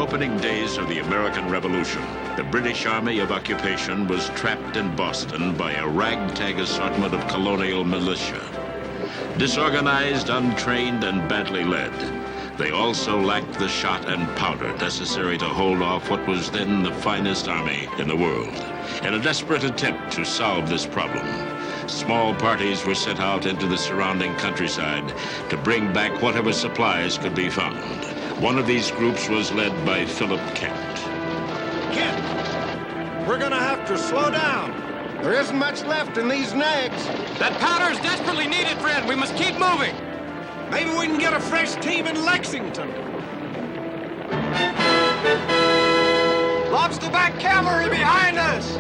opening days of the American Revolution, the British Army of Occupation was trapped in Boston by a ragtag assortment of colonial militia. Disorganized, untrained, and badly led, they also lacked the shot and powder necessary to hold off what was then the finest army in the world. In a desperate attempt to solve this problem, small parties were sent out into the surrounding countryside to bring back whatever supplies could be found. One of these groups was led by Philip Kent. Kent, we're gonna have to slow down. There isn't much left in these nags. That powder is desperately needed, friend. We must keep moving. Maybe we can get a fresh team in Lexington. Lobsterback cavalry behind us.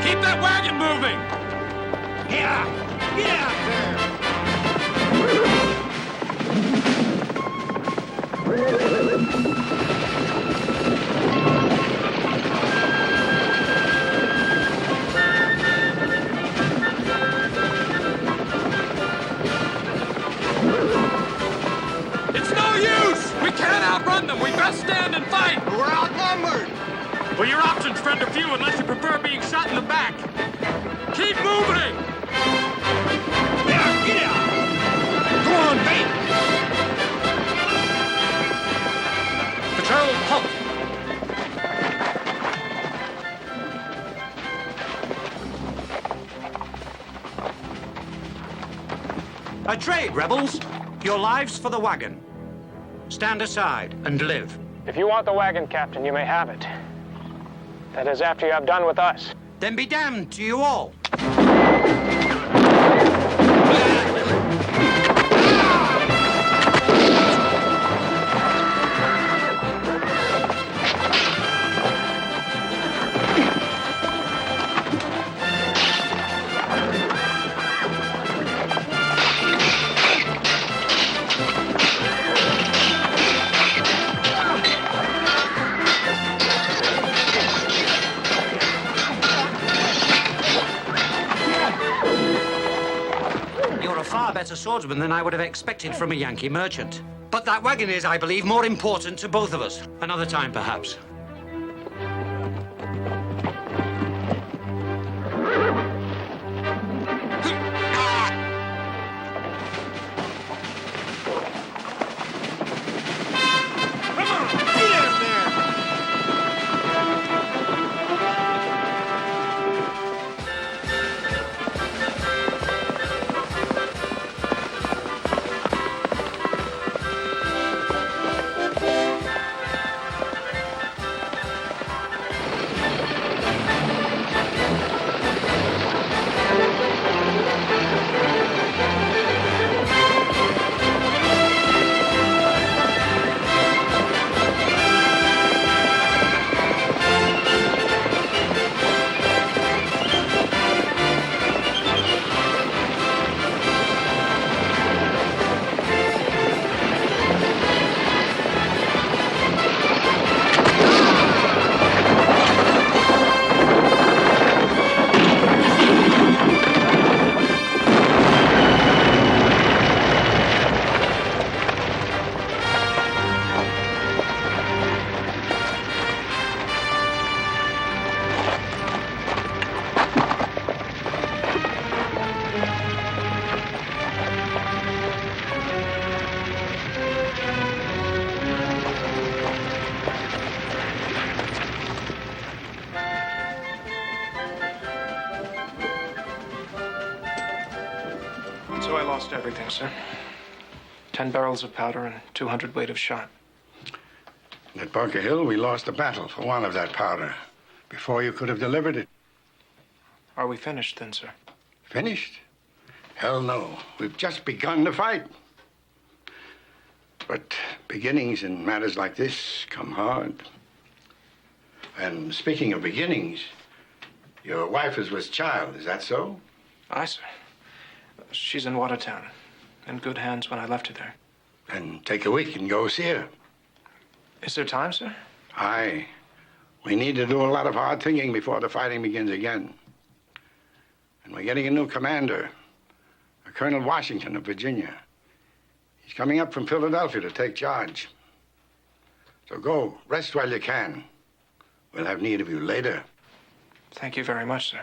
Keep that wagon moving. Yeah, get out there. It's no use. We can't outrun them. We best stand and fight. We're outnumbered. Well, your options, friend, are few unless you prefer being shot in the back. Keep moving. Yeah, get out. Go on, Bate. Patrol, halt. A trade, rebels. Your lives for the wagon. Stand aside and live. If you want the wagon, Captain, you may have it. That is after you have done with us. Then be damned to you all. Better swordsman than I would have expected from a Yankee merchant. But that wagon is, I believe, more important to both of us. Another time, perhaps. So I lost everything, sir. 10 barrels of powder and 200 weight of shot. At Bunker Hill, we lost the battle for want of that powder before you could have delivered it. Are we finished then, sir? Finished? Hell no. We've just begun to fight. But beginnings in matters like this come hard. And speaking of beginnings, your wife is with child, is that so? Aye, sir. She's in Watertown. In good hands when I left her there. Then take a week and go see her. Is there time, sir? Aye. We need to do a lot of hard thinking before the fighting begins again. And we're getting a new commander. Colonel Washington of Virginia. He's coming up from Philadelphia to take charge. So go, rest while you can. We'll have need of you later. Thank you very much, sir.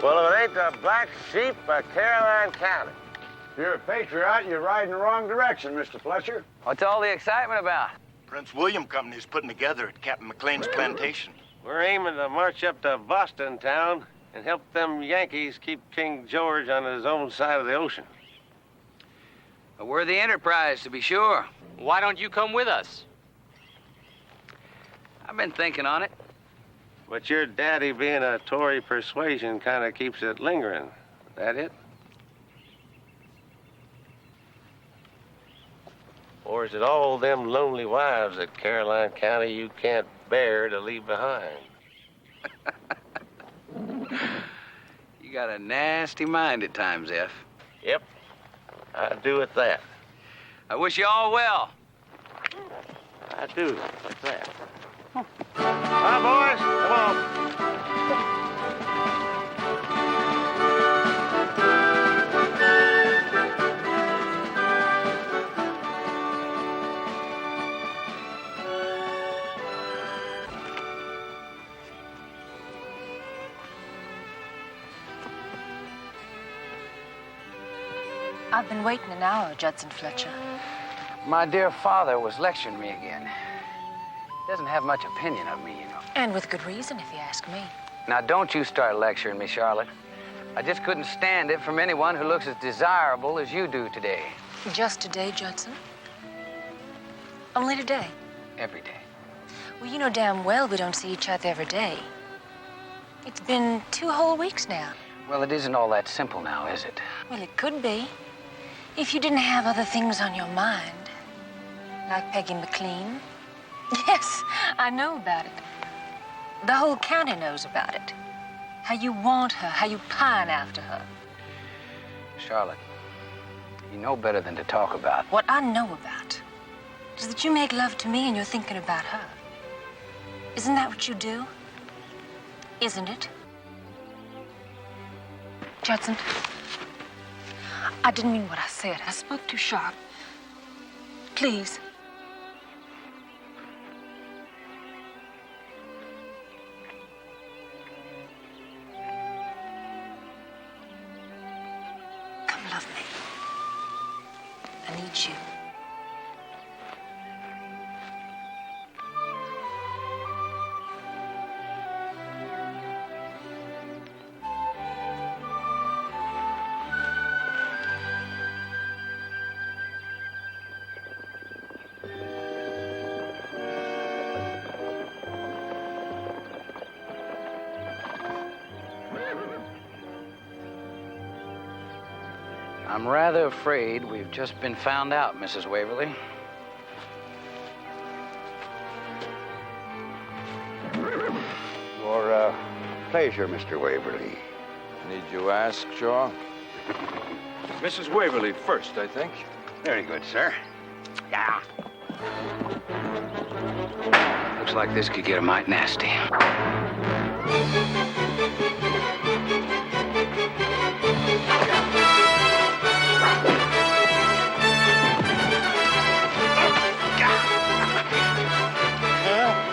Well, if it ain't the black sheep of Caroline County. If you're a patriot, you're riding the wrong direction, Mr. Fletcher. What's all the excitement about? Prince William Company's putting together at Captain McLean's plantation. We're aiming to march up to Boston town and help them Yankees keep King George on his own side of the ocean. A worthy enterprise, to be sure. Why don't you come with us? I've been thinking on it. But your daddy being a Tory persuasion kind of keeps it lingering. That it? Or is it all them lonely wives at Caroline County you can't bear to leave behind? You got a nasty mind at times, F. Yep, I do at that. I wish you all well. I do at that. Hi, boys, come on. I've been waiting an hour, Judson Fletcher. My dear father was lecturing me again. Doesn't have much opinion of me, you know. And with good reason, if you ask me. Now, don't you start lecturing me, Charlotte. I just couldn't stand it from anyone who looks as desirable as you do today. Just today, Judson? Only today? Every day. Well, you know damn well we don't see each other every day. It's been 2 whole weeks now. Well, it isn't all that simple now, is it? Well, it could be. If you didn't have other things on your mind. Like Peggy McLean. Yes, I know about it. The whole county knows about it. How you want her, how you pine after her. Charlotte, you know better than to talk about. What I know about is that you make love to me and you're thinking about her. Isn't that what you do? Isn't it? Judson, I didn't mean what I said. I spoke too sharp. Please. Come love me. I need you. I'm rather afraid we've just been found out, Mrs. Waverly. Your pleasure, Mr. Waverly. Need you ask, Shaw? Mrs. Waverly first, I think. Very good, sir. Yeah. Looks like this could get a mite nasty.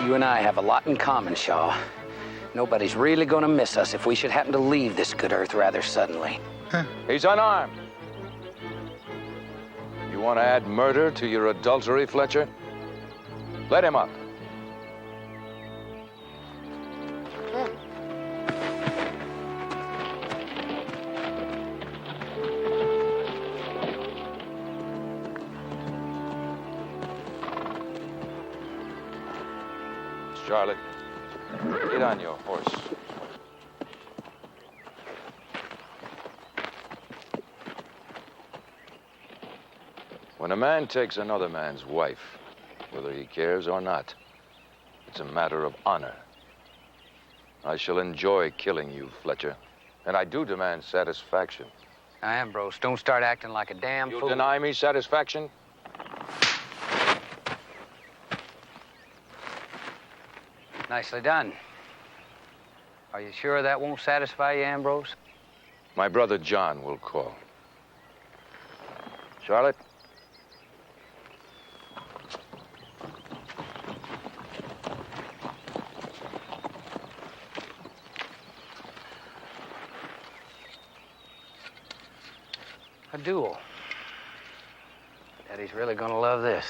You and I have a lot in common, Shaw. Nobody's really gonna miss us if we should happen to leave this good earth rather suddenly. He's unarmed. You want to add murder to your adultery, Fletcher? Let him up. Charlotte, get on your horse. When a man takes another man's wife, whether he cares or not, it's a matter of honor. I shall enjoy killing you, Fletcher. And I do demand satisfaction. Now, Ambrose, don't start acting like a damn fool. You'll deny me satisfaction? Nicely done. Are you sure that won't satisfy you, Ambrose? My brother John will call. Charlotte? A duel. Daddy's really gonna love this.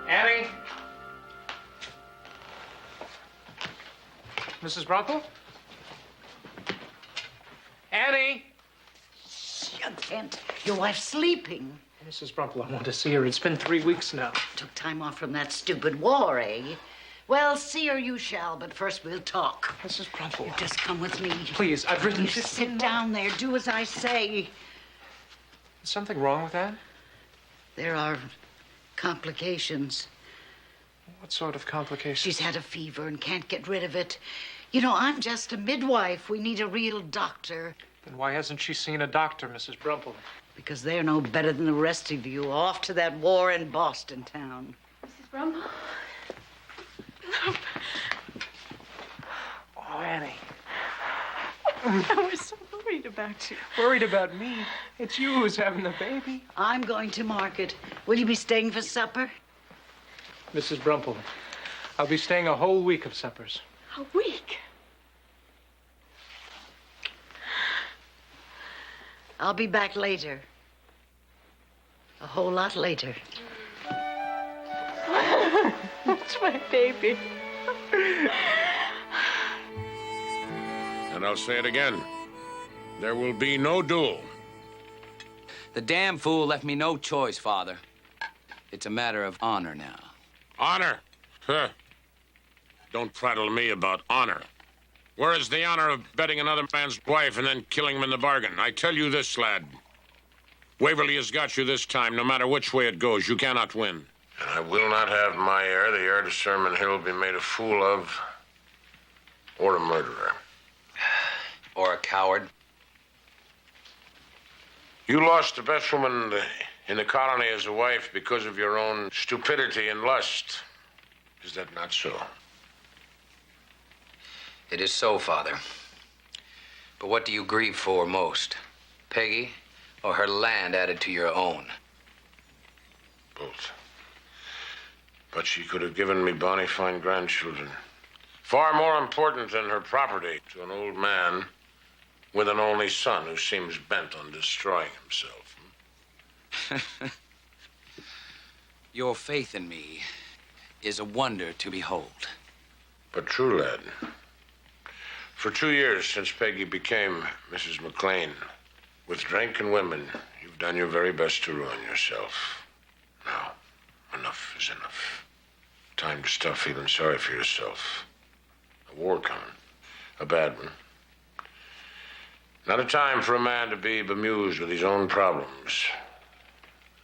Annie? Mrs. Rumpel? Annie? You can't. Your wife's sleeping. Mrs. Rumpel, I want to see her. It's been 3 weeks now. Took time off from that stupid war, eh? Well, see her you shall, but first we'll talk. Mrs. Rumpel. You just come with me. Please, I've written... You sit down there. Do as I say. Is something wrong with that? There are complications. What sort of complications? She's had a fever and can't get rid of it. You know, I'm just a midwife. We need a real doctor. Then why hasn't she seen a doctor, Mrs. Rumpel? Because they're no better than the rest of you. Off to that war in Boston town. Mrs. Rumpel? Oh, Annie. I was so worried about you. Worried about me? It's you who's having the baby. I'm going to market. Will you be staying for supper? Mrs. Rumpel, I'll be staying a whole week of suppers. A week? I'll be back later. A whole lot later. That's my baby. And I'll say it again. There will be no duel. The damn fool left me no choice, Father. It's a matter of honor now. Honor? Huh. Don't prattle me about honor. Where is the honor of betting another man's wife and then killing him in the bargain? I tell you this, lad. Waverly has got you this time. No matter which way it goes, you cannot win. And I will not have my heir, the heir to Sermon Hill, be made a fool of, or a murderer. Or a coward. You lost the best woman in the colony as a wife because of your own stupidity and lust. Is that not so? It is so, Father. But what do you grieve for most? Peggy or her land added to your own? Both. But she could have given me bonny fine grandchildren. Far more important than her property to an old man with an only son who seems bent on destroying himself. Your faith in me is a wonder to behold. But true, lad. For 2 years since Peggy became Mrs. McLean, with drink and women, you've done your very best to ruin yourself. Now, enough is enough. Time to stop feeling sorry for yourself. A war coming. A bad one. Not a time for a man to be bemused with his own problems.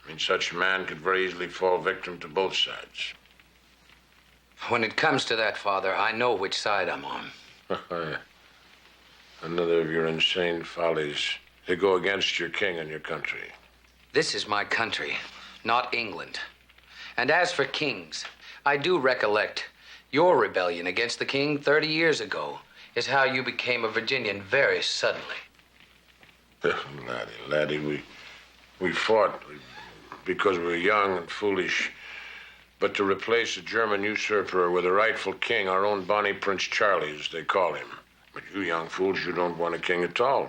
I mean, such a man could very easily fall victim to both sides. When it comes to that, Father, I know which side I'm on. Another of your insane follies. They go against your king and your country. This is my country, not England. And as for kings, I do recollect your rebellion against the king 30 years ago is how you became a Virginian very suddenly. Laddie, we fought because we were young and foolish. But to replace a German usurper with a rightful king, our own Bonnie Prince Charlie, as they call him. But you young fools, you don't want a king at all.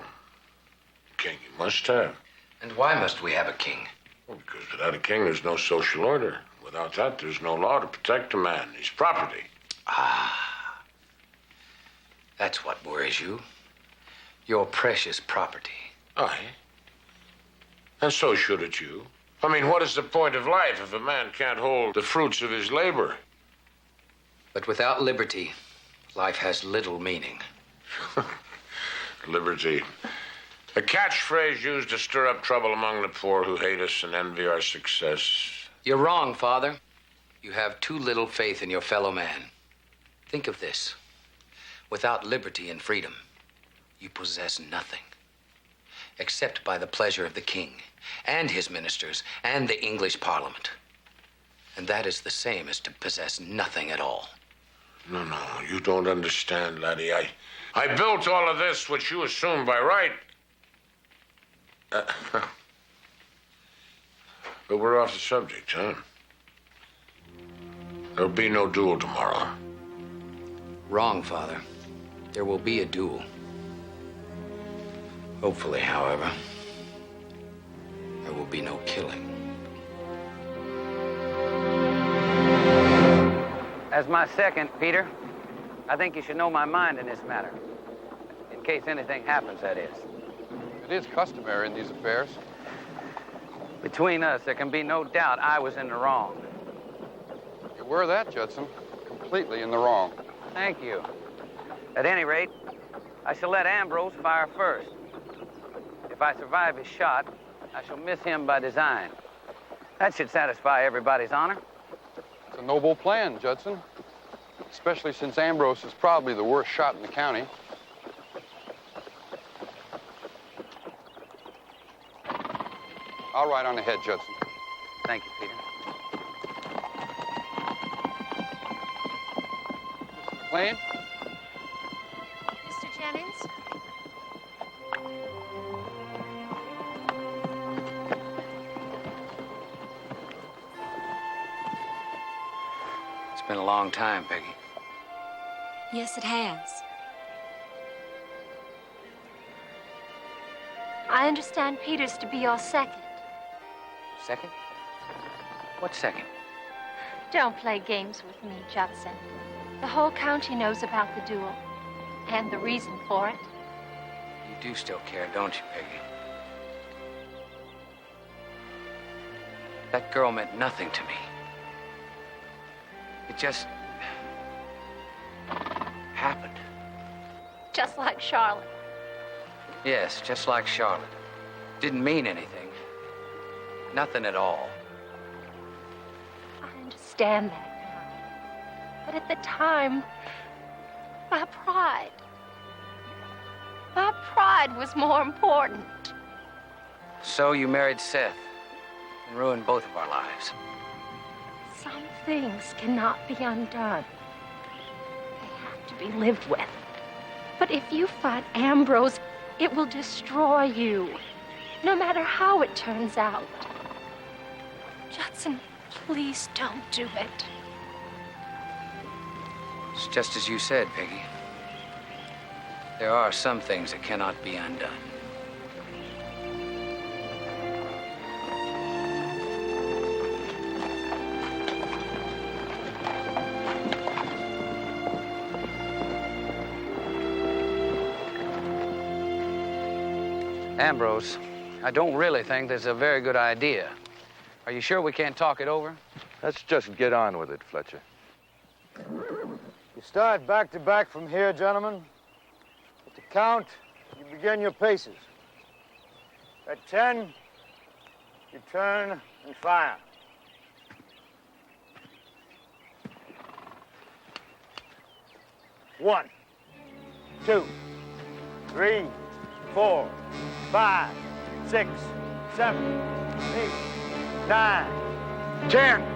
A king you must have. And why must we have a king? Well, because without a king, there's no social order. Without that, there's no law to protect a man, his property. Ah, that's what worries you. Your precious property. Aye. And so should it you. I mean, what is the point of life if a man can't hold the fruits of his labor? But without liberty, life has little meaning. Liberty. A catchphrase used to stir up trouble among the poor who hate us and envy our success. You're wrong, Father. You have too little faith in your fellow man. Think of this. Without liberty and freedom, you possess nothing, except by the pleasure of the king and his ministers and the English Parliament. And that is the same as to possess nothing at all. No, you don't understand, laddie. I built all of this, which you assume by right. But we're off the subject, huh? There'll be no duel tomorrow. Wrong, Father. There will be a duel. Hopefully, however, there will be no killing. As my second, Peter, I think you should know my mind in this matter. In case anything happens, that is. It is customary in these affairs. Between us, there can be no doubt I was in the wrong. You were that, Judson. Completely in the wrong. Thank you. At any rate, I shall let Ambrose fire first. If I survive his shot, I shall miss him by design. That should satisfy everybody's honor. It's a noble plan, Judson. Especially since Ambrose is probably the worst shot in the county. I'll ride on ahead, Judson. Thank you, Peter. Mr. McLean? Mr. Jennings? It's been a long time, Peggy. Yes, it has. I understand Peter's to be your second. Second? What second? Don't play games with me, Judson. The whole county knows about the duel and the reason for it. You do still care, don't you, Peggy? That girl meant nothing to me. It just happened. Just like Charlotte. Yes, just like Charlotte. Didn't mean anything. Nothing at all. I understand that now. But at the time, my pride was more important. So you married Seth and ruined both of our lives. Some things cannot be undone. They have to be lived with. But if you fight Ambrose, it will destroy you, no matter how it turns out. Judson, please don't do it. It's just as you said, Peggy. There are some things that cannot be undone. Ambrose, I don't really think this is a very good idea. Are you sure we can't talk it over? Let's just get on with it, Fletcher. You start back to back from here, gentlemen. At the count, you begin your paces. At 10, you turn and fire. One, 2, 3, 4, 5, 6, 7, 8, 9, 10.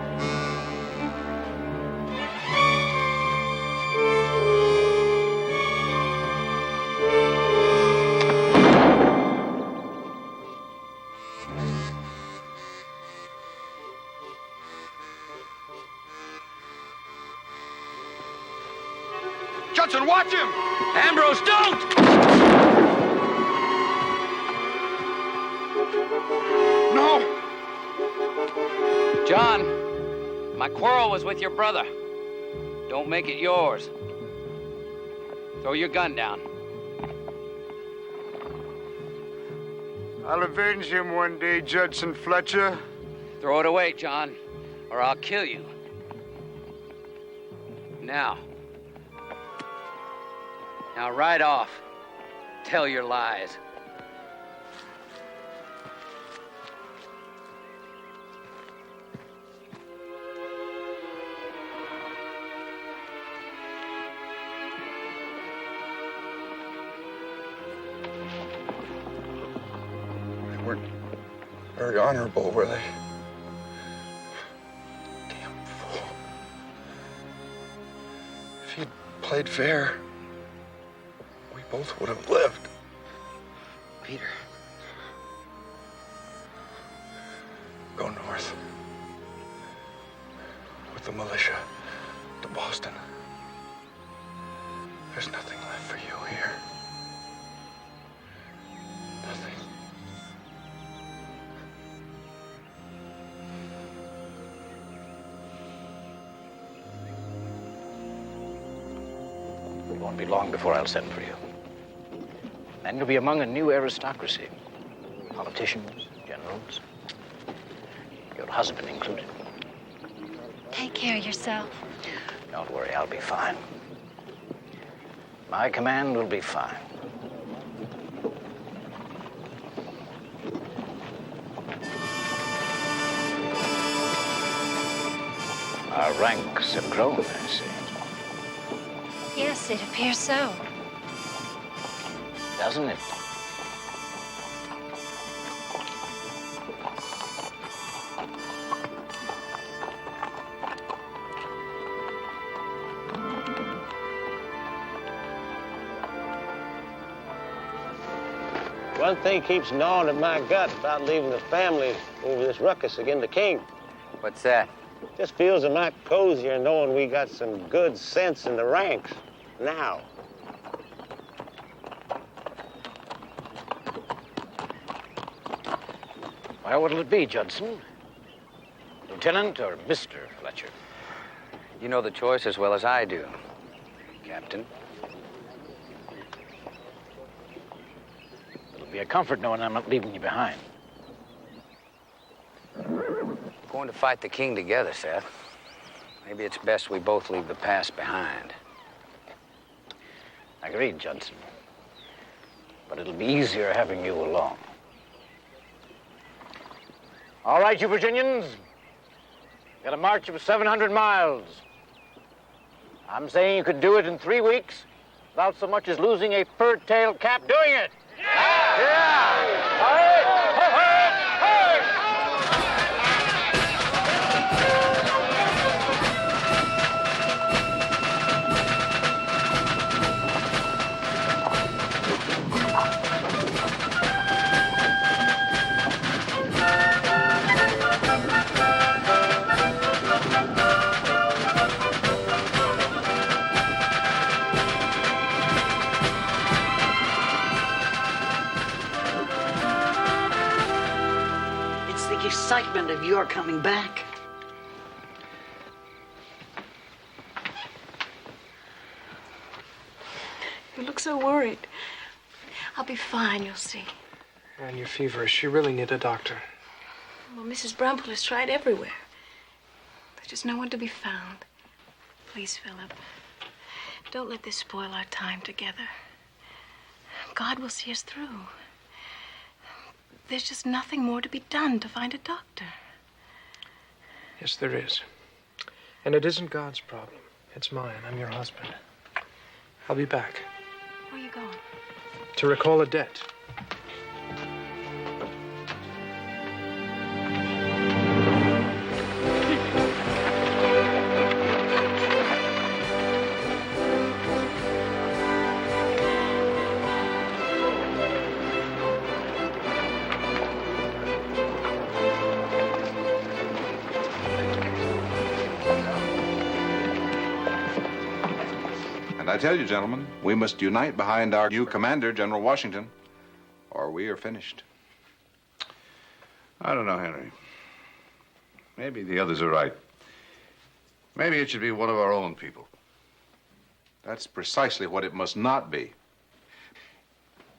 Judson, watch him! Ambrose, don't! No! John, my quarrel was with your brother. Don't make it yours. Throw your gun down. I'll avenge him one day, Judson Fletcher. Throw it away, John, or I'll kill you. Now ride off. Tell your lies. They weren't very honorable, were they? Damn fool. If he'd played fair, we both would have lived. Peter. Go north. With the militia to Boston. There's nothing left for you here. Nothing. It won't be long before I'll send for you. And you'll be among a new aristocracy. Politicians, generals. Your husband included. Take care of yourself. Don't worry, I'll be fine. My command will be fine. Our ranks have grown, I see. Yes, it appears so. Doesn't it? One thing keeps gnawing at my gut about leaving the family over this ruckus against the king. What's that? Just feels a mite cozier knowing we got some good sense in the ranks now. Well, what'll it be, Judson? Lieutenant or Mr. Fletcher? You know the choice as well as I do, Captain. It'll be a comfort knowing I'm not leaving you behind. Going to fight the king together, Seth. Maybe it's best we both leave the past behind. Agreed, Judson. But it'll be easier having you along. All right, you Virginians. You got a march of 700 miles. I'm saying you could do it in 3 weeks without so much as losing a fur-tailed cap doing it. Yeah! All right! Excitement of your coming back. You look so worried. I'll be fine, you'll see. And you're feverish. You really need a doctor. Well, Mrs. Brumple has tried everywhere. There's just no one to be found. Please, Philip, don't let this spoil our time together. God will see us through. There's just nothing more to be done to find a doctor. Yes, there is. And it isn't God's problem. It's mine. I'm your husband. I'll be back. Where are you going? To recall a debt. I tell you, gentlemen, we must unite behind our new commander, General Washington, or we are finished. I don't know, Henry. Maybe the others are right. Maybe it should be one of our own people. That's precisely what it must not be.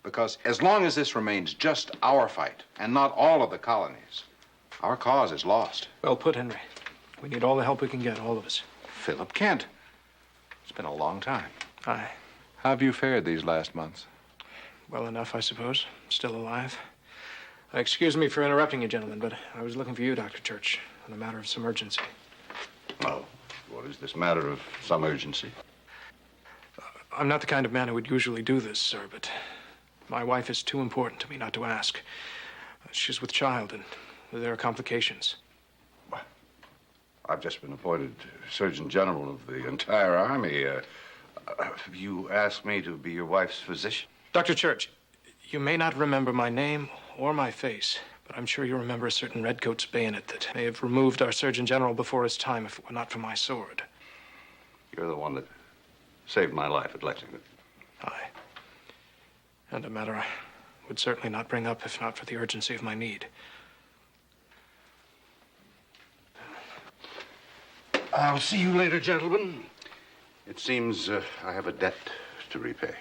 Because as long as this remains just our fight and not all of the colonies, Our cause is lost. Well put, Henry. We need all the help we can get, all of us. Philip Kent. It's been a long time. Aye. How have you fared these last months? Well enough, I suppose. Still alive. Excuse me for interrupting you, gentlemen, but I was looking for you, Dr. Church, on a matter of some urgency. Well, what is this matter of some urgency? I'm not the kind of man who would usually do this, sir, but my wife is too important to me not to ask. She's with child, and there are complications. I've just been appointed Surgeon General of the entire Army. You asked me to be your wife's physician? Dr. Church, you may not remember my name or my face, but I'm sure you remember a certain redcoat's bayonet that may have removed our Surgeon General before his time if it were not for my sword. You're the one that saved my life at Lexington. Aye. And a matter I would certainly not bring up if not for the urgency of my need. I'll see you later, gentlemen. It seems I have a debt to repay.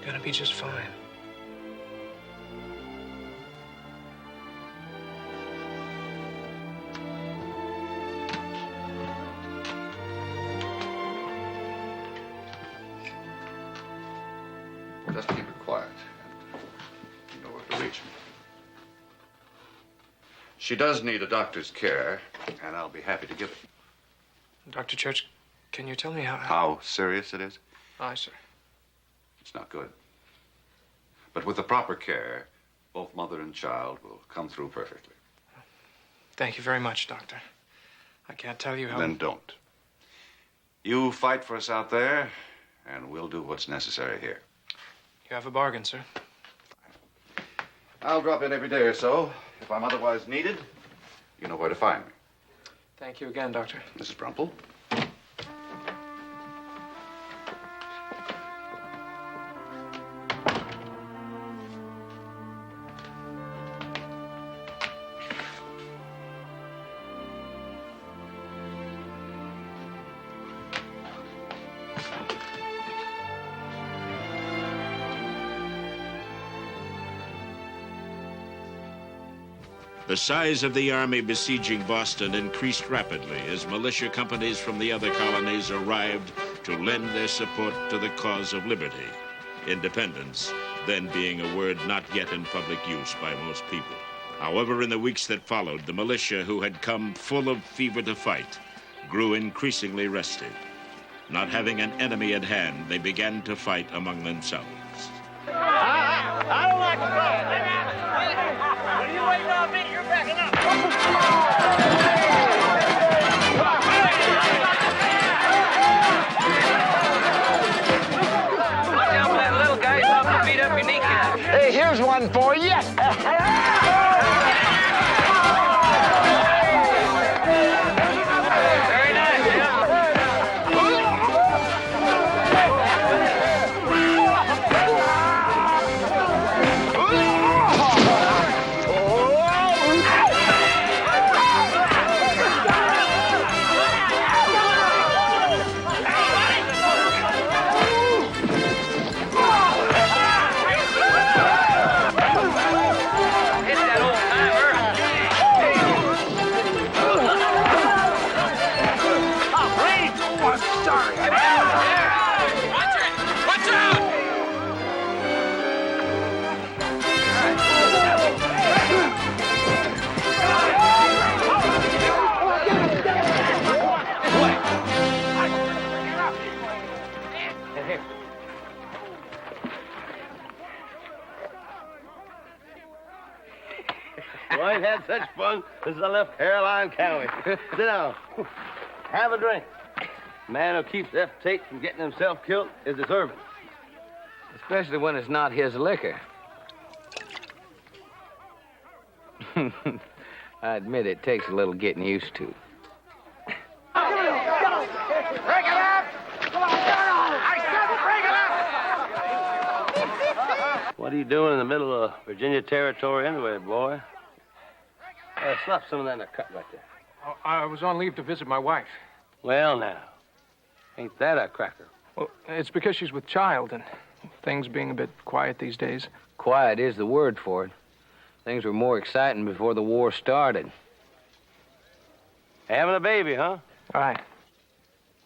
Gonna be just fine. Just keep it quiet. You know where to reach me. She does need a doctor's care, and I'll be happy to give it. Dr. Church, can you tell me How serious it is? Aye, sir. It's not good. But with the proper care, both mother and child will come through perfectly. Thank you very much, Doctor. I can't tell you how... Then don't. You fight for us out there, and we'll do what's necessary here. You have a bargain, sir. I'll drop in every day or so. If I'm otherwise needed, you know where to find me. Thank you again, Doctor. Mrs. Brumple. The size of the army besieging Boston increased rapidly as militia companies from the other colonies arrived to lend their support to the cause of liberty. Independence, then being a word not yet in public use by most people. However, in the weeks that followed, the militia who had come full of fever to fight grew increasingly restive. Not having an enemy at hand, they began to fight among themselves. I don't like to go. What are you waiting on me? You're backing up. Watch out for that little guy. He's about to beat up your kneecap. Hey, here's one for you. Very nice, Jim. Well, I ain't had such fun since I left Caroline County. Sit down. Have a drink. Man who keeps F. Tate from getting himself killed is deserving. Especially when it's not his liquor. I admit it takes a little getting used to. are you doing in the middle of Virginia territory anyway, boy? Slap some of that in the cup right there. Oh, I was on leave to visit my wife. Well, now, ain't that a cracker? Well, it's because she's with child and things being a bit quiet these days. Quiet is the word for it. Things were more exciting before the war started. Having a baby, huh? Aye.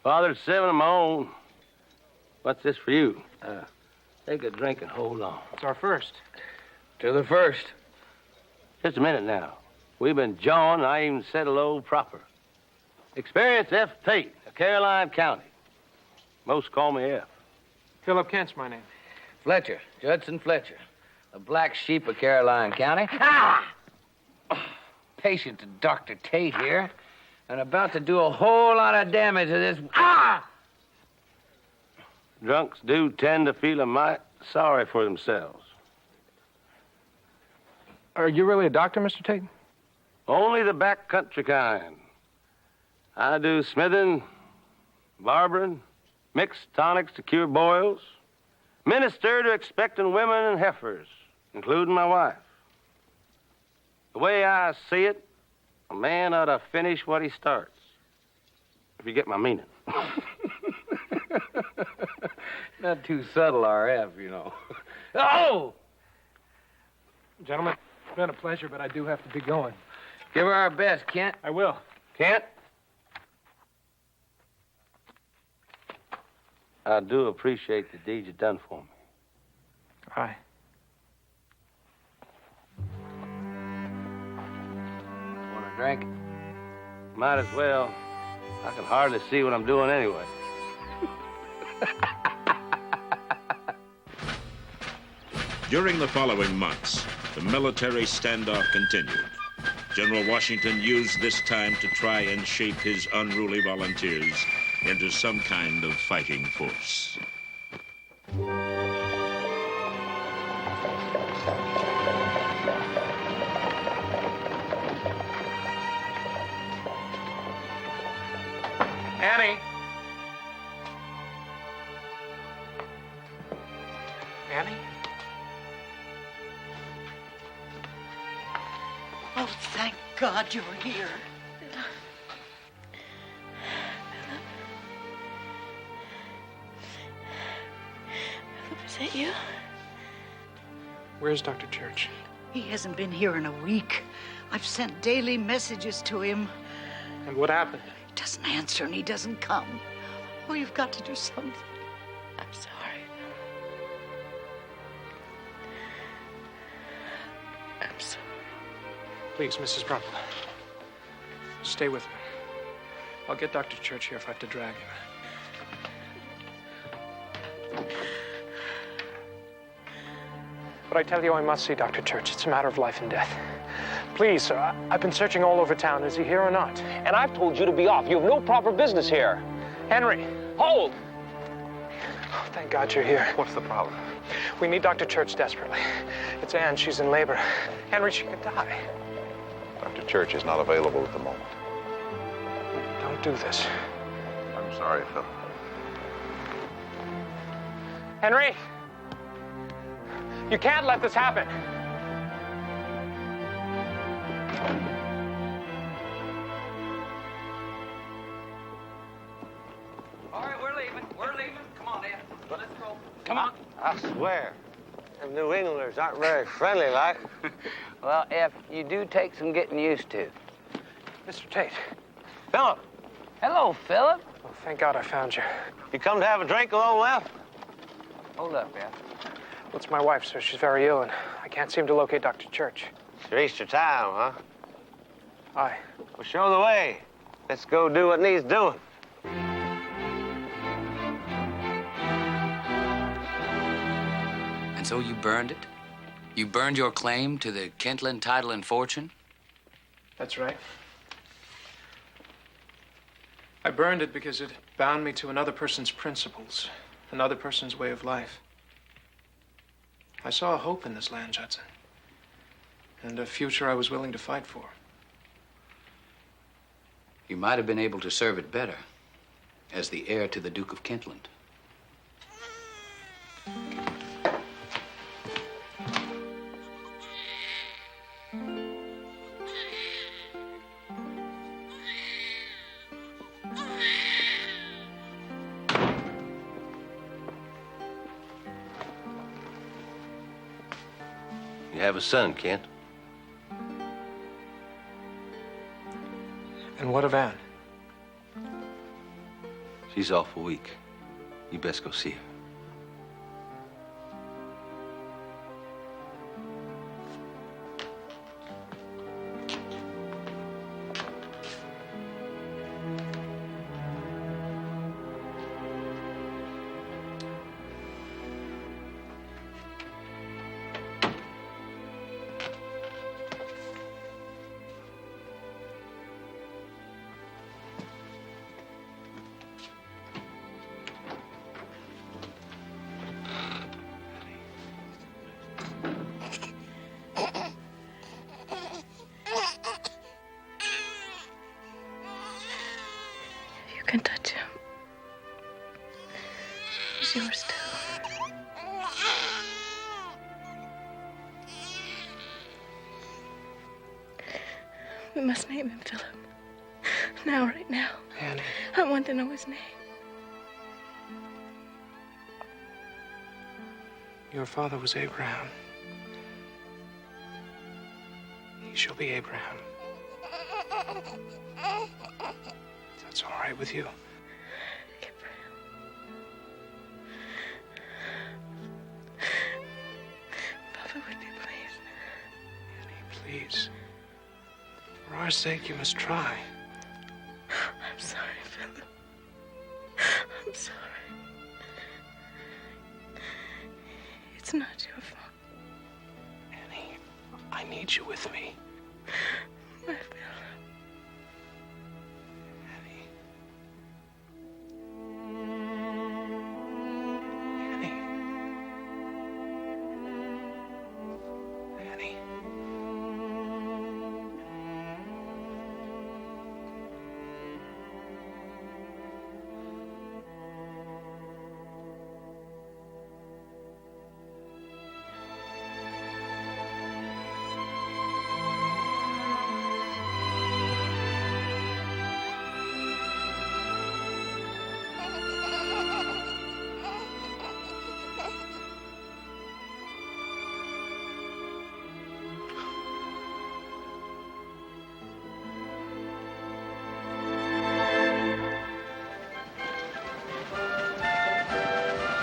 Father to 7 of my own. What's this for you? Take a drink and hold on. It's our first. To the first. Just a minute now. We've been jawing, and I even said hello proper. Experienced F. Tate of Caroline County. Most call me F. Philip Kent's my name. Fletcher, Judson Fletcher. The black sheep of Caroline County. Ah! Patient to Dr. Tate here. And about to do a whole lot of damage to this. Ah! Drunks do tend to feel a mite sorry for themselves. Are you really a doctor, Mr. Tate? Only the backcountry kind. I do smithing, barbering, mixed tonics to cure boils, minister to expecting women and heifers, including my wife. The way I see it, a man ought to finish what he starts. If you get my meaning. Not too subtle, RF, you know. Oh! Gentlemen, it's been a pleasure, but I do have to be going. Give her our best, Kent. I will. Kent? I do appreciate the deed you done for me. Aye. Want a drink? Might as well. I can hardly see what I'm doing anyway. During the following months, the military standoff continued. General Washington used this time to try and shape his unruly volunteers into some kind of fighting force. Annie! Annie? Oh, thank God you're here. Is that you? Where's Dr. Church? He hasn't been here in a week. I've sent daily messages to him. And what happened? He doesn't answer and he doesn't come. Oh, you've got to do something. I'm sorry. I'm sorry. Please, Mrs. Brumple. Stay with me. I'll get Dr. Church here if I have to drag him. But I tell you, I must see Dr. Church. It's a matter of life and death. Please, sir, I've been searching all over town. Is he here or not? And I've told you to be off. You have no proper business here. Henry! Hold! Oh, thank God you're here. What's the problem? We need Dr. Church desperately. It's Anne. She's in labor. Henry, she could die. Dr. Church is not available at the moment. Don't do this. I'm sorry, Phil. Henry! You can't let this happen. All right, we're leaving. We're leaving. Come on, Ed. Let's go. Come on. I swear, them New Englanders aren't very friendly like. Well, F, you do take some getting used to. Mr. Tate. Philip. Hello, Philip. Oh, thank God I found you. You come to have a drink along left? Hold up, F. It's my wife, sir. She's very ill, and I can't seem to locate Dr. Church. It's your Easter time, huh? Aye. Well, show the way. Let's go do what needs doing. And so you burned it? You burned your claim to the Kentland title and fortune? That's right. I burned it because it bound me to another person's principles, another person's way of life. I saw a hope in this land, Judson, and a future I was willing to fight for. You might have been able to serve it better as the heir to the Duke of Kentland. You have a son, Kent. And what of Anne? She's awful weak. You best go see her. You can touch him. He's yours too. We must name him, Philip. Now, right now. Annie. I want to know his name. Your father was Abraham. He shall be Abraham. That's all right with you. Papa, would you please? Annie, please. For our sake, you must try. I'm sorry, Philip. I'm sorry. It's not your fault. Annie, I need you with me. My Philip.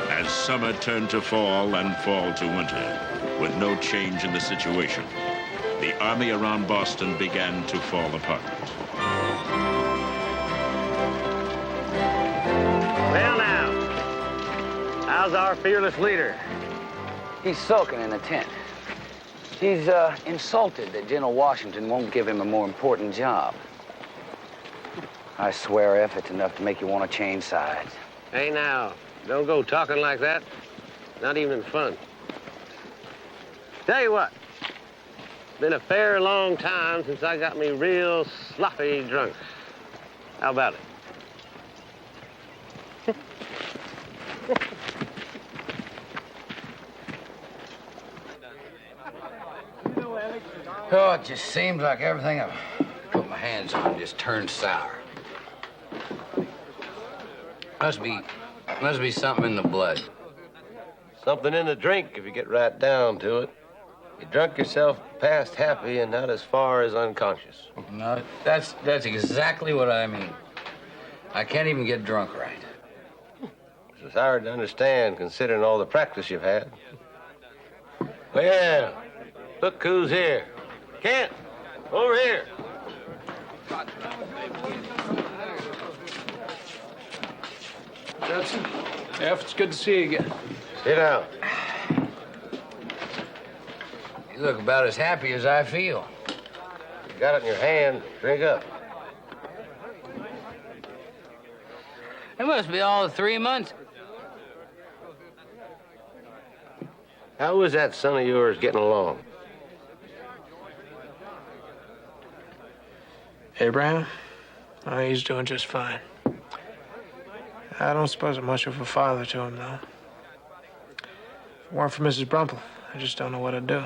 As summer turned to fall and fall to winter, with no change in the situation, the army around Boston began to fall apart. Well, now, how's our fearless leader? He's sulking in a tent. He's insulted that General Washington won't give him a more important job. I swear if it's enough to make you want to change sides. Hey, now, don't go talking like that. Not even in fun. Tell you what, been a fair long time since I got me real sloppy drunk. How about it? Oh, it just seems like everything I've put my hands on just turned sour. Must be something in the blood. Something in the drink, if you get right down to it. You drunk yourself past happy and not as far as unconscious. No, that's exactly what I mean. I can't even get drunk right. It's hard to understand considering all the practice you've had. Well, look who's here. Kent, over here. Judson, F, it's good to see you again. Sit down. You look about as happy as I feel. You got it in your hand. Drink up. It must be all of 3 months. How was that son of yours getting along? Abraham? Oh, he's doing just fine. I don't suppose I'm much of a father to him, though. If it weren't for Mrs. Brumple, I just don't know what I'd do.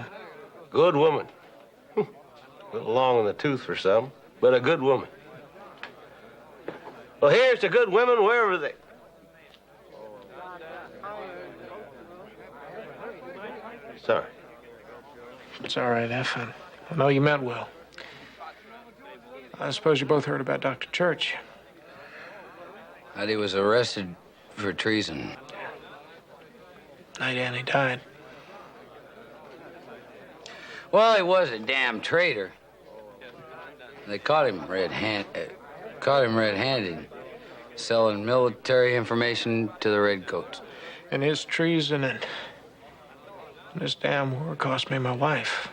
Good woman. A little long in the tooth for some, but a good woman. Well, here's to good women wherever they... Sorry. It's all right, F. I know you meant well. I suppose you both heard about Dr. Church. That he was arrested for treason. Night Annie died. Well, he was a damn traitor. They caught him red-handed, selling military information to the Redcoats. And his treason and this damn war cost me my wife.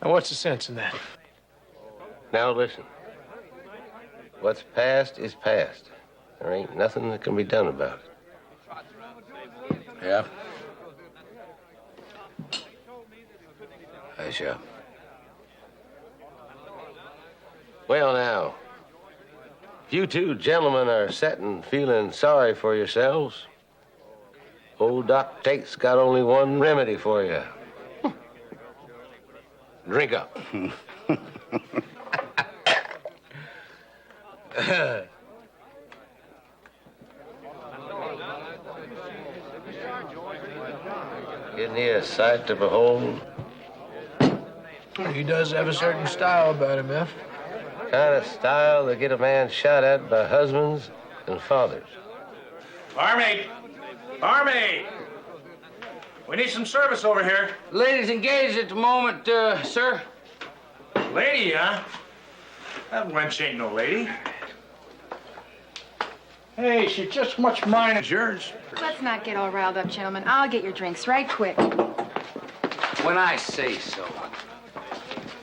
Now, what's the sense in that? Now listen. What's past is past. There ain't nothing that can be done about it. Yeah? Yeah. Well, now, if you two gentlemen are sitting feeling sorry for yourselves, old Doc Tate's got only one remedy for you. Drink up. Isn't he a sight to behold? He does have a certain style about him, F. Kind of style that get a man shot at by husbands and fathers. Barmaid! Barmaid! We need some service over here. Ladies engaged at the moment, sir. Lady, huh? That wench ain't no lady. Hey, she's just much mine as yours. Let's not get all riled up, gentlemen. I'll get your drinks right quick. When I say so.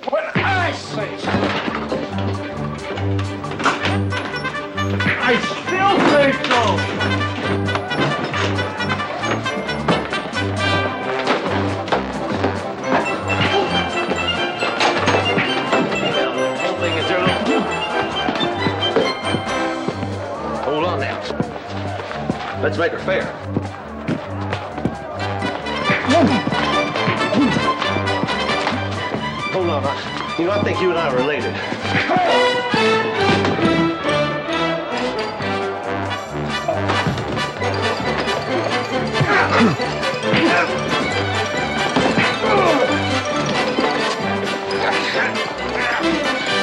When I say so. I still say so. Hold on now. Let's make her fair. Hold on. I think you and I are related.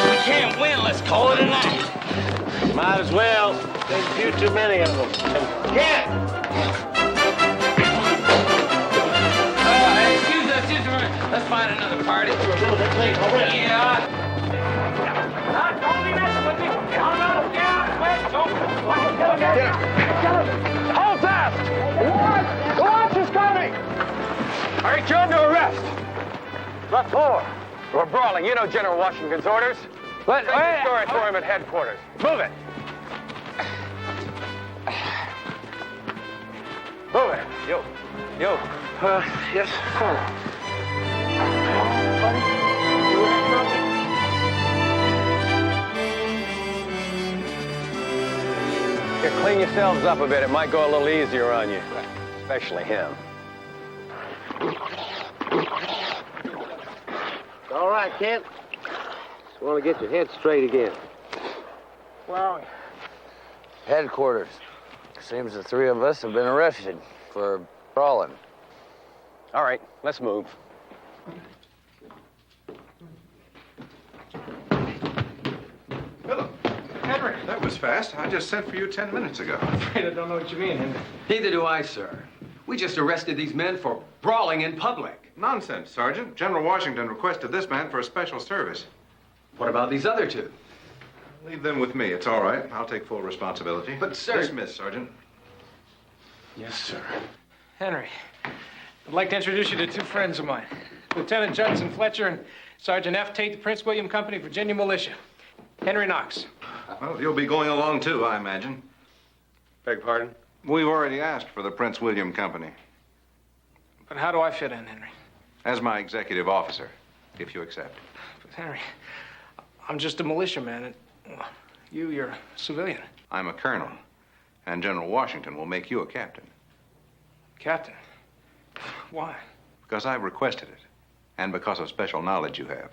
We can't win. Let's call it a night. Might as well. There's a few too many of them. Get! Excuse us, just a minute. Let's find another party. We're a little bit late already. Yeah. Don't be messing with me. Hold fast! The watch is coming! All right, you're under arrest. What for? We're brawling. You know General Washington's orders. Let's story for him at headquarters. Move it. Move it. You. Yes, sir. Here, clean yourselves up a bit. It might go a little easier on you. Especially him. All right, Kent. Just want to get your head straight again. Well, Headquarters. Seems the three of us have been arrested for brawling. All right, let's move. Philip. Henry. That was fast. I just sent for you 10 minutes ago. I'm afraid I don't know what you mean, Henry. Neither do I, sir. We just arrested these men for brawling in public. Nonsense, Sergeant. General Washington requested this man for a special service. What about these other two? Leave them with me. It's all right. I'll take full responsibility. But, sir... Dismiss, Sergeant. Yes, sir. Henry, I'd like to introduce you to two friends of mine. Lieutenant Judson Fletcher and Sergeant F. Tate, the Prince William Company, Virginia Militia. Henry Knox. Well, you'll be going along, too, I imagine. Beg pardon? We've already asked for the Prince William Company. But how do I fit in, Henry? As my executive officer, if you accept. But, Henry, I'm just a militiaman, and you're a civilian. I'm a colonel, and General Washington will make you a captain. Captain? Why? Because I requested it, and because of special knowledge you have.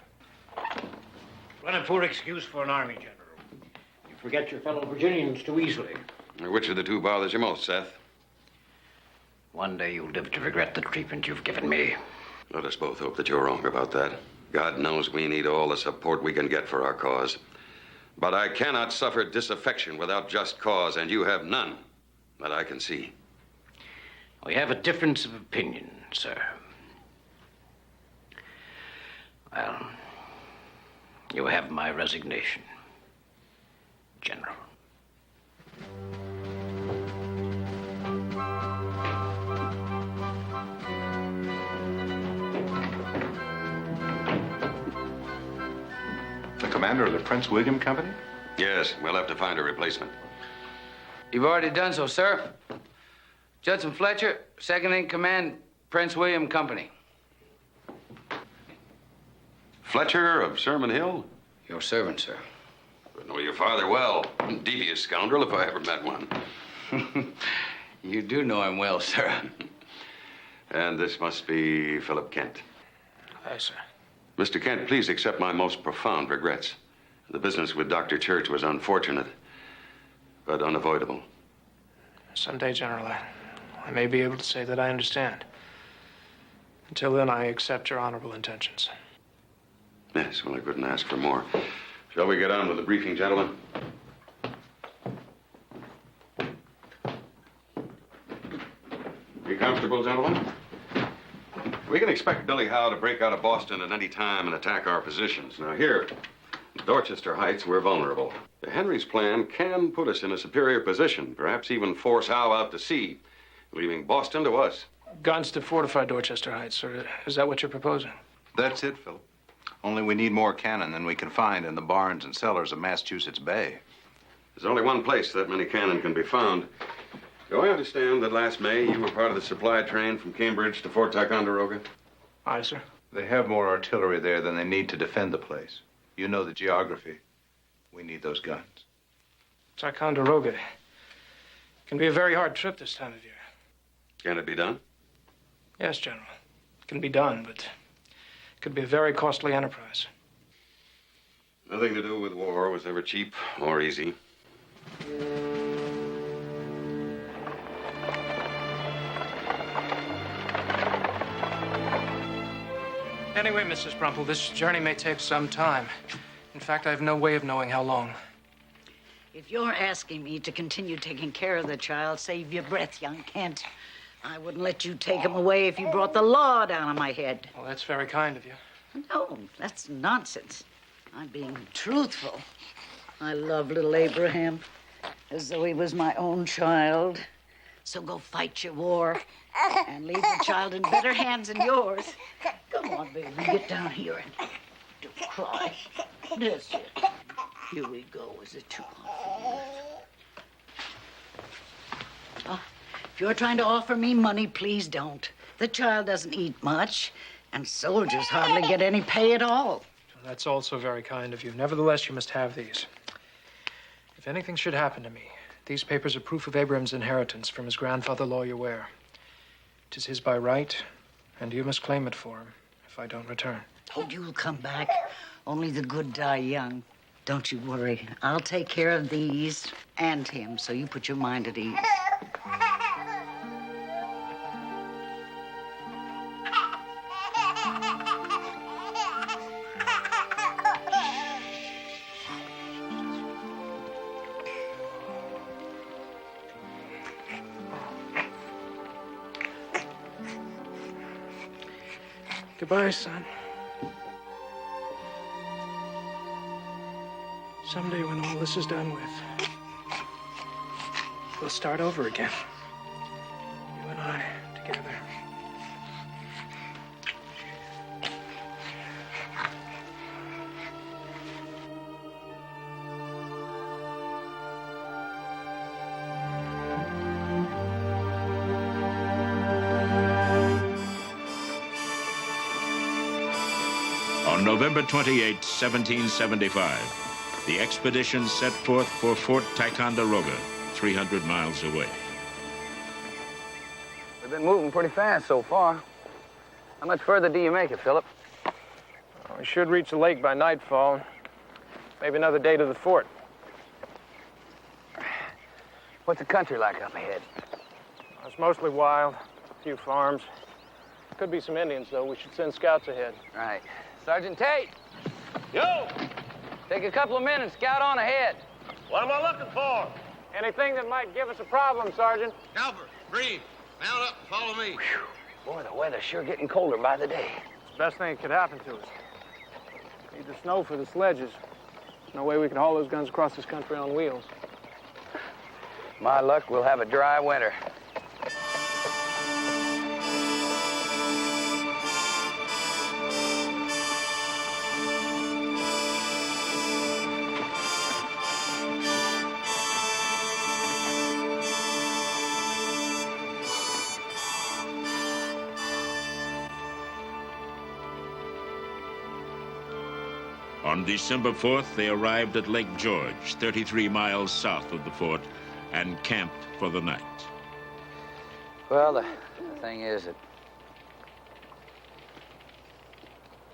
What a poor excuse for an army general. You forget your fellow Virginians too easily. Which of the two bothers you most, Seth? One day you'll live to regret the treatment you've given me. Let us both hope that you're wrong about that. God knows we need all the support we can get for our cause. But I cannot suffer disaffection without just cause, and you have none that I can see. We have a difference of opinion, sir. Well, you have my resignation, General. The commander of the Prince William Company? Yes, we'll have to find a replacement. You've already done so, sir. Judson Fletcher, second in command, Prince William Company. Fletcher of Sherman Hill? Your servant, sir. I know your father well. Devious scoundrel if I ever met one. You do know him well, sir. And this must be Philip Kent. Aye, sir. Mr. Kent, please accept my most profound regrets. The business with Dr. Church was unfortunate, but unavoidable. Someday, General, I may be able to say that I understand. Until then, I accept your honorable intentions. Yes, well, I couldn't ask for more. Shall we get on with the briefing, gentlemen? Be comfortable, gentlemen? We can expect Billy Howe to break out of Boston at any time and attack our positions. Now, here, in Dorchester Heights, we're vulnerable. Henry's plan can put us in a superior position, perhaps even force Howe out to sea, leaving Boston to us. Guns to fortify Dorchester Heights, sir. Is that what you're proposing? That's it, Philip. Only we need more cannon than we can find in the barns and cellars of Massachusetts Bay. There's only one place that many cannon can be found. Do I understand that last May you were part of the supply train from Cambridge to Fort Ticonderoga? Aye, sir. They have more artillery there than they need to defend the place. You know the geography. We need those guns. Ticonderoga can be a very hard trip this time of year. Can it be done? Yes, General. It can be done, but it could be a very costly enterprise. Nothing to do with war was ever cheap or easy. Anyway, Mrs. Brumple, this journey may take some time. In fact, I have no way of knowing how long. If you're asking me to continue taking care of the child, save your breath, young Kent. I wouldn't let you take him away if you brought the law down on my head. Well, that's very kind of you. No, that's nonsense. I'm being truthful. I love little Abraham as though he was my own child. So go fight your war and leave the child in better hands than yours. Come on, baby, get down here and don't cry. That's it. Here we go. Is it too hot for you? Oh, if you're trying to offer me money, please don't. The child doesn't eat much, and soldiers hardly get any pay at all. That's also very kind of you. Nevertheless, you must have these. If anything should happen to me, these papers are proof of Abraham's inheritance from his grandfather, Lawyer Ware. 'Tis his by right, and you must claim it for him if I don't return. Oh, you'll come back. Only the good die young. Don't you worry. I'll take care of these and him, so you put your mind at ease. Goodbye, son. Someday when all this is done with, we'll start over again. You and I together. On November 28, 1775, the expedition set forth for Fort Ticonderoga, 300 miles away. We've been moving pretty fast so far. How much further do you make it, Philip? We should reach the lake by nightfall. Maybe another day to the fort. What's the country like up ahead? It's mostly wild. few farms. Could be some Indians, though. We should send scouts ahead. Right. Sergeant Tate! Yo! Take a couple of men and scout on ahead. What am I looking for? Anything that might give us a problem, Sergeant. Calvert, Breen, mount up and follow me. Boy, the weather's sure getting colder by the day. It's the best thing that could happen to us. Need the snow for the sledges. No way we can haul those guns across this country on wheels. My luck, we'll have a dry winter. On December 4th, they arrived at Lake George, 33 miles south of the fort, and camped for the night. Well, the thing is that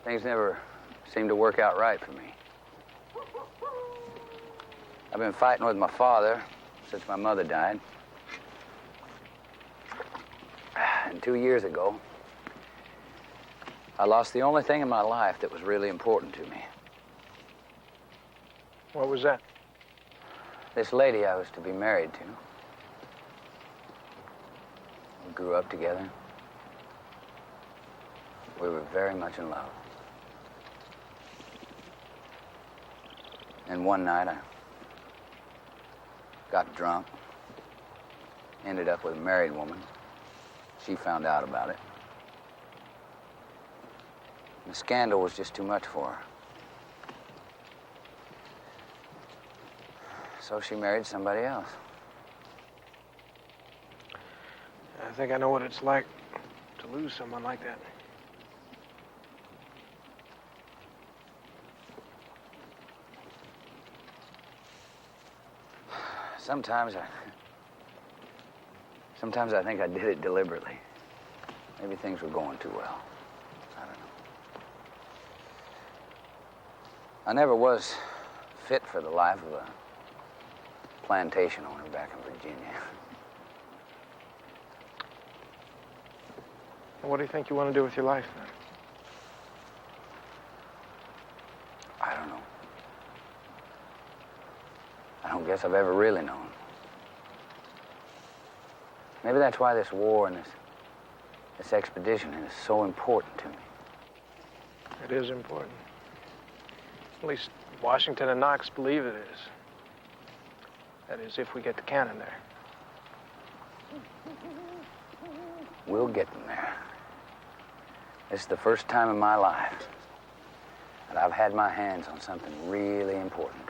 things never seem to work out right for me. I've been fighting with my father since my mother died. And 2 years ago, I lost the only thing in my life that was really important to me. What was that? This lady I was to be married to. We grew up together. We were very much in love. And one night I got drunk, ended up with a married woman. She found out about it. The scandal was just too much for her. So she married somebody else. I think I know what it's like to lose someone like that. Sometimes I think I did it deliberately. Maybe things were going too well. I don't know. I never was fit for the life of a plantation owner back in Virginia. What do you think you want to do with your life, then? I don't know. I don't guess I've ever really known. Maybe that's why this war and this expedition is so important to me. It is important. At least Washington and Knox believe it is. That is, if we get the cannon there. We'll get them there. This is the first time in my life that I've had my hands on something really important.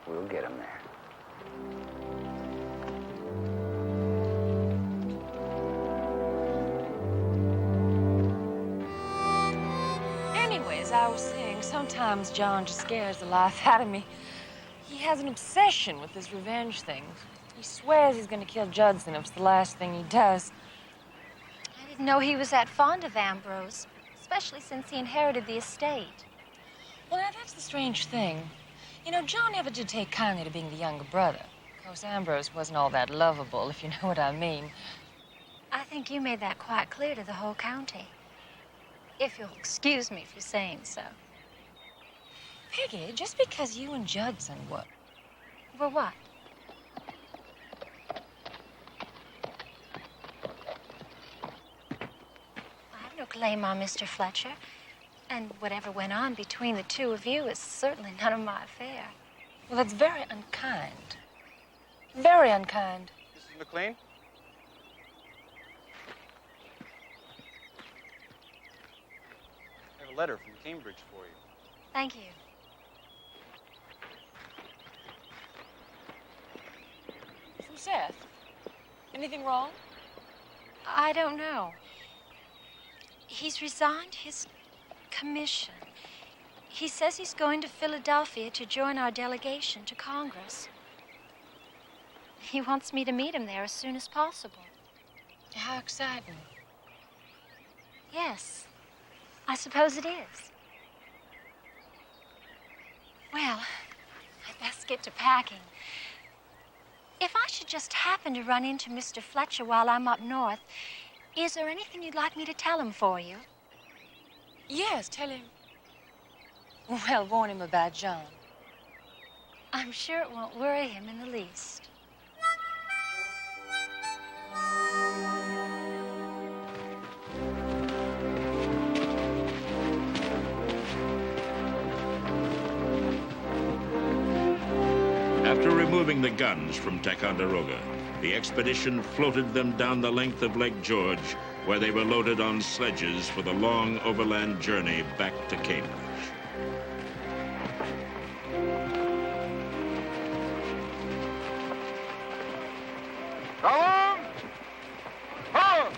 We'll get them there. Anyways, I was saying, sometimes John just scares the life out of me. He has an obsession with this revenge thing. He swears he's going to kill Judson if it's the last thing he does. I didn't know he was that fond of Ambrose, especially since he inherited the estate. Well, now, that's the strange thing. You know, John never did take kindly to being the younger brother. Of course, Ambrose wasn't all that lovable, if you know what I mean. I think you made that quite clear to the whole county. If you'll excuse me for saying so. Peggy, just because you and Judson were what? I have no claim on Mr. Fletcher. And whatever went on between the two of you is certainly none of my affair. Well, that's very unkind. Very unkind. Mrs. McLean? I have a letter from Cambridge for you. Thank you. From Seth. Anything wrong? I don't know. He's resigned his commission. He says he's going to Philadelphia to join our delegation to Congress. He wants me to meet him there as soon as possible. How exciting. Yes, I suppose it is. Well, I'd best get to packing. If I should just happen to run into Mr. Fletcher while I'm up north, is there anything you'd like me to tell him for you? Yes, tell him. Well, warn him about John. I'm sure it won't worry him in the least. After removing the guns from Ticonderoga, the expedition floated them down the length of Lake George, where they were loaded on sledges for the long overland journey back to Cambridge. Come! Come!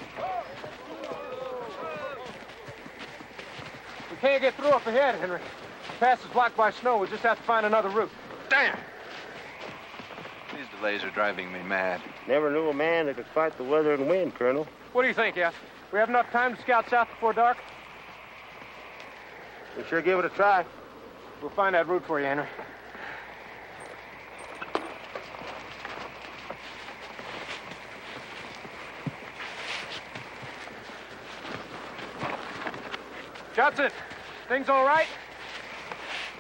We can't get through up ahead, Henry. The pass is blocked by snow. We just have to find another route. Damn! These delays are driving me mad. Never knew a man that could fight the weather and wind, Colonel. What do you think, F? We have enough time to scout south before dark? We'll sure give it a try. We'll find that route for you, Henry. Judson, things all right?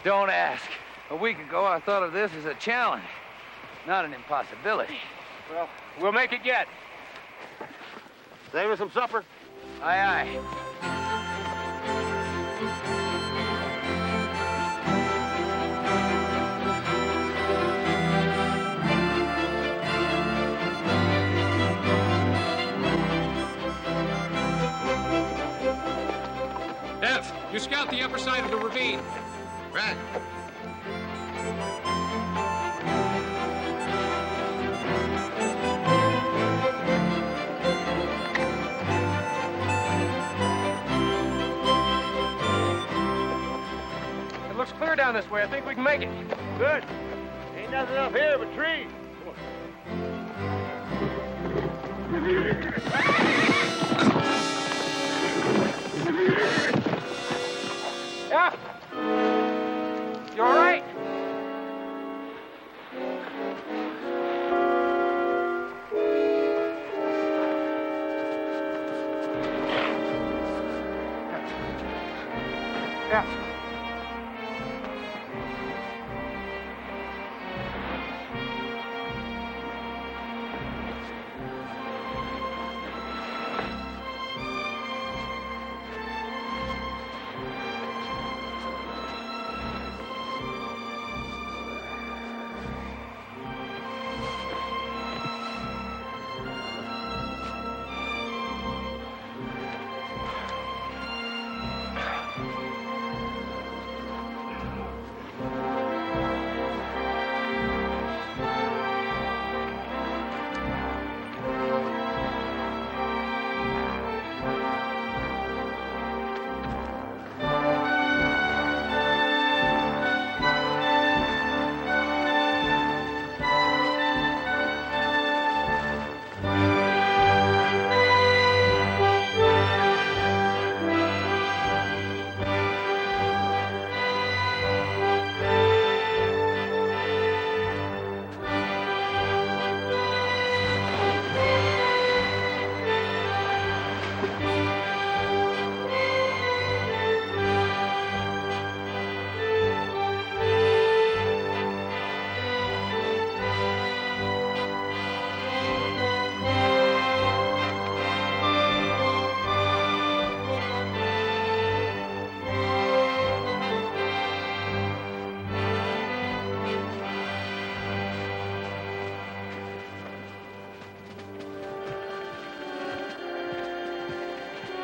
Don't ask. A week ago, I thought of this as a challenge, not an impossibility. Well, we'll make it yet. Save us some supper. Aye, aye. F, you scout the upper side of the ravine. Right. It looks clear down this way. I think we can make it. Good. Ain't nothing up here but trees. F! You all right? F.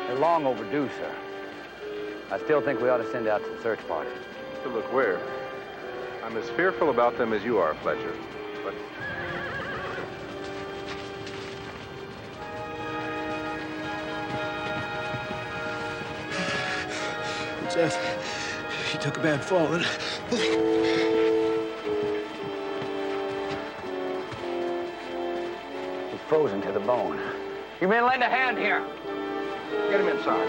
They're long overdue, sir. I still think we ought to send out some search parties. To look where? I'm as fearful about them as you are, Fletcher. But It's F. He took a bad fall and... He's frozen to the bone. You men lend a hand here. get him inside.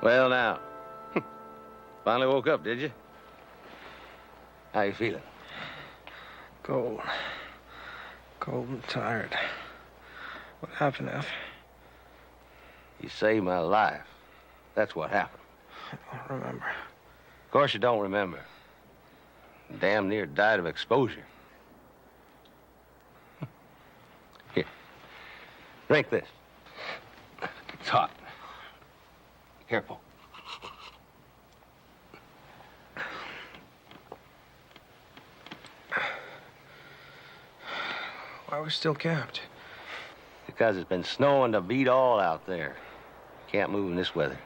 Well, now. Finally woke up, did you? How you feeling? Cold. Cold and tired. What happened, F? You saved my life. That's what happened. I don't remember. Of course you don't remember. Damn near died of exposure. Here. Drink this. It's hot. Careful. Why are we still camped? Because it's been snowing to beat all out there. Can't move in this weather.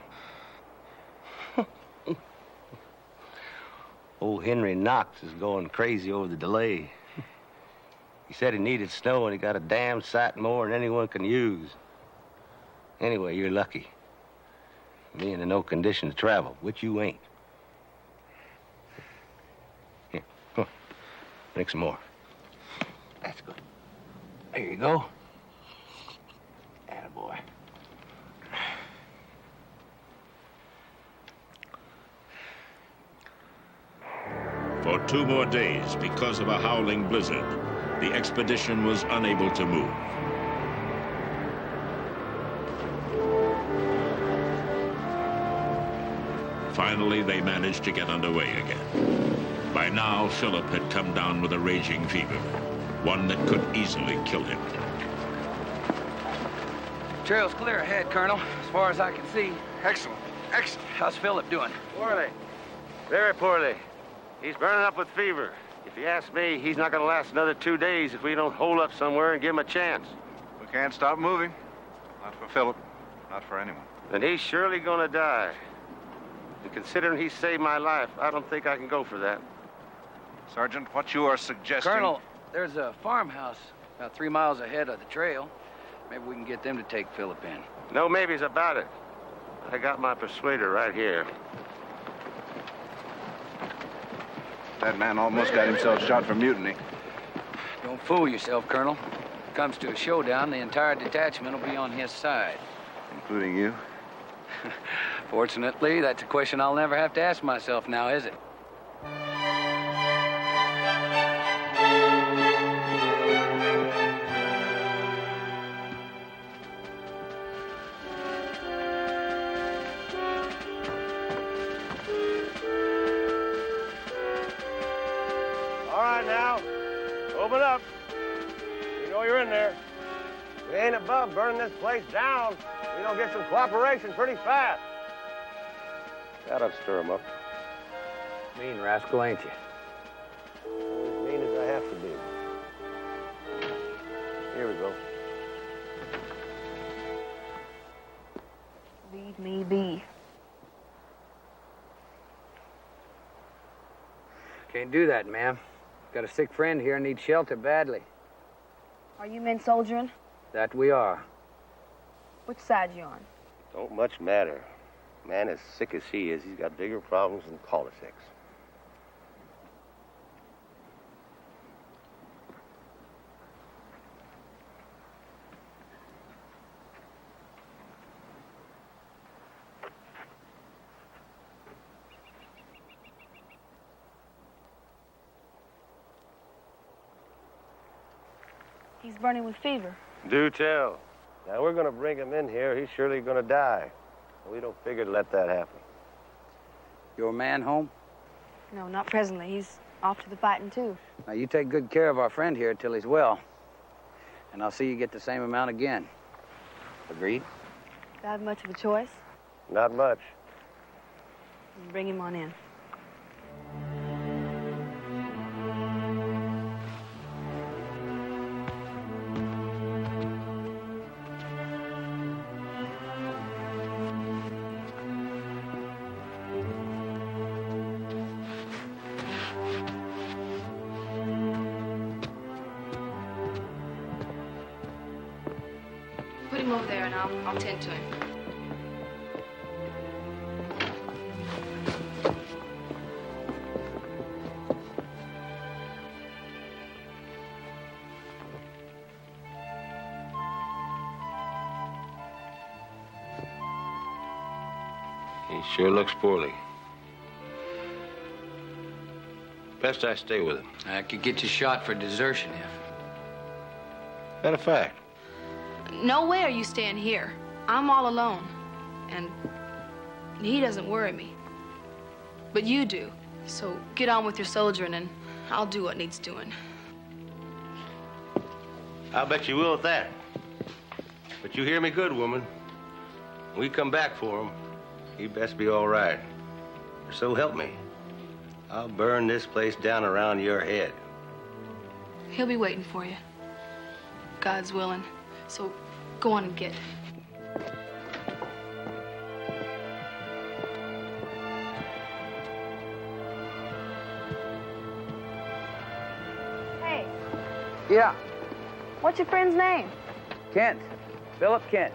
Old Henry Knox is going crazy over the delay. He said he needed snow and he got a damn sight more than anyone can use. Anyway, you're lucky. Me in no condition to travel, which you ain't. Here, come on. Drink some more. That's good. There you go. Attaboy. For 2 more days, because of a howling blizzard, the expedition was unable to move. Finally, they managed to get underway again. By now, Philip had come down with a raging fever, one that could easily kill him. Trail's clear ahead, Colonel, as far as I can see. Excellent. Excellent. How's Philip doing? Poorly. Very poorly. He's burning up with fever. If you ask me, he's not going to last another 2 days if we don't hole up somewhere and give him a chance. We can't stop moving. Not for Philip. Not for anyone. Then he's surely going to die. And considering he saved my life, I don't think I can go for that. Sergeant, what you are suggesting... Colonel, there's a farmhouse about 3 miles ahead of the trail. Maybe we can get them to take Philip in. No maybes about it. I got my persuader right here. That man almost got himself shot for mutiny. Don't fool yourself, Colonel. If it comes to a showdown, the entire detachment will be on his side. Including you? Fortunately, that's a question I'll never have to ask myself now, is it? All right, now. Open up. You know you're in there. We ain't above burning this place down. We don't get some cooperation pretty fast. That'll stir him up. Mean rascal, ain't you? As mean as I have to be. Here we go. Leave me be. Can't do that, ma'am. Got a sick friend here, needs shelter badly. Are you men soldiering? That we are. Which side you on? Don't much matter. Man as sick as he is, he's got bigger problems than politics. He's burning with fever. Do tell. Now, we're going to bring him in here. He's surely going to die. We don't figure to let that happen. Your man home? No, not presently. He's off to the fighting, too. Now, you take good care of our friend here till he's well. And I'll see you get the same amount again. Agreed? Do I have much of a choice? Not much. Bring him on in. Put him over there and I'll tend to him. He sure looks poorly. Best I stay with him. I could get you shot for desertion if. That a fact? No way are you staying here. I'm all alone. And he doesn't worry me. But you do. So get on with your soldiering and I'll do what needs doing. I'll bet you will at that. But you hear me good, woman. When we come back for him, he best be all right. So help me. I'll burn this place down around your head. He'll be waiting for you. God's willing. So go on and get. Hey, Yeah, what's your friend's name? Kent. Philip Kent.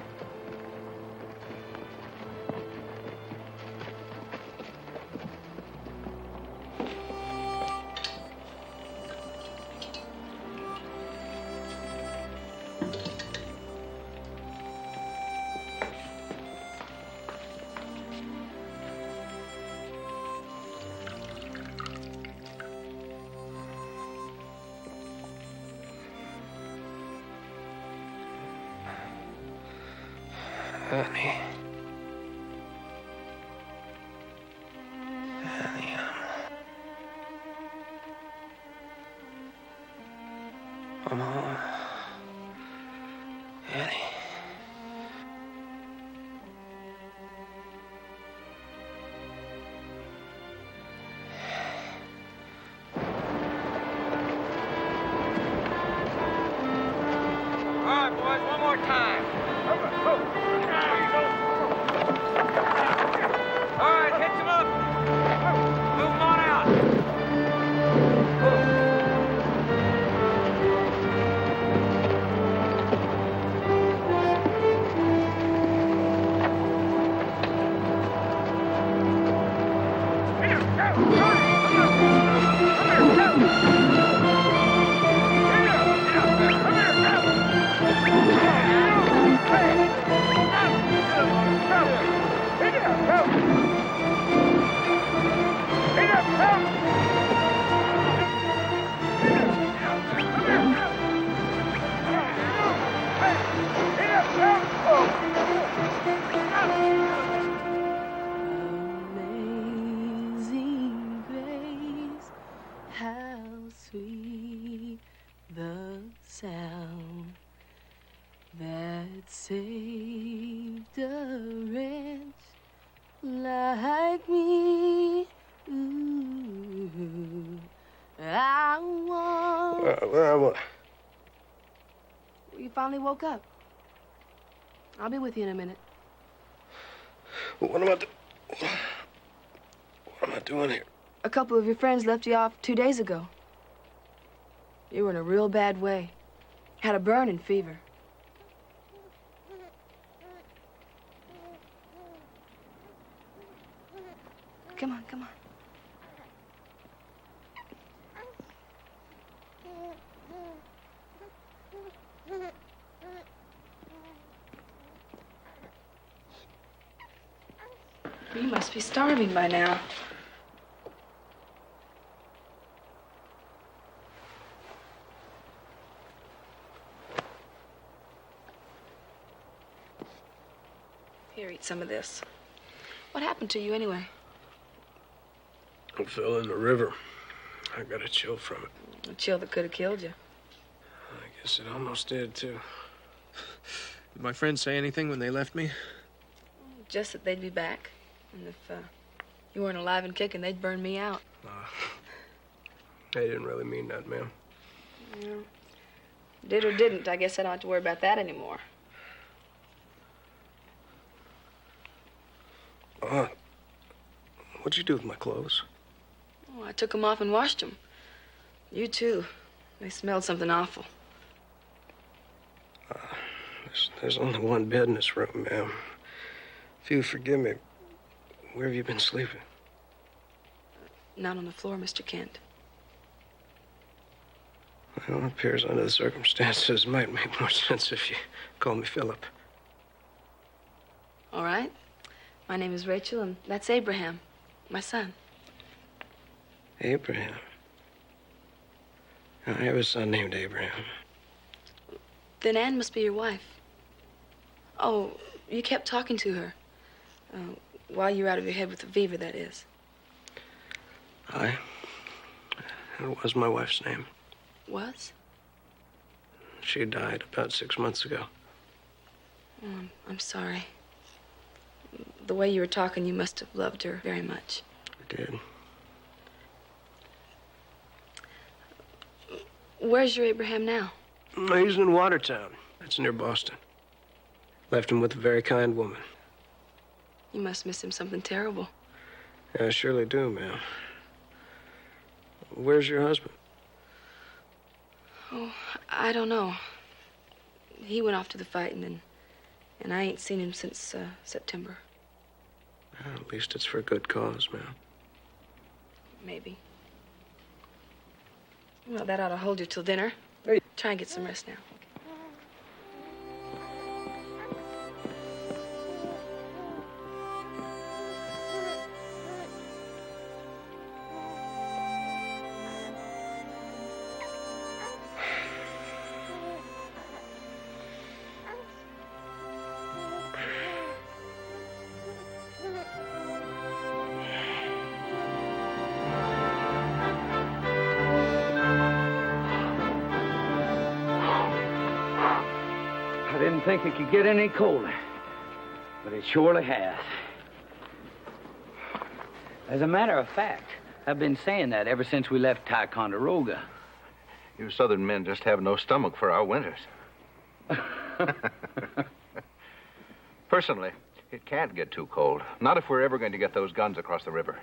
Honey. I'm home. Annie. All right, boys, one more time. All right, hitch him up. Move him on out. Amazing grace, how sweet the sound that saved a wretch like me. Ooh, I want. Where? You finally woke up. I'll be with you in a minute. What am I doing here? A couple of your friends left you off 2 days ago. You were in a real bad way. Had a burning fever. Come on, come on. You must be starving by now. Here, eat some of this. What happened to you anyway? I fell in the river. I got a chill from it. A chill that could have killed you. I guess it almost did, too. Did my friends say anything when they left me? Just that they'd be back. And if you weren't alive and kicking, they'd burn me out. They didn't really mean that, ma'am. Yeah. Did or didn't, I guess I don't have to worry about that anymore. What'd you do with my clothes? Oh, I took them off and washed them. You too. They smelled something awful. There's only one bed in this room, ma'am. If you forgive me, where have you been sleeping? Not on the floor, Mr. Kent. Well, it appears under the circumstances, it might make more sense if you call me Philip. All right. My name is Rachel, and that's Abraham, my son. Abraham? I have a son named Abraham. Then Anne must be your wife. Oh, you kept talking to her. While you were out of your head with the fever, that is. It was my wife's name. Was? She died about 6 months ago. Oh, I'm sorry. The way you were talking, you must have loved her very much. I did. Where's your Abraham now? He's in Watertown. That's near Boston. Left him with a very kind woman. You must miss him something terrible. Yeah, I surely do, ma'am. Where's your husband? Oh, I don't know. He went off to the fight, and I ain't seen him since September. Well, at least it's for a good cause, ma'am. Maybe. Well, that ought to hold you till dinner. Try and get some rest now. I didn't think it could get any colder, but it surely has. As a matter of fact, I've been saying that ever since we left Ticonderoga. You southern men just have no stomach for our winters. Personally, it can't get too cold. Not if we're ever going to get those guns across the river.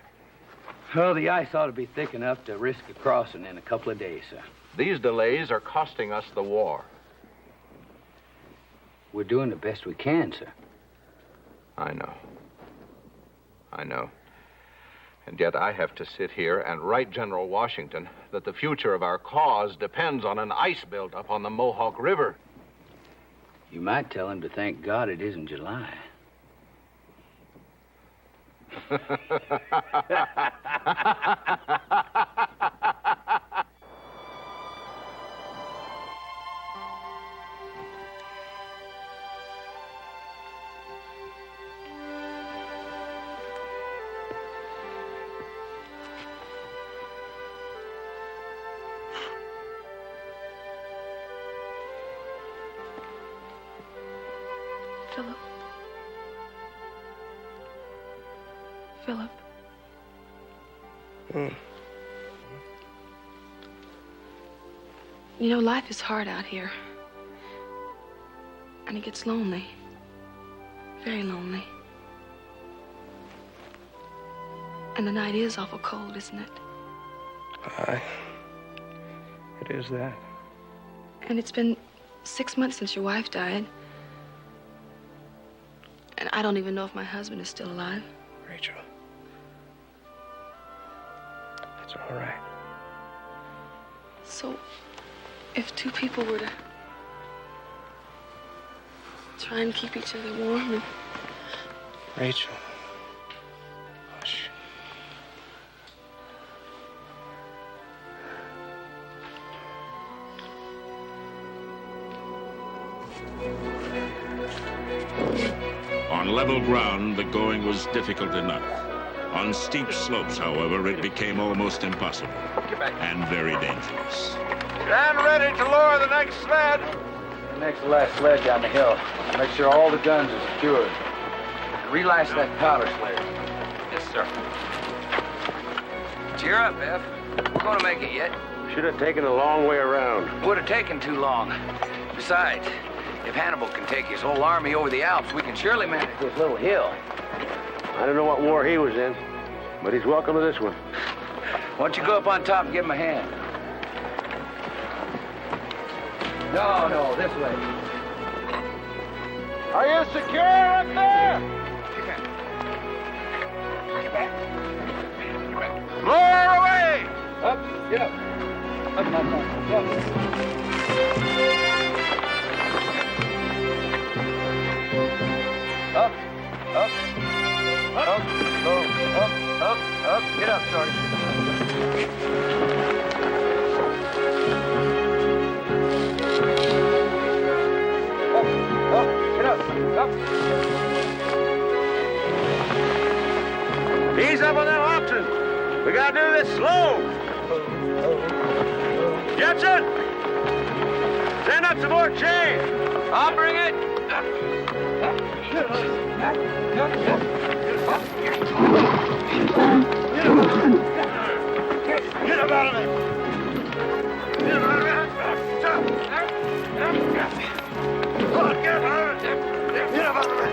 Well, the ice ought to be thick enough to risk a crossing in a couple of days, sir. These delays are costing us the war. We're doing the best we can, sir. I know. I know. And yet I have to sit here and write General Washington that the future of our cause depends on an ice buildup on the Mohawk River. You might tell him to thank God it isn't July. Philip. Philip. You know, life is hard out here. And it gets lonely. Very lonely. And the night is awful cold, isn't it? Aye. It is that. And it's been 6 months since your wife died. And I don't even know if my husband is still alive. Rachel. It's all right. So, if two people were to try and keep each other warm and... Rachel. Hush. On level ground, the going was difficult enough. On steep slopes, however, it became almost impossible and very dangerous. Stand ready to lower the next sled. The next to last sled down the hill. Make sure all the guns are secured. And relash that powder sled. Yes, sir. Cheer up, F. We're gonna make it yet. Should have taken a long way around. Would have taken too long. Besides, if Hannibal can take his whole army over the Alps, we can surely manage this little hill. I don't know what war he was in, but he's welcome to this one. Why don't you go up on top and give him a hand? No, this way. Are you secure up there? Lower away! Up, get up. Up. Shorty. Get up. Up. Ease up on that oxen. We gotta do this slow. Judson! Send up some more chain. I'll bring it. Get up out of it. Get up out of it. Come on, get up out of it. Get up out of it.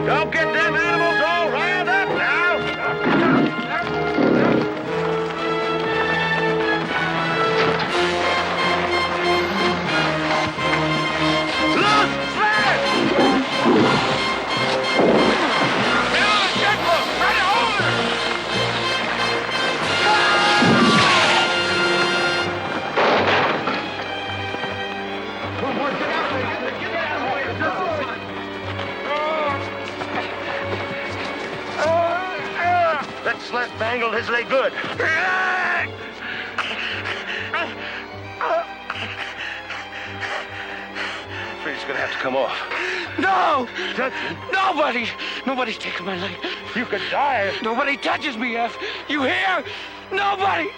Don't get them animals all riled up now. Loose! Sled! Get on the checkbook! Try to hold her! That sled mangled his leg good. It's gonna have to come off. No! Judson? Nobody's taking my leg. You could die. Nobody touches me, F. You hear? Nobody!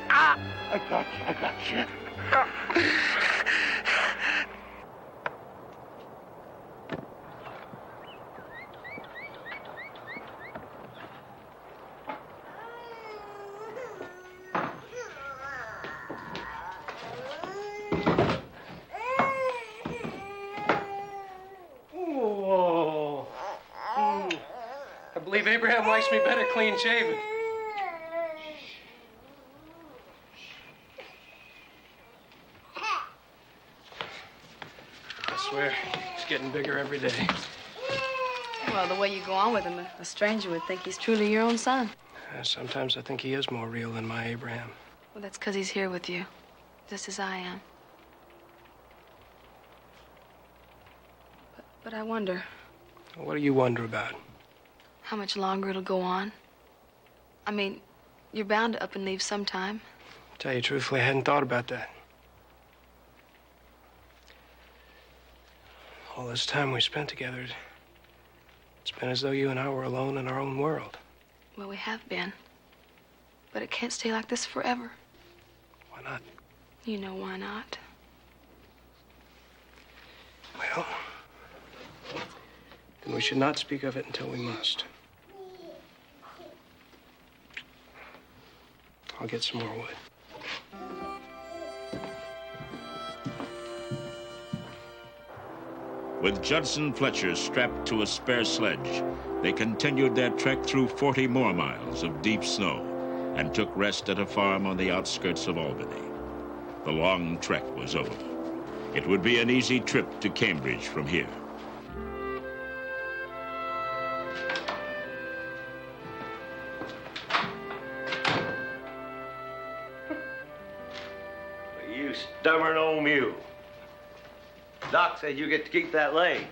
I got you. Whoa. I believe Abraham likes me better clean shaven. I swear, he's getting bigger every day. Well, the way you go on with him, a stranger would think he's truly your own son. Sometimes I think he is more real than my Abraham. Well, that's because he's here with you, just as I am. But I wonder What do you wonder about? how much longer it'll go on. I mean, you're bound to up and leave sometime. Tell you truthfully, I hadn't thought about that. All this time we spent together, it's been as though you and I were alone in our own world. Well, we have been. But it can't stay like this forever. Why not? You know why not. Well, then we should not speak of it until we must. I'll get some more wood. With Judson Fletcher strapped to a spare sledge, they continued their trek through 40 more miles of deep snow and took rest at a farm on the outskirts of Albany. The long trek was over. It would be an easy trip to Cambridge from here. You stubborn old mule. Doc said you get to keep that leg.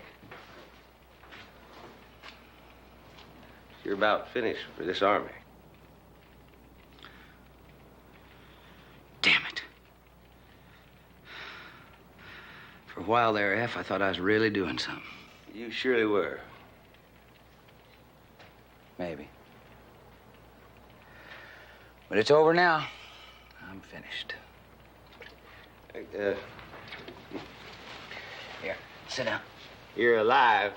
You're about finished for this army. Damn it. For a while there, F, I thought I was really doing something. You surely were. Maybe. But it's over now. I'm finished. Here, sit down. You're alive,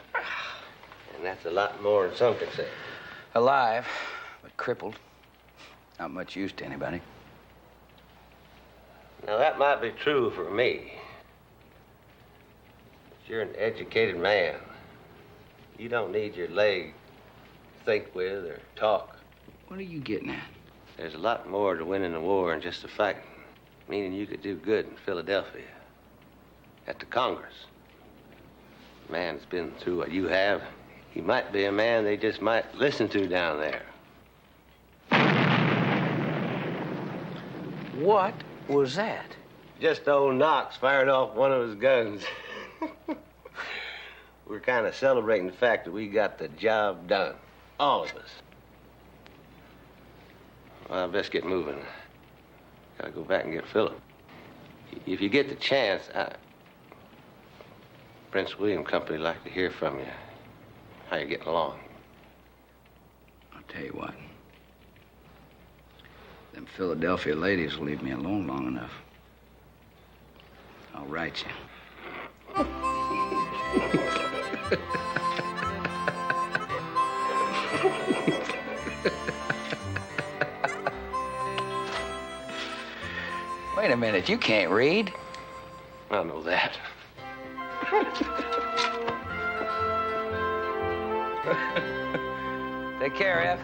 and that's a lot more than some can say. Alive, but crippled. Not much use to anybody. Now, that might be true for me. But you're an educated man. You don't need your leg to think with or talk. What are you getting at? There's a lot more to winning the war than just the fighting. Meaning you could do good in Philadelphia. At the Congress. A man that's been through what you have, he might be a man they just might listen to down there. What was that? Just old Knox firing off one of his guns. We're kind of celebrating the fact that we got the job done. All of us. Well, I best get moving. Gotta go back and get Philip. If you get the chance, Prince William Company would like to hear from you. How you getting along? I'll tell you what. Them Philadelphia ladies will leave me alone long enough. I'll write you. Wait a minute, you can't read. I know that. Take care, F.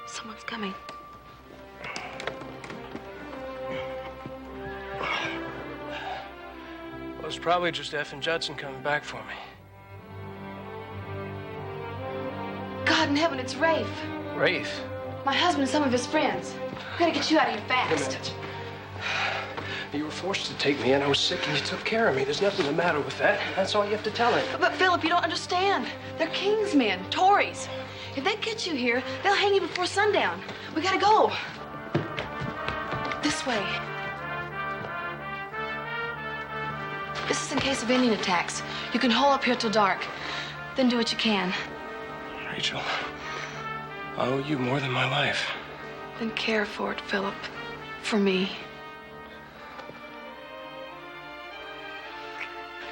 Someone's coming. Well, it's probably just F and Judson coming back for me. God in heaven, it's Rafe. Rafe? My husband and some of his friends. We gotta get you out of here Wait a fast. minute. You were forced to take me in. I was sick and you took care of me. There's nothing the matter with that. That's all you have to tell him. But Philip, you don't understand. They're King's men, Tories. If they get you here, they'll hang you before sundown. We gotta go. This way. This is in case of Indian attacks. You can hole up here till dark. Then do what you can. Rachel, I owe you more than my life. Then care for it, Philip. For me.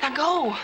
Now go.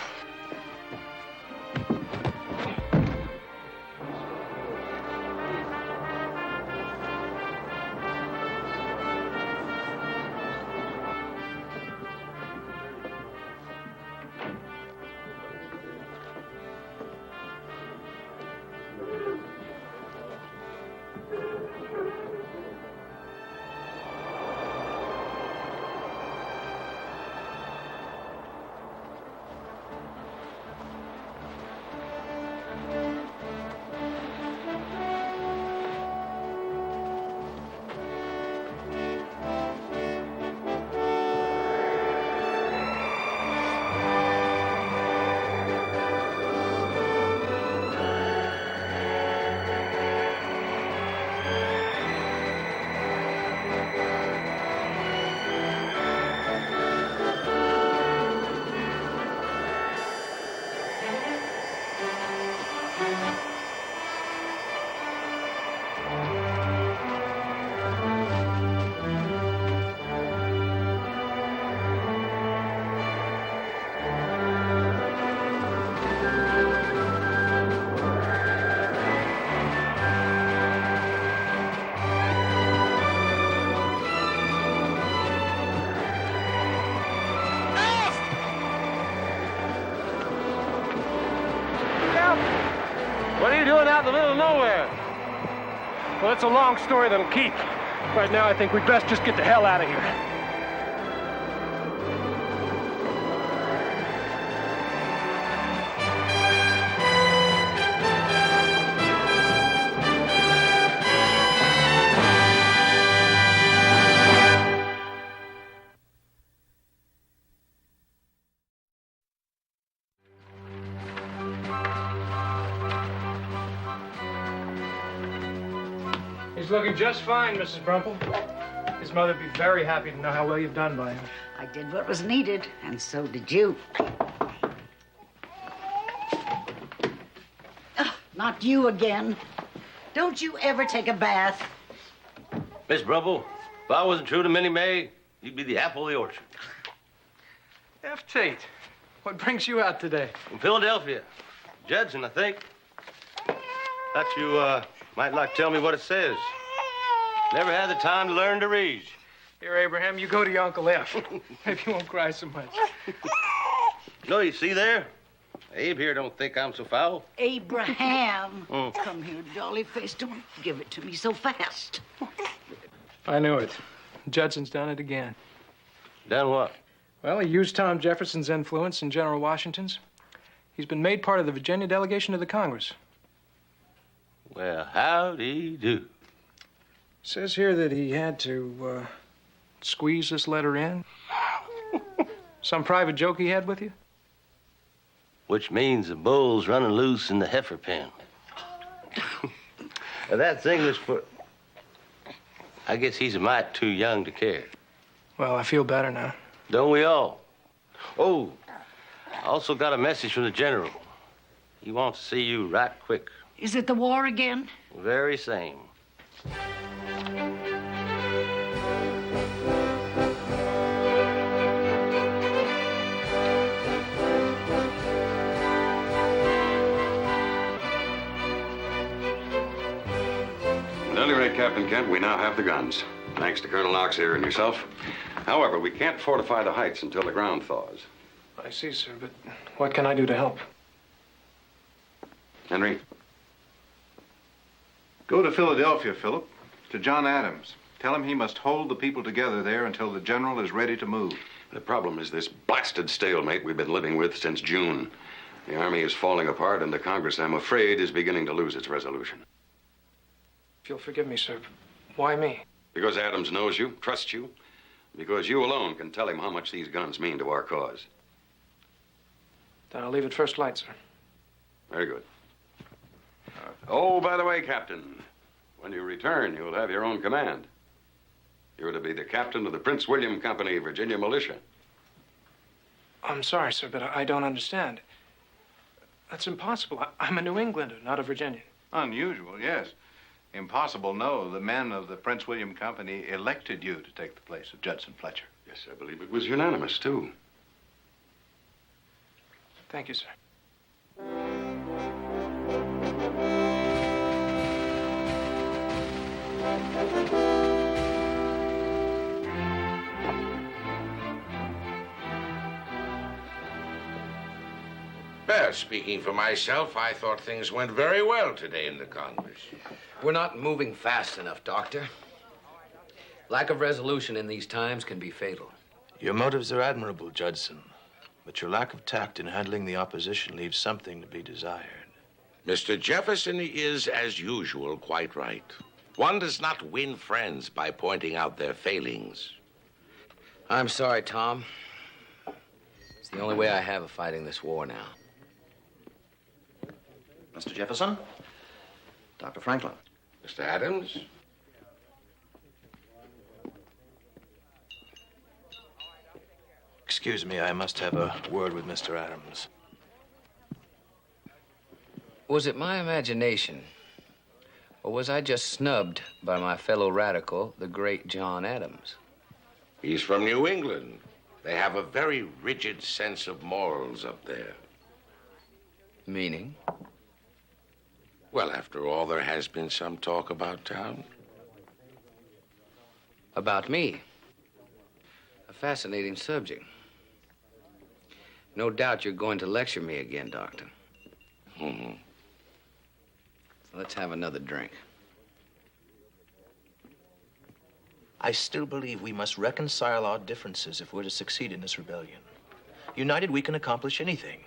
What are you doing out in the middle of nowhere? Well, it's a long story that'll keep. Right now, I think we'd best just get the hell out of here. He's looking just fine, Mrs. Brumple. His mother'd be very happy to know how well you've done by him. I did what was needed, and so did you. Oh, not you again. Don't you ever take a bath? Miss Brumple, if I wasn't true to Minnie May, you'd be the apple of the orchard. F. Tate, what brings you out today? From Philadelphia. Judson, I think. Thought you, might like to tell me what it says. Never had the time to learn to read. Here, Abraham, you go to your Uncle F. Maybe you won't cry so much. No, you see there? Abe here don't think I'm so foul. Abraham. Come here, dolly face. Don't give it to me so fast. I knew it. Judson's done it again. Done what? Well, he used Tom Jefferson's influence in General Washington's. He's been made part of the Virginia delegation to the Congress. Well, howdy do. Says here that he had to squeeze this letter in. Some private joke he had with you? Which means the bull's running loose in the heifer pen. That's English for... I guess he's a mite too young to care. Well, I feel better now. Don't we all? Oh, I also got a message from the general. He wants to see you right quick. Is it the war again? Very same. At any rate, Captain Kent, we now have the guns, thanks to Colonel Knox here and yourself. However, we can't fortify the heights until the ground thaws. I see, sir, but what can I do to help? Henry? Go to Philadelphia, Philip, to John Adams. Tell him he must hold the people together there until the general is ready to move. The problem is this blasted stalemate we've been living with since June. The Army is falling apart, and the Congress, I'm afraid, is beginning to lose its resolution. If you'll forgive me, sir, why me? Because Adams knows you, trusts you, because you alone can tell him how much these guns mean to our cause. Then I'll leave at first light, sir. Very good. Oh, by the way, Captain, when you return, you'll have your own command. You're to be the captain of the Prince William Company, Virginia Militia. I'm sorry, sir, but I don't understand. That's impossible. I'm a New Englander, not a Virginian. Unusual, yes. Impossible, no. The men of the Prince William Company elected you to take the place of Judson Fletcher. Yes, I believe it was unanimous, too. Thank you, sir. Well, speaking for myself, I thought things went very well today in the Congress. We're not moving fast enough, Doctor. Lack of resolution in these times can be fatal. Your motives are admirable, Judson, but your lack of tact in handling the opposition leaves something to be desired. Mr. Jefferson is, as usual, quite right. One does not win friends by pointing out their failings. I'm sorry, Tom. It's the only way I have of fighting this war now. Mr. Jefferson, Dr. Franklin. Mr. Adams? Excuse me, I must have a word with Mr. Adams. Was it my imagination, or was I just snubbed by my fellow radical, the great John Adams? He's from New England. They have a very rigid sense of morals up there. Meaning? Well, after all, there has been some talk about town. About me? A fascinating subject. No doubt you're going to lecture me again, Doctor. Mm-hmm. So let's have another drink. I still believe we must reconcile our differences if we're to succeed in this rebellion. United, we can accomplish anything.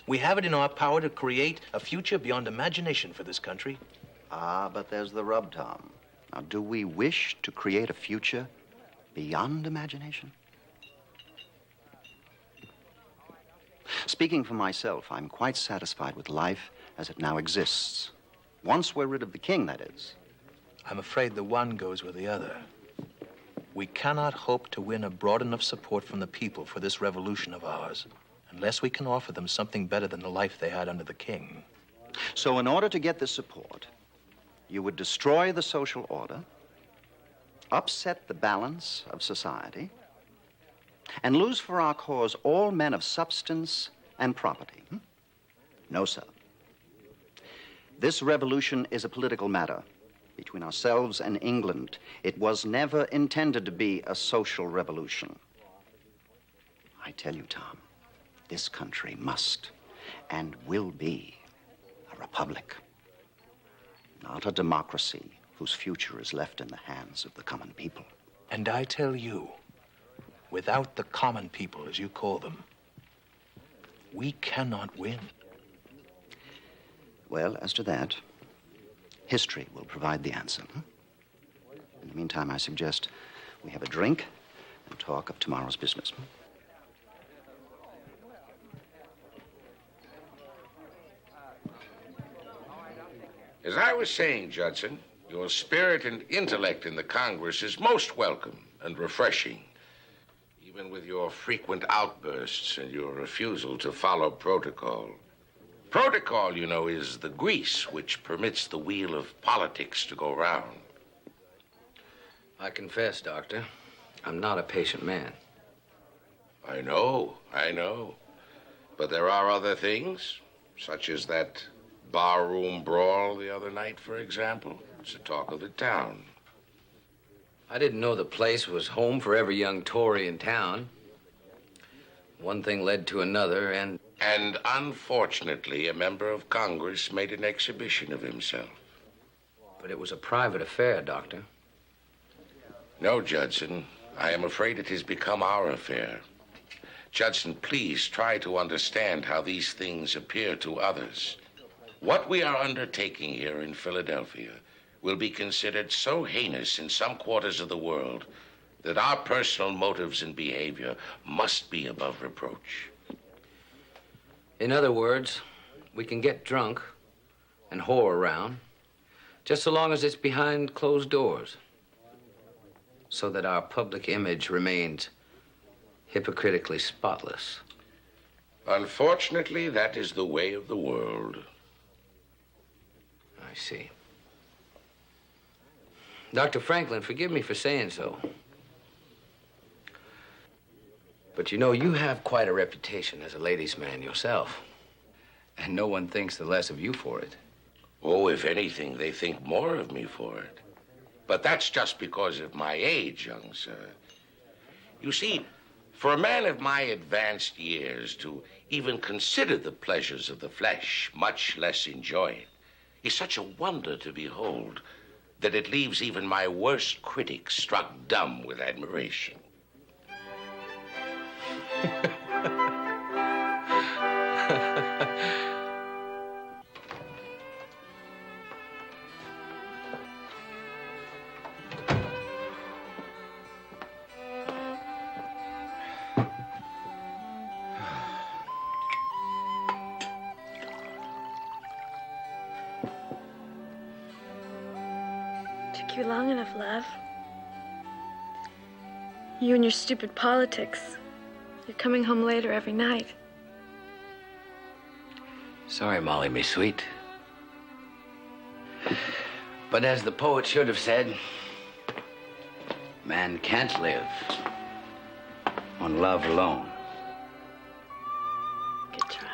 We have it in our power to create a future beyond imagination for this country. Ah, but there's the rub, Tom. Now, do we wish to create a future beyond imagination? Speaking for myself, I'm quite satisfied with life as it now exists. Once we're rid of the king, that is. I'm afraid the one goes with the other. We cannot hope to win a broad enough support from the people for this revolution of ours unless we can offer them something better than the life they had under the king. So in order to get this support, you would destroy the social order, upset the balance of society, and lose for our cause all men of substance and property. No, sir. This revolution is a political matter between ourselves and England. It was never intended to be a social revolution. I tell you, Tom, this country must and will be a republic, not a democracy whose future is left in the hands of the common people. And I tell you, without the common people, as you call them, we cannot win. Well, as to that, history will provide the answer. In the meantime, I suggest we have a drink and talk of tomorrow's business. As I was saying, Judson, your spirit and intellect in the Congress is most welcome and refreshing, even with your frequent outbursts and your refusal to follow protocol. Protocol, you know, is the grease which permits the wheel of politics to go round. I confess, Doctor, I'm not a patient man. I know. But there are other things, such as that barroom brawl the other night, for example. It's the talk of the town. I didn't know the place was home for every young Tory in town. One thing led to another, and unfortunately, a member of Congress made an exhibition of himself. But it was a private affair, Doctor. No, Judson. I am afraid it has become our affair. Judson, please try to understand how these things appear to others. What we are undertaking here in Philadelphia will be considered so heinous in some quarters of the world that our personal motives and behavior must be above reproach. In other words, we can get drunk and whore around, just so long as it's behind closed doors, so that our public image remains hypocritically spotless. Unfortunately, that is the way of the world. I see. Dr. Franklin, forgive me for saying so. But you know, you have quite a reputation as a ladies' man yourself. And no one thinks the less of you for it. Oh, if anything, they think more of me for it. But that's just because of my age, young sir. You see, for a man of my advanced years to even consider the pleasures of the flesh, much less enjoy it, is such a wonder to behold that it leaves even my worst critics struck dumb with admiration. Took you long enough, love. You and your stupid politics. You're coming home later every night. Sorry, Molly, me sweet. But as the poet should have said, man can't live on love alone. Good try.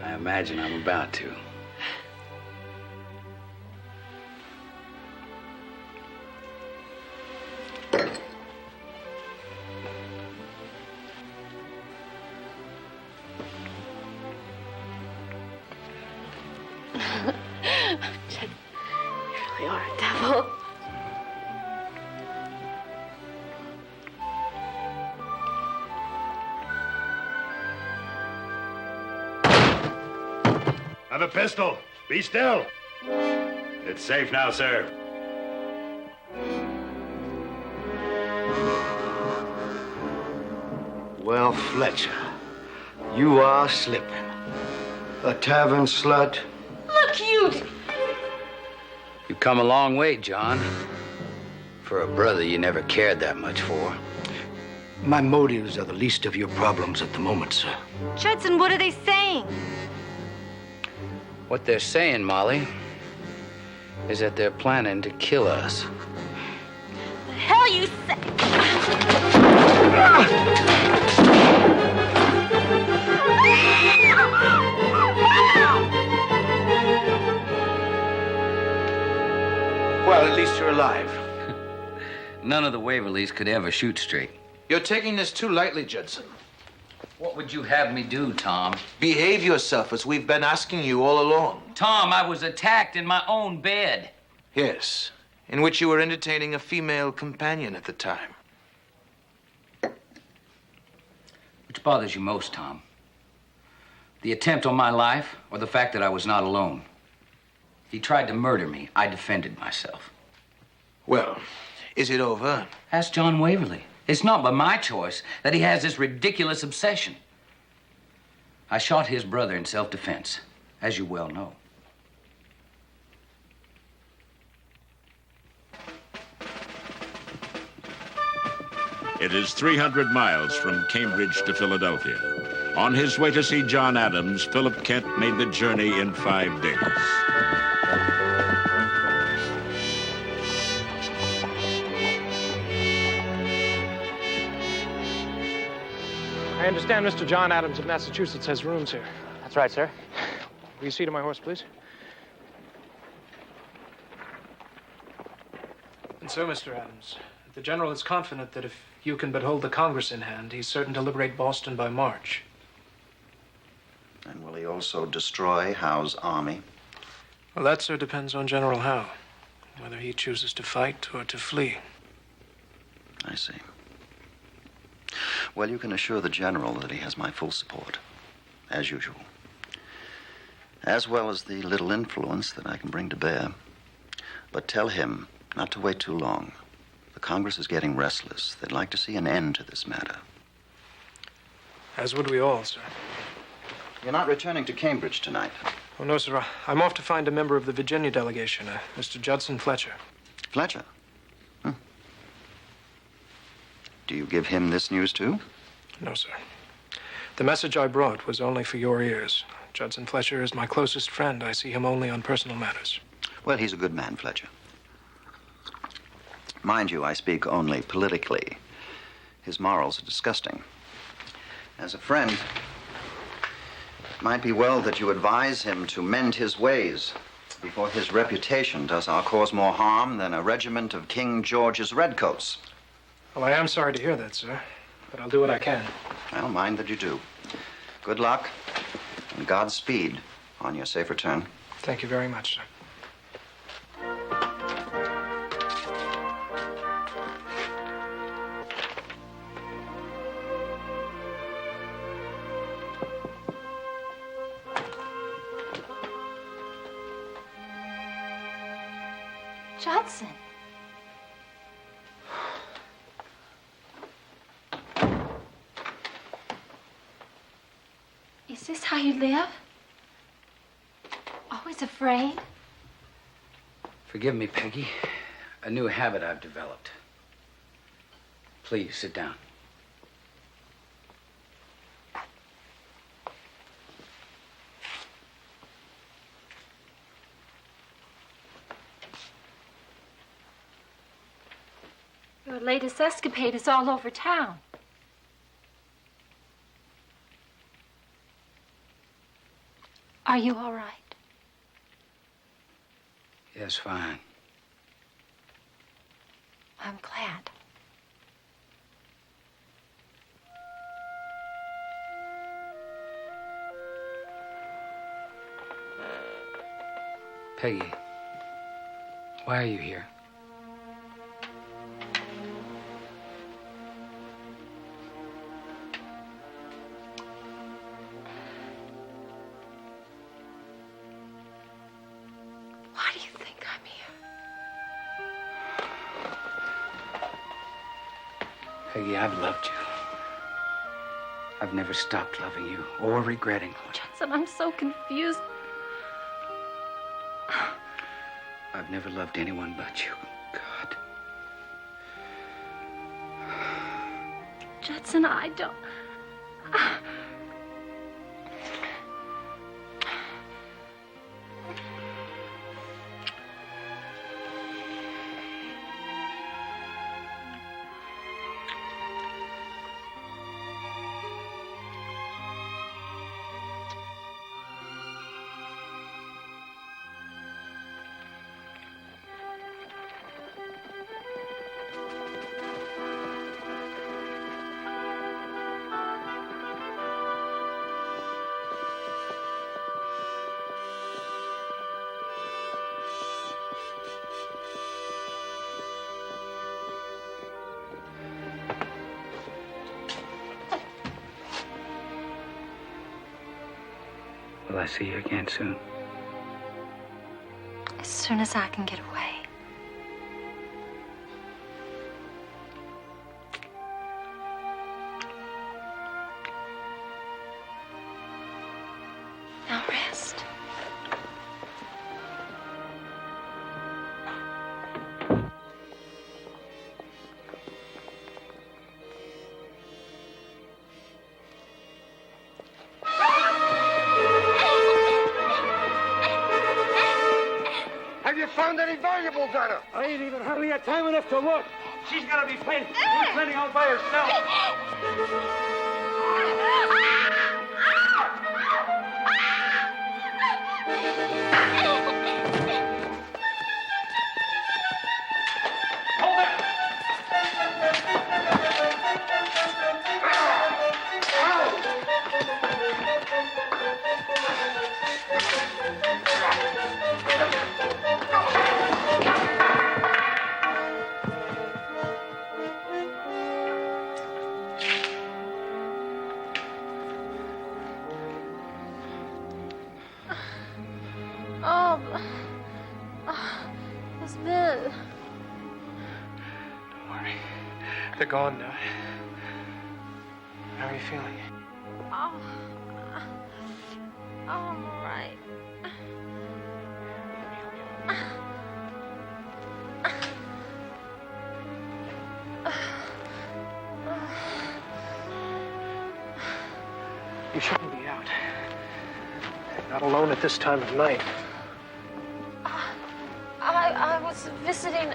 I imagine I'm about to. Jed, you really are a devil. Have a pistol. Be still. It's safe now, sir. Well, Fletcher, you are slipping. A tavern slut. Look, you... You've come a long way, John. For a brother you never cared that much for. My motives are the least of your problems at the moment, sir. Judson, what are they saying? What they're saying, Molly, is that they're planning to kill us. The hell you say? Well, at least you're alive. None of the Waverleys could ever shoot straight. You're taking this too lightly, Judson. What would you have me do, Tom? Behave yourself as we've been asking you all along. Tom, I was attacked in my own bed. Yes, in which you were entertaining a female companion at the time. Which bothers you most, Tom? The attempt on my life or the fact that I was not alone? He tried to murder me. I defended myself. Well, is it over? Ask John Waverly. It's not by my choice that he has this ridiculous obsession. I shot his brother in self-defense, as you well know. It is 300 miles from Cambridge to Philadelphia. On his way to see John Adams, Philip Kent made the journey in 5 days. I understand Mr. John Adams of Massachusetts has rooms here. That's right, sir. Will you see to my horse, please? And so, Mr. Adams, the General is confident that if you can but hold the Congress in hand, he's certain to liberate Boston by March. And will he also destroy Howe's army? Well, that, sir, depends on General Howe, whether he chooses to fight or to flee. I see. Well, you can assure the General that he has my full support, as usual. As well as the little influence that I can bring to bear. But tell him not to wait too long. The Congress is getting restless. They'd like to see an end to this matter. As would we all, sir. You're not returning to Cambridge tonight. Oh, no, sir. I'm off to find a member of the Virginia delegation, Mr. Judson Fletcher. Fletcher? Do you give him this news, too? No, sir. The message I brought was only for your ears. Judson Fletcher is my closest friend. I see him only on personal matters. Well, he's a good man, Fletcher. Mind you, I speak only politically. His morals are disgusting. As a friend, it might be well that you advise him to mend his ways before his reputation does our cause more harm than a regiment of King George's redcoats. Well, I am sorry to hear that, sir, but I'll do what I can. I don't mind that you do. Good luck and Godspeed on your safe return. Thank you very much, sir. Judson. Is this how you live? Always afraid? Forgive me, Peggy. A new habit I've developed. Please, sit down. Your latest escapade is all over town. Are you all right? Yes, fine. I'm glad. Peggy, why are you here? Why do you think I'm here? Peggy, I've loved you. I've never stopped loving you or regretting. Judson, I'm so confused. I've never loved anyone but you. God. Judson, I don't... Will I see you again soon? As soon as I can get away. Now rest. Have you found any valuables on her? I ain't even hardly had time enough to look. She's got to be plenty all by herself. Miss Bill. Don't worry. They're gone now. How are you feeling? Oh, I'm all right. You shouldn't be out. Not alone at this time of night. I was visiting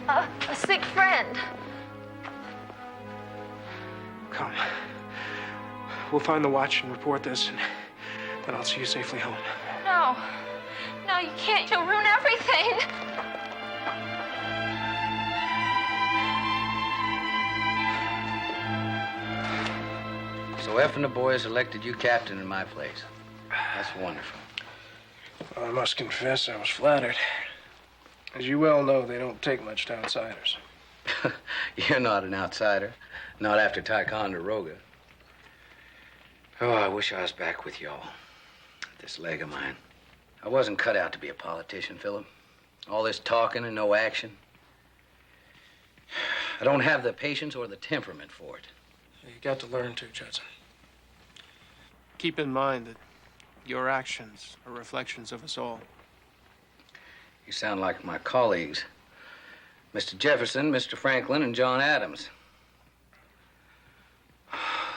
a sick friend. Come. We'll find the watch and report this, and then I'll see you safely home. No. No, you can't. You'll ruin everything. So F and the boys elected you captain in my place. That's wonderful. Well, I must confess I was flattered. As you well know, they don't take much to outsiders. You're not an outsider. Not after Ticonderoga. Oh, I wish I was back with y'all. This leg of mine. I wasn't cut out to be a politician, Philip. All this talking and no action. I don't have the patience or the temperament for it. You got to learn to, Judson. Keep in mind that your actions are reflections of us all. You sound like my colleagues. Mr. Jefferson, Mr. Franklin, and John Adams.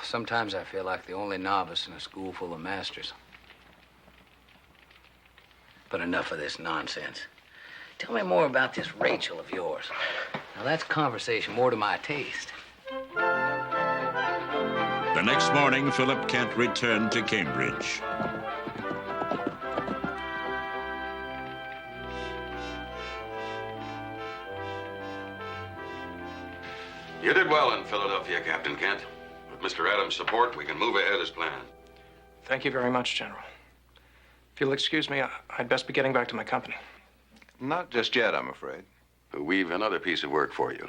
Sometimes I feel like the only novice in a school full of masters. But enough of this nonsense. Tell me more about this Rachel of yours. Now, that's conversation more to my taste. The next morning, Philip Kent returned to Cambridge. You did well in Philadelphia, Captain Kent. With Mr. Adams' support, we can move ahead as planned. Thank you very much, General. If you'll excuse me, I'd best be getting back to my company. Not just yet, I'm afraid. We've another piece of work for you.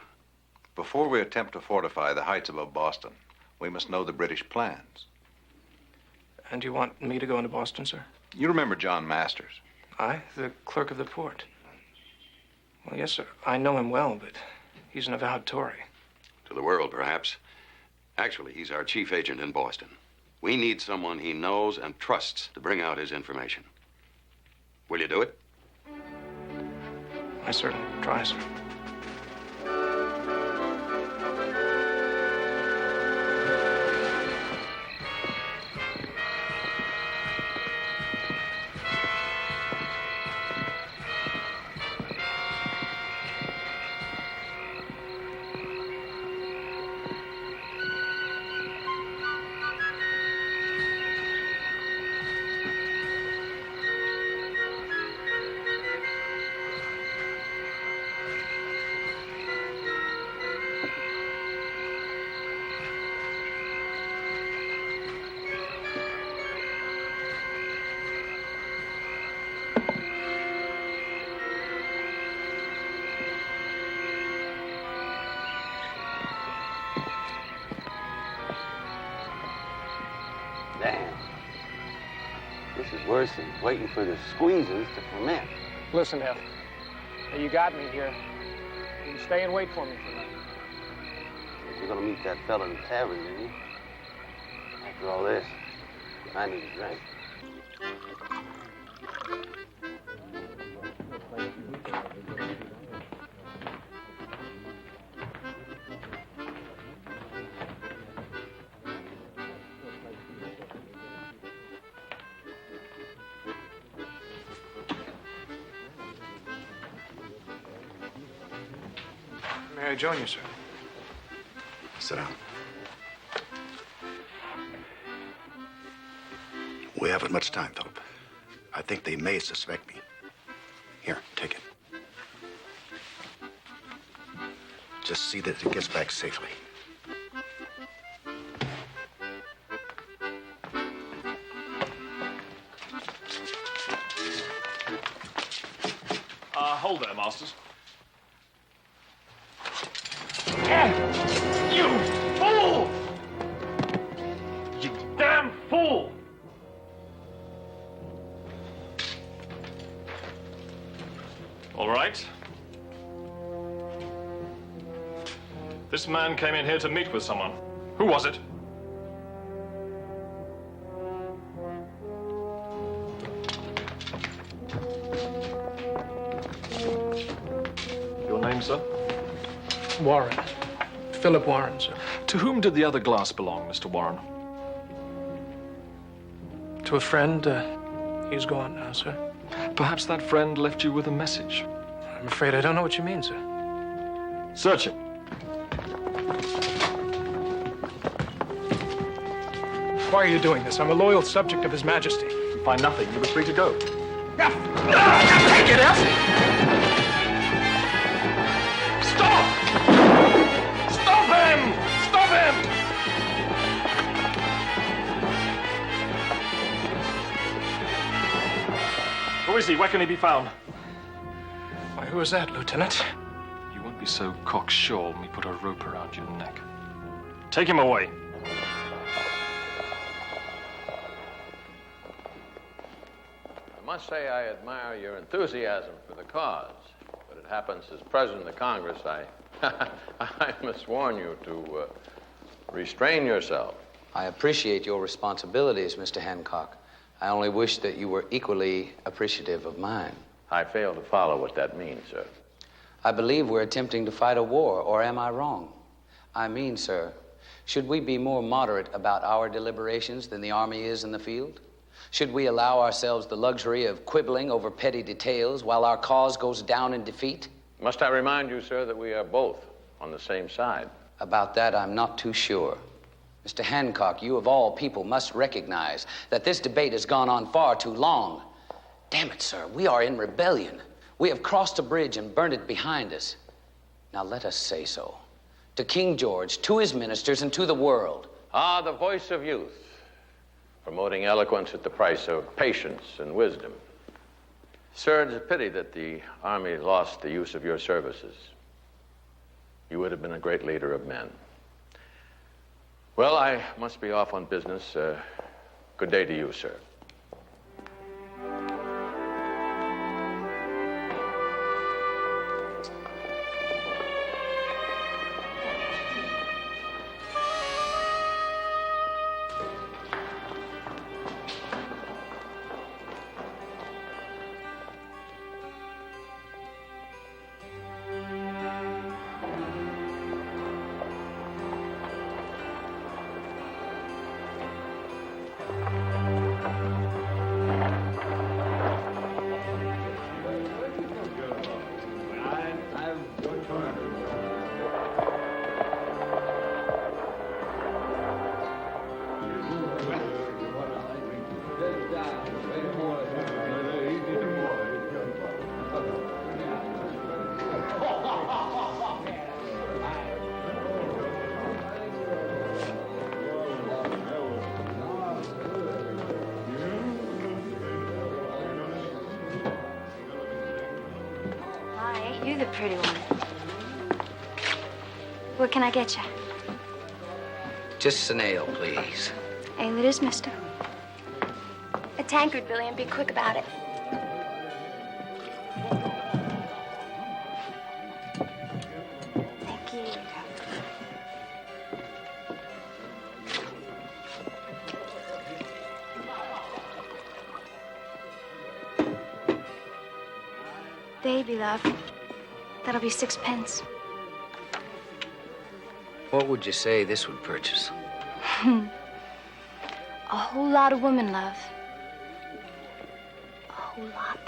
Before we attempt to fortify the heights above Boston, we must know the British plans. And you want me to go into Boston, sir? You remember John Masters? I, the clerk of the port. Well, yes, sir. I know him well, but he's an avowed Tory. To the world, perhaps. Actually, he's our chief agent in Boston. We need someone he knows and trusts to bring out his information. Will you do it? I certainly will try, sir. worse than waiting for the squeezers to ferment. Listen, Hef. Hey, you got me here. You can stay and wait for me for a minute. You're gonna meet that fella in the tavern, didn't you? After all this, I need a drink. May I join you, sir? Sit down. We haven't much time, Philip. I think they may suspect me. Here, take it. Just see that it gets back safely. Hold there, Masters. You fool! You damn fool! All right. This man came in here to meet with someone. Who was it? Your name, sir? Warren. Philip Warren, sir. To whom did the other glass belong, Mr. Warren? To a friend. He's gone now, sir. Perhaps that friend left you with a message. I'm afraid I don't know what you mean, sir. Search it. Why are you doing this? I'm a loyal subject of His Majesty. Find nothing. You were free to go. Take it out! Stop! Stop him! Stop him! Who is he? Where can he be found? Why, who is that, Lieutenant? You won't be so cocksure when we put a rope around your neck. Take him away. I must say I admire your enthusiasm for the cause, but it happens as President of the Congress, I must warn you to restrain yourself. I appreciate your responsibilities, Mr. Hancock. I only wish that you were equally appreciative of mine. I fail to follow what that means, sir. I believe we're attempting to fight a war, or am I wrong? I mean, sir, should we be more moderate about our deliberations than the Army is in the field? Should we allow ourselves the luxury of quibbling over petty details while our cause goes down in defeat? Must I remind you, sir, that we are both on the same side? About that, I'm not too sure. Mr. Hancock, you of all people must recognize that this debate has gone on far too long. Damn it, sir, we are in rebellion. We have crossed a bridge and burned it behind us. Now let us say so. To King George, to his ministers, and to the world. Ah, the voice of youth, promoting eloquence at the price of patience and wisdom. Sir, it's a pity that the Army lost the use of your services. You would have been a great leader of men. Well, I must be off on business. Good day to you, sir. You're the pretty one. What can I get you? Just an ale, please. Ale it is, mister. A tankard, Billy, and be quick about it. Thank you. Baby, love. That'll be 6 pence. What would you say this would purchase? A whole lot of women, love. A whole lot.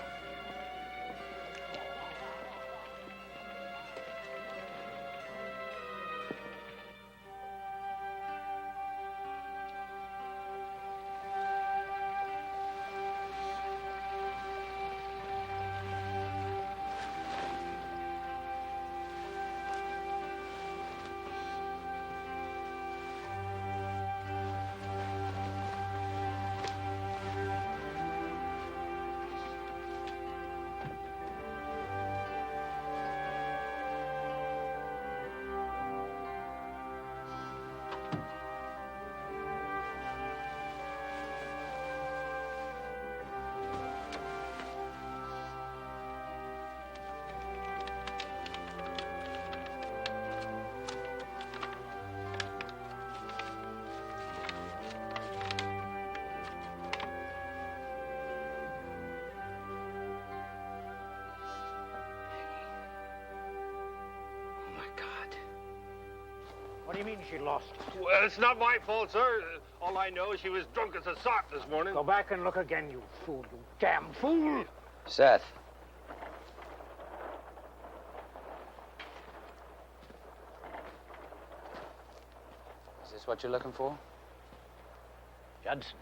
What do you mean she lost it? Well, it's not my fault, sir. All I know is she was drunk as a sot this morning. Go back and look again, you fool, you damn fool. Seth. Is this what you're looking for? Judson.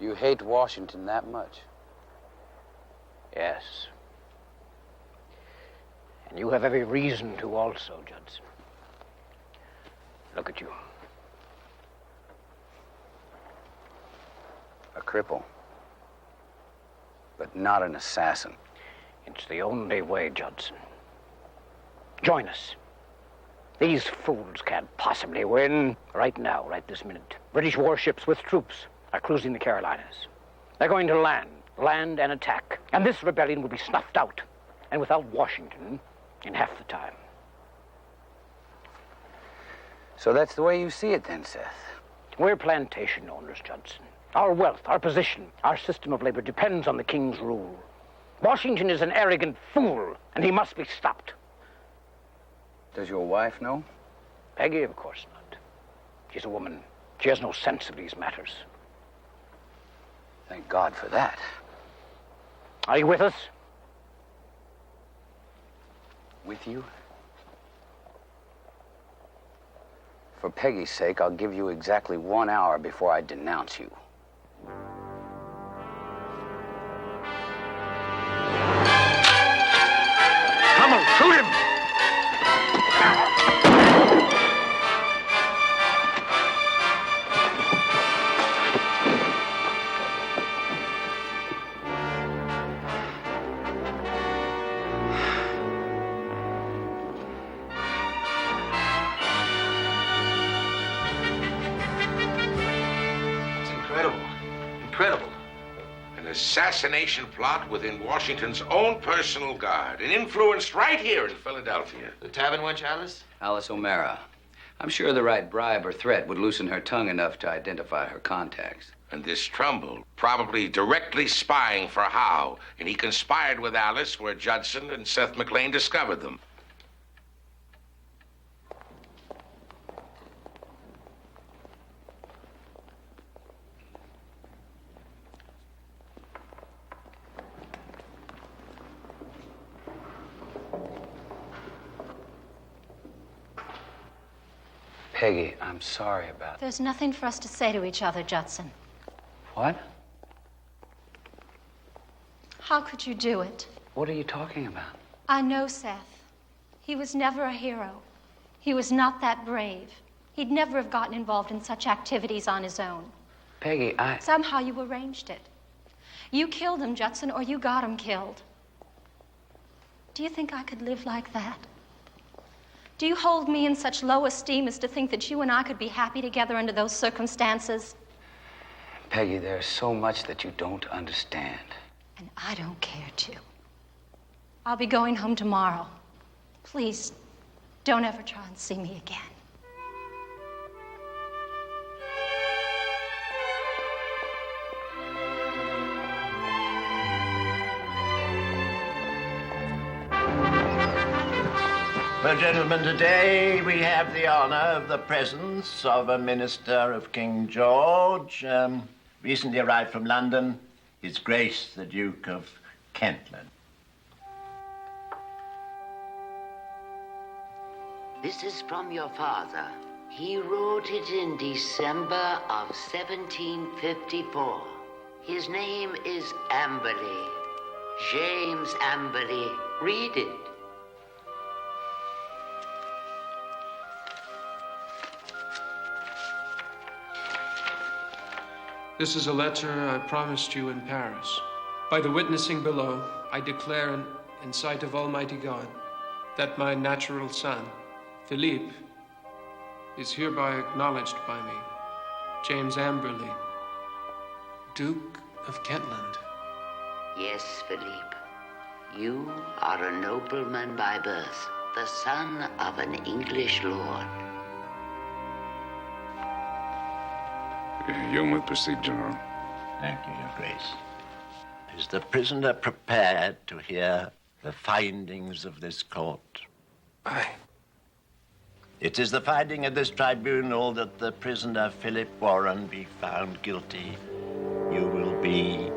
You hate Washington that much? Yes. And you have every reason to also, Judson. Look at you. A cripple. But not an assassin. It's the only way, Judson. Join us. These fools can't possibly win. Right now, right this minute, British warships with troops are cruising the Carolinas. They're going to land and attack. And this rebellion will be snuffed out. And without Washington, in half the time. So that's the way you see it then, Seth? We're plantation owners, Judson. Our wealth, our position, our system of labor depends on the king's rule. Washington is an arrogant fool, and he must be stopped. Does your wife know? Peggy, of course not. She's a woman. She has no sense of these matters. Thank God for that. Are you with us? With you? For Peggy's sake, I'll give you exactly 1 hour before I denounce you. Come on, shoot him! Incredible. An assassination plot within Washington's own personal guard and influenced right here in Philadelphia. The tavern wench, Alice? Alice O'Mara. I'm sure the right bribe or threat would loosen her tongue enough to identify her contacts. And this Trumbull, probably directly spying for Howe, and he conspired with Alice where Judson and Seth MacLaine discovered them. Peggy, I'm sorry about There's nothing for us to say to each other, Judson. What? How could you do it? What are you talking about? I know Seth. He was never a hero. He was not that brave. He'd never have gotten involved in such activities on his own. Peggy, Somehow you arranged it. You killed him, Judson, or you got him killed. Do you think I could live like that? Do you hold me in such low esteem as to think that you and I could be happy together under those circumstances? Peggy, there's so much that you don't understand. And I don't care to. I'll be going home tomorrow. Please, don't ever try and see me again. Well, gentlemen, today we have the honor of the presence of a minister of King George, recently arrived from London, His Grace the Duke of Kentland. This is from your father. He wrote it in December of 1754. His name is Amberley. James Amberley. Read it. This is a letter I promised you in Paris. By the witnessing below, I declare in sight of Almighty God that my natural son, Philippe, is hereby acknowledged by me, James Amberley, Duke of Kentland. Yes, Philippe. You are a nobleman by birth, the son of an English lord. You may proceed, General. Thank you, Your Grace. Is the prisoner prepared to hear the findings of this court? Aye. It is the finding of this tribunal that the prisoner Philip Warren be found guilty. You will be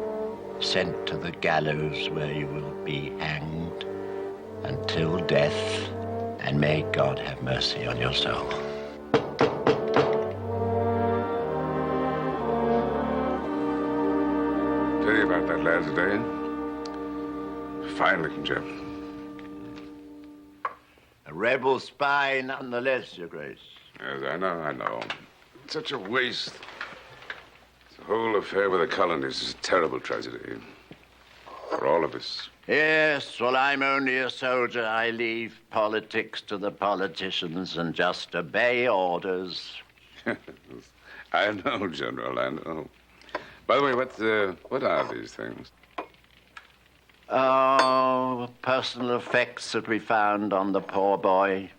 sent to the gallows where you will be hanged until death, and may God have mercy on your soul. Tell you about that lad today. Fine-looking chap. A rebel spy nonetheless, Your Grace. Yes, I know. Such a waste. The whole affair with the colonies is a terrible tragedy. For all of us. Yes, well, I'm only a soldier. I leave politics to the politicians and just obey orders. I know, General, I know. By the way, what are these things? Oh, personal effects that we found on the poor boy.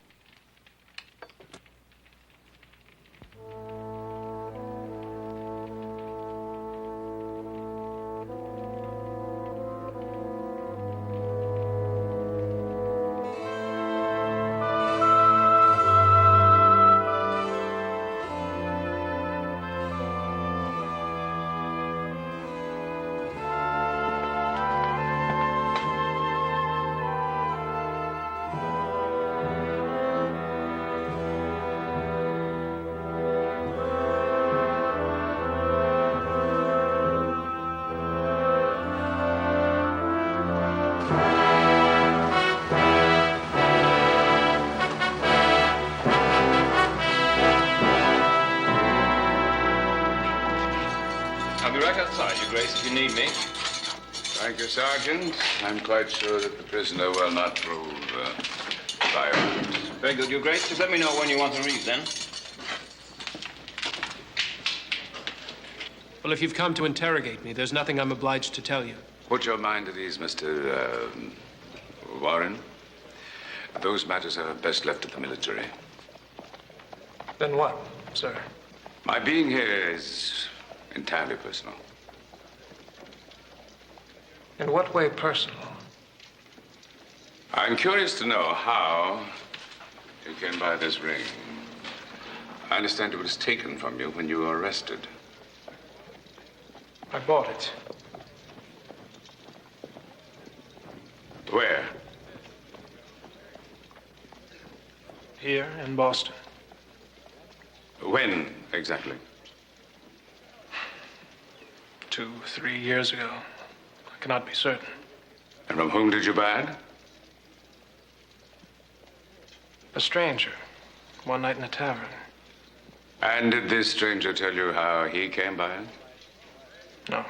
I'll be right outside, Your Grace, if you need me. Thank you, Sergeant. I'm quite sure that the prisoner will not prove violent. Very good, Your Grace. Just let me know when you want to read, then. Well, if you've come to interrogate me, there's nothing I'm obliged to tell you. Put your mind at ease, Mr. Warren. Those matters are best left to the military. Then what, sir? My being here is entirely personal. In what way personal? I'm curious to know how you came by this ring. I understand it was taken from you when you were arrested. I bought it. Where? Here in Boston. When exactly? 2, 3 years ago. I cannot be certain. And from whom did you buy it? A stranger. One night in a tavern. And did this stranger tell you how he came by it? No,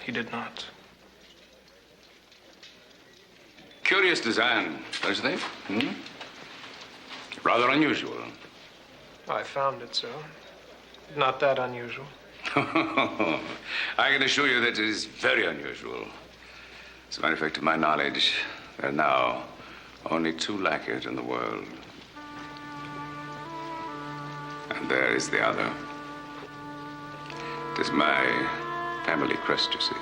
he did not. Curious design, don't you think? Hmm? Rather unusual. I found it so. Not that unusual. I can assure you that it is very unusual. As a matter of fact, to my knowledge, there are now only 2 like it in the world. And there is the other. It is my family crest, you see.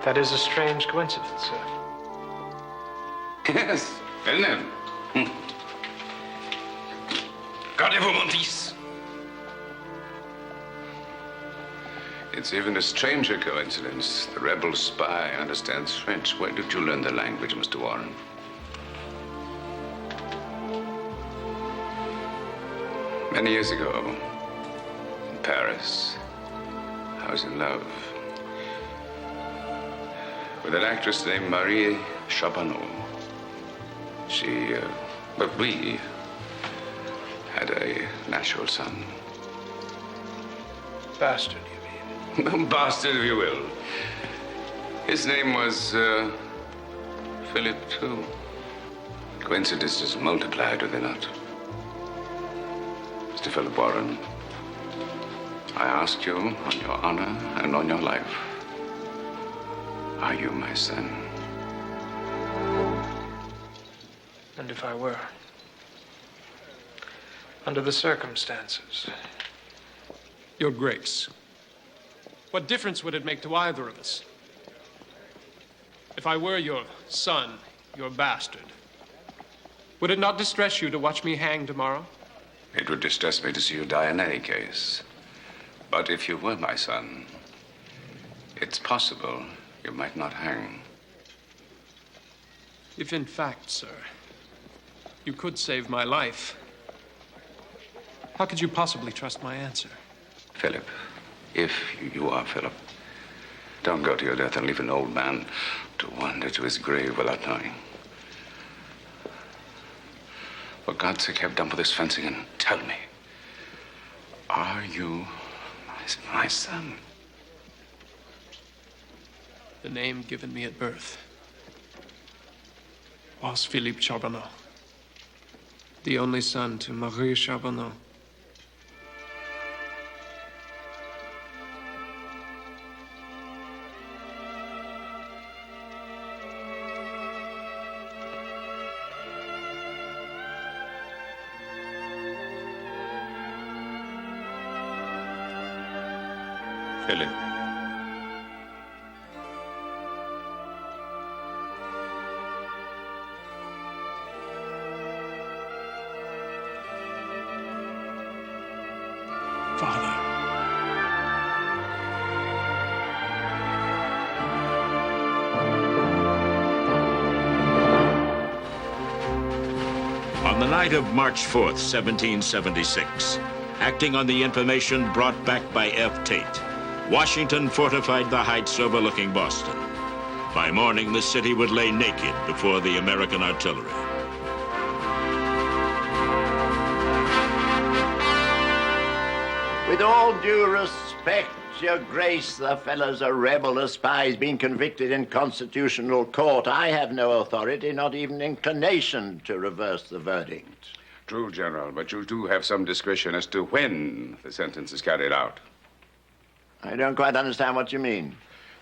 That is a strange coincidence, sir. Yes, isn't it? Gardez-vous, mon fils. It's even a stranger coincidence. The rebel spy understands French. Where did you learn the language, Mr. Warren? Many years ago, in Paris, I was in love with an actress named Marie Charbonneau. But we had a natural son. Bastard, you mean? Bastard, if you will. His name was Philip, too. Coincidences multiplied, do they not? Mr. Philip Warren, I ask you on your honor and on your life, are you my son? And if I were? Under the circumstances. Your Grace, what difference would it make to either of us? If I were your son, your bastard, would it not distress you to watch me hang tomorrow? It would distress me to see you die in any case. But if you were my son, it's possible you might not hang. If in fact, sir, you could save my life, how could you possibly trust my answer? Philip, if you are Philip, don't go to your death and leave an old man to wander to his grave without knowing. For God's sake, have done with this fencing and tell me, are you my son? The name given me at birth was Philippe Charbonneau, the only son to Marie Charbonneau. Philip. Father. On the night of March 4th, 1776, acting on the information brought back by F. Tate, Washington fortified the heights overlooking Boston. By morning, the city would lay naked before the American artillery. With all due respect, Your Grace, the fellow's a rebel, a spy. He's been convicted in constitutional court. I have no authority, not even inclination, to reverse the verdict. True, General, but you do have some discretion as to when the sentence is carried out. I don't quite understand what you mean.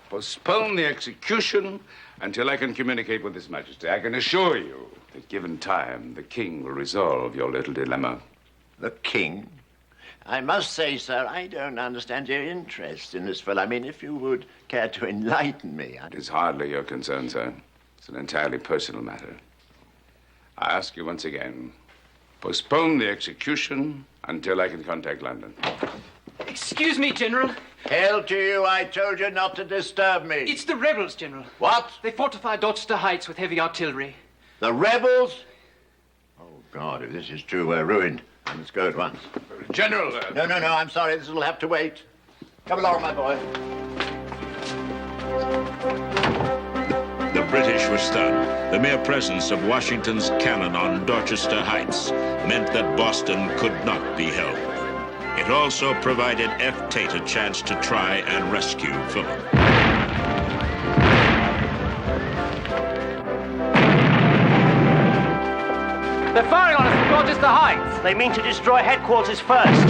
Postpone the execution until I can communicate with His Majesty. I can assure you that given time, the king will resolve your little dilemma. The king? I must say, sir, I don't understand your interest in this fellow. I mean, if you would care to enlighten me. It is hardly your concern, sir. It's an entirely personal matter. I ask you once again, postpone the execution until I can contact London. Excuse me, General. Hell to you, I told you not to disturb me. It's the rebels, General. What? They fortified Dorchester Heights with heavy artillery. The rebels? Oh, God, if this is true, we're ruined. I must go at once. General! No, I'm sorry. This will have to wait. Come along, my boy. The British were stunned. The mere presence of Washington's cannon on Dorchester Heights meant that Boston could not be held. It also provided F. Tate a chance to try and rescue Philip. They're firing on us from Dorchester Heights. They mean to destroy headquarters first.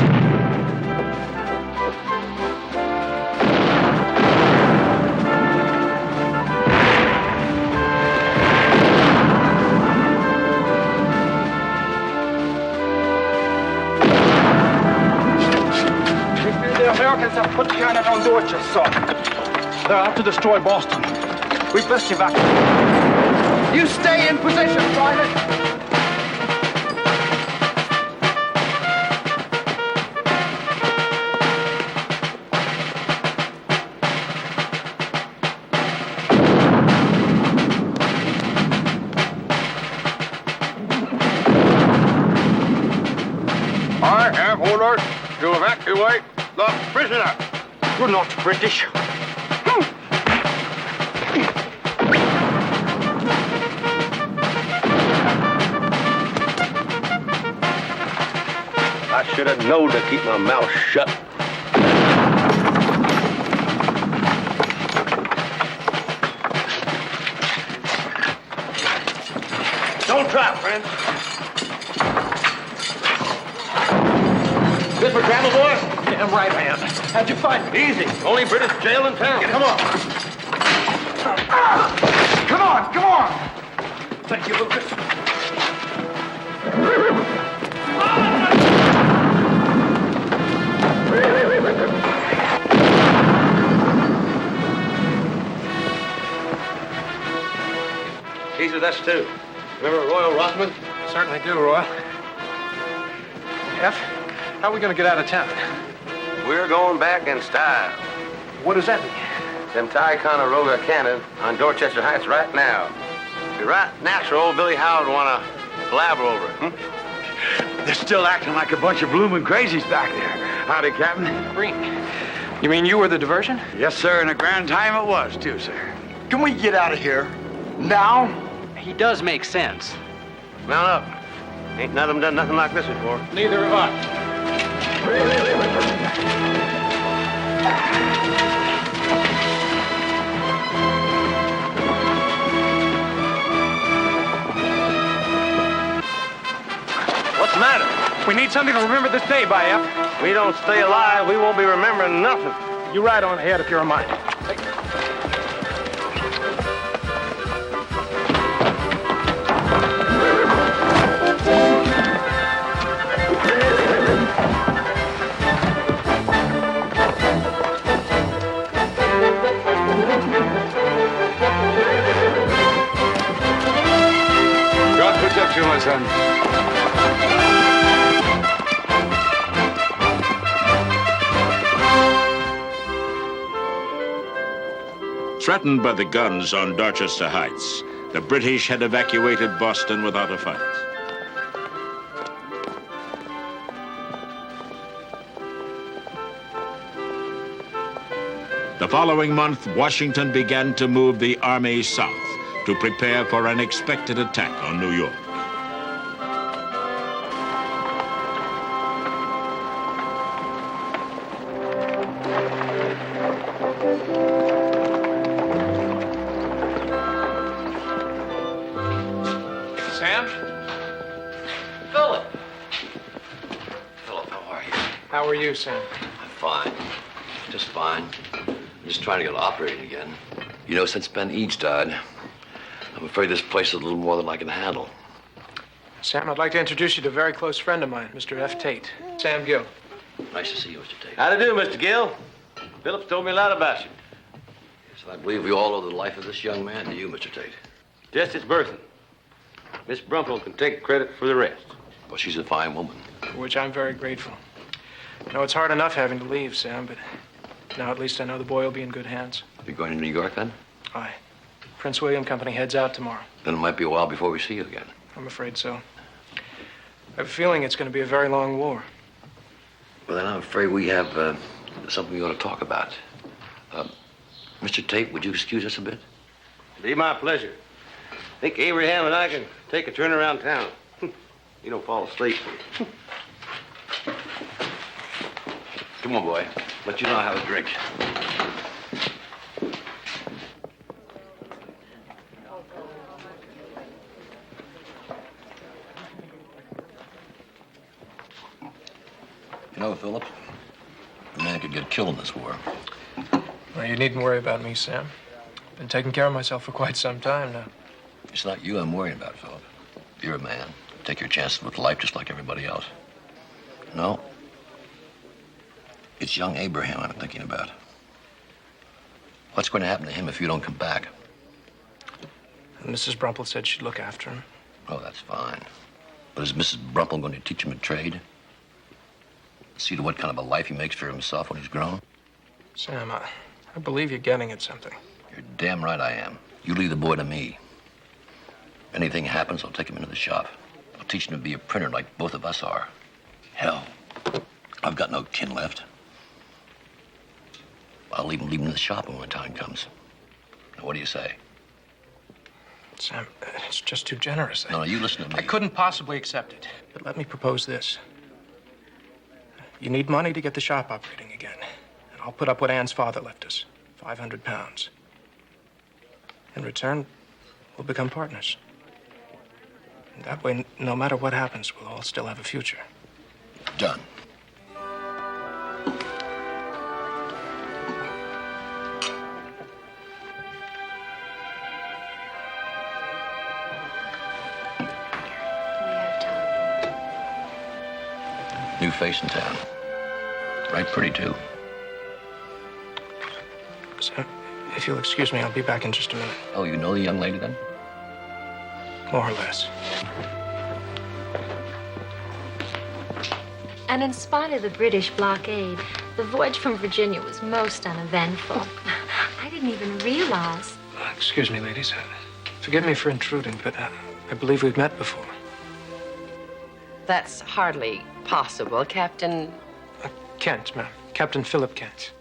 The Americans have put cannon on Dorchester. They're out to destroy Boston. We best evacuate. You stay in position, Private. I have orders to evacuate the prisoner. You're not British. I should have known to keep my mouth shut. Don't try, friend. This for travel, boy? Damn right I am. How'd you find me? Easy. Only British jail in town. Come on. Come on, come on. Thank you, Lucas. He's with us, too. Remember Royal Rothman? Certainly do, Royal. F, how are we going to get out of town? We're going back in style. What does that mean? Them Ticonderoga cannon on Dorchester Heights right now. Be right natural old Billy Howard would want to blabber over it. They're still acting like a bunch of blooming crazies back there. Howdy, Captain. Green, you mean you were the diversion? Yes, sir, and a grand time it was, too, sir. Can we get out of here? Now? He does make sense. Mount up. Ain't none of them done nothing like this before. Neither have I. What's the matter? We need something to remember this day by, F. We don't stay alive, we won't be remembering nothing. You ride on ahead if you're a mind. God protect you, my son. Threatened by the guns on Dorchester Heights, the British had evacuated Boston without a fight. The following month, Washington began to move the army south to prepare for an expected attack on New York. Sam? Philip! Philip, how are you? How are you, Sam? I'm fine. Just fine. I'm just trying to get operating again. You know, since Ben Eads died, I'm afraid this place is a little more than I can handle. Sam, I'd like to introduce you to a very close friend of mine, Mr. F. Tate. Sam Gill. Nice to see you, Mr. Tate. How do you do, Mr. Gill? Phillips told me a lot about you. Yes, I believe we all owe the life of this young man to you, Mr. Tate. Just his birthing. Miss Brumple can take credit for the rest. Well, she's a fine woman. For which I'm very grateful. You know, it's hard enough having to leave, Sam, but now at least I know the boy will be in good hands. You going to New York, then? Aye. Prince William Company heads out tomorrow. Then it might be a while before we see you again. I'm afraid so. I have a feeling it's going to be a very long war. Well, then I'm afraid we have something we ought to talk about. Mr. Tate, would you excuse us a bit? Be my pleasure. Think Abraham and I can take a turn around town. You don't fall asleep. Come on, boy. Let you know how to drink. know, Philip, a man could get killed in this war. Well, you needn't worry about me, Sam. Been taking care of myself for quite some time now. It's not you I'm worrying about, Philip. You're a man. Take your chances with life just like everybody else. No. It's young Abraham I'm thinking about. What's going to happen to him if you don't come back? Mrs. Brumple said she'd look after him. Oh, that's fine. But is Mrs. Brumple going to teach him a trade? See to what kind of a life he makes for himself when he's grown? Sam, I believe you're getting at something. You're damn right I am. You leave the boy to me. If anything happens, I'll take him into the shop. I'll teach him to be a printer like both of us are. Hell, I've got no kin left. I'll even leave him in the shop when the time comes. Now, what do you say? Sam, it's just too generous. No, you listen to me. I couldn't possibly accept it. But let me propose this. You need money to get the shop operating again. And I'll put up what Anne's father left us, 500 pounds. In return, we'll become partners. And that way, no matter what happens, we'll all still have a future. Done. New face in town. Right pretty, too. Sam, if you'll excuse me, I'll be back in just a minute. Oh, you know the young lady, then? More or less. And in spite of the British blockade, the voyage from Virginia was most uneventful. I didn't even realize. Excuse me, ladies. Forgive me for intruding, but I believe we've met before. That's hardly possible, Captain... Kent, ma'am. Captain Philip Kent.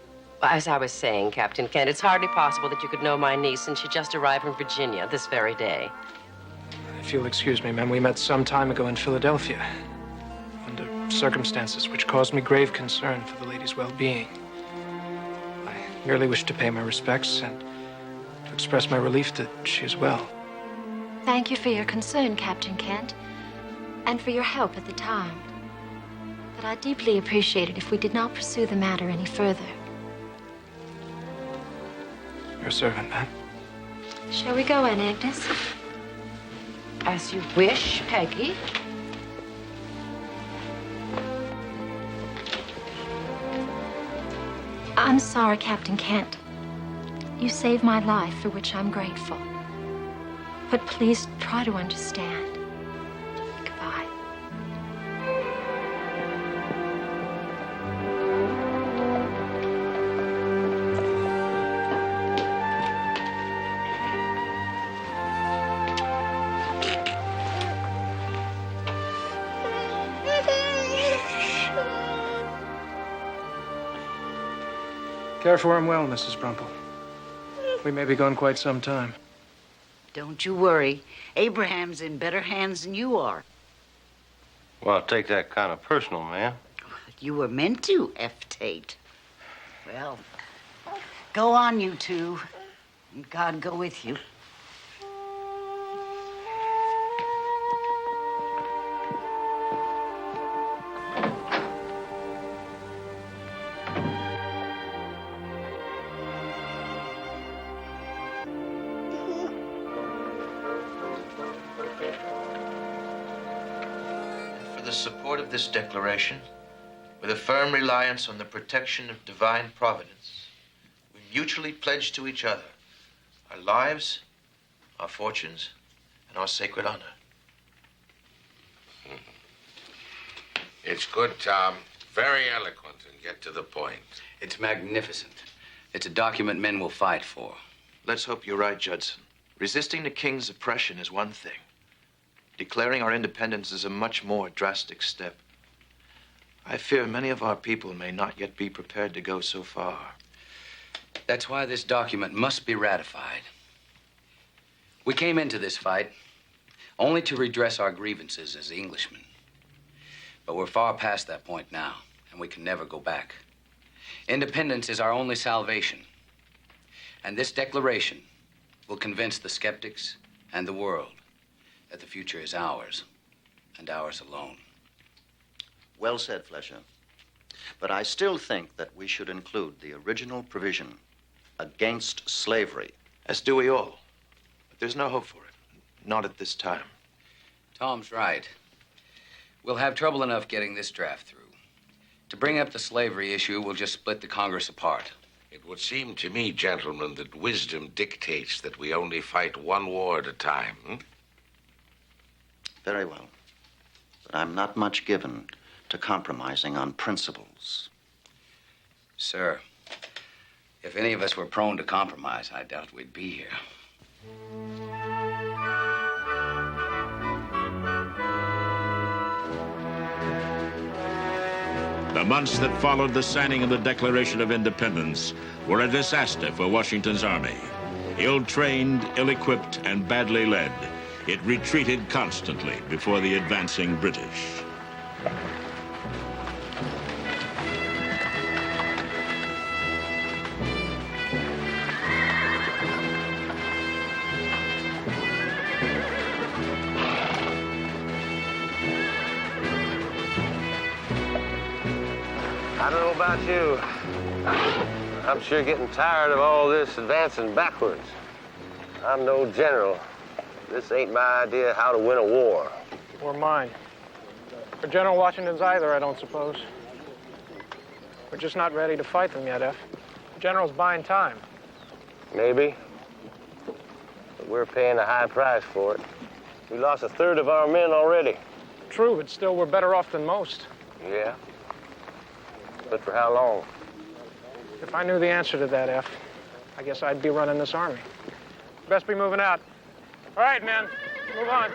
As I was saying, Captain Kent, it's hardly possible that you could know my niece since she just arrived from Virginia this very day. If you'll excuse me, ma'am, we met some time ago in Philadelphia. Under circumstances which caused me grave concern for the lady's well-being. I merely wish to pay my respects and to express my relief that she is well. Thank you for your concern, Captain Kent, and for your help at the time. But I deeply appreciate it if we did not pursue the matter any further. Your servant, ma'am. Shall we go, Aunt Agnes? As you wish, Peggy. I'm sorry, Captain Kent. You saved my life, for which I'm grateful. But please try to understand. Goodbye. Care for him well, Mrs. Brumple. We may be gone quite some time. Don't you worry. Abraham's in better hands than you are. Well, I'll take that kind of personal, man. You were meant to, F. Tate. Well, go on, you two. And God go with you. The support of this declaration, with a firm reliance on the protection of divine providence, we mutually pledge to each other our lives, our fortunes, and our sacred honor. It's good, Tom. Very eloquent and get to the point. It's magnificent. It's a document men will fight for. Let's hope you're right, Judson. Resisting the king's oppression is one thing. Declaring our independence is a much more drastic step. I fear many of our people may not yet be prepared to go so far. That's why this document must be ratified. We came into this fight only to redress our grievances as Englishmen. But we're far past that point now, and we can never go back. Independence is our only salvation. And this declaration will convince the skeptics and the world that the future is ours, and ours alone. Well said, Fletcher. But I still think that we should include the original provision against slavery. As do we all. But there's no hope for it. Not at this time. Tom's right. We'll have trouble enough getting this draft through. To bring up the slavery issue, we'll just split the Congress apart. It would seem to me, gentlemen, that wisdom dictates that we only fight one war at a time. Very well. But I'm not much given to compromising on principles. Sir, if any of us were prone to compromise, I doubt we'd be here. The months that followed the signing of the Declaration of Independence were a disaster for Washington's army. Ill-trained, ill-equipped, and badly led, it retreated constantly before the advancing British. I don't know about you. I'm sure getting tired of all this advancing backwards. I'm no general. This ain't my idea how to win a war. Or mine. Or General Washington's either, I don't suppose. We're just not ready to fight them yet, F. The General's buying time. Maybe. But we're paying a high price for it. We lost 1/3 of our men already. True, but still we're better off than most. Yeah. But for how long? If I knew the answer to that, F, I guess I'd be running this army. Best be moving out. All right, men, move on.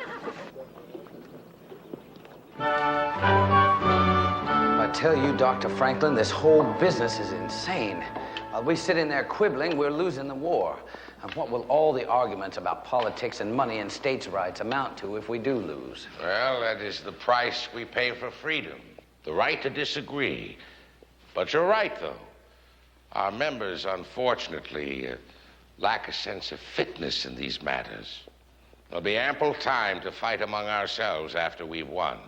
I tell you, Dr. Franklin, this whole business is insane. While we sit in there quibbling, we're losing the war. And what will all the arguments about politics and money and states' rights amount to if we do lose? Well, that is the price we pay for freedom. The right to disagree. But you're right, though. Our members, unfortunately, lack a sense of fitness in these matters. There'll be ample time to fight among ourselves after we've won.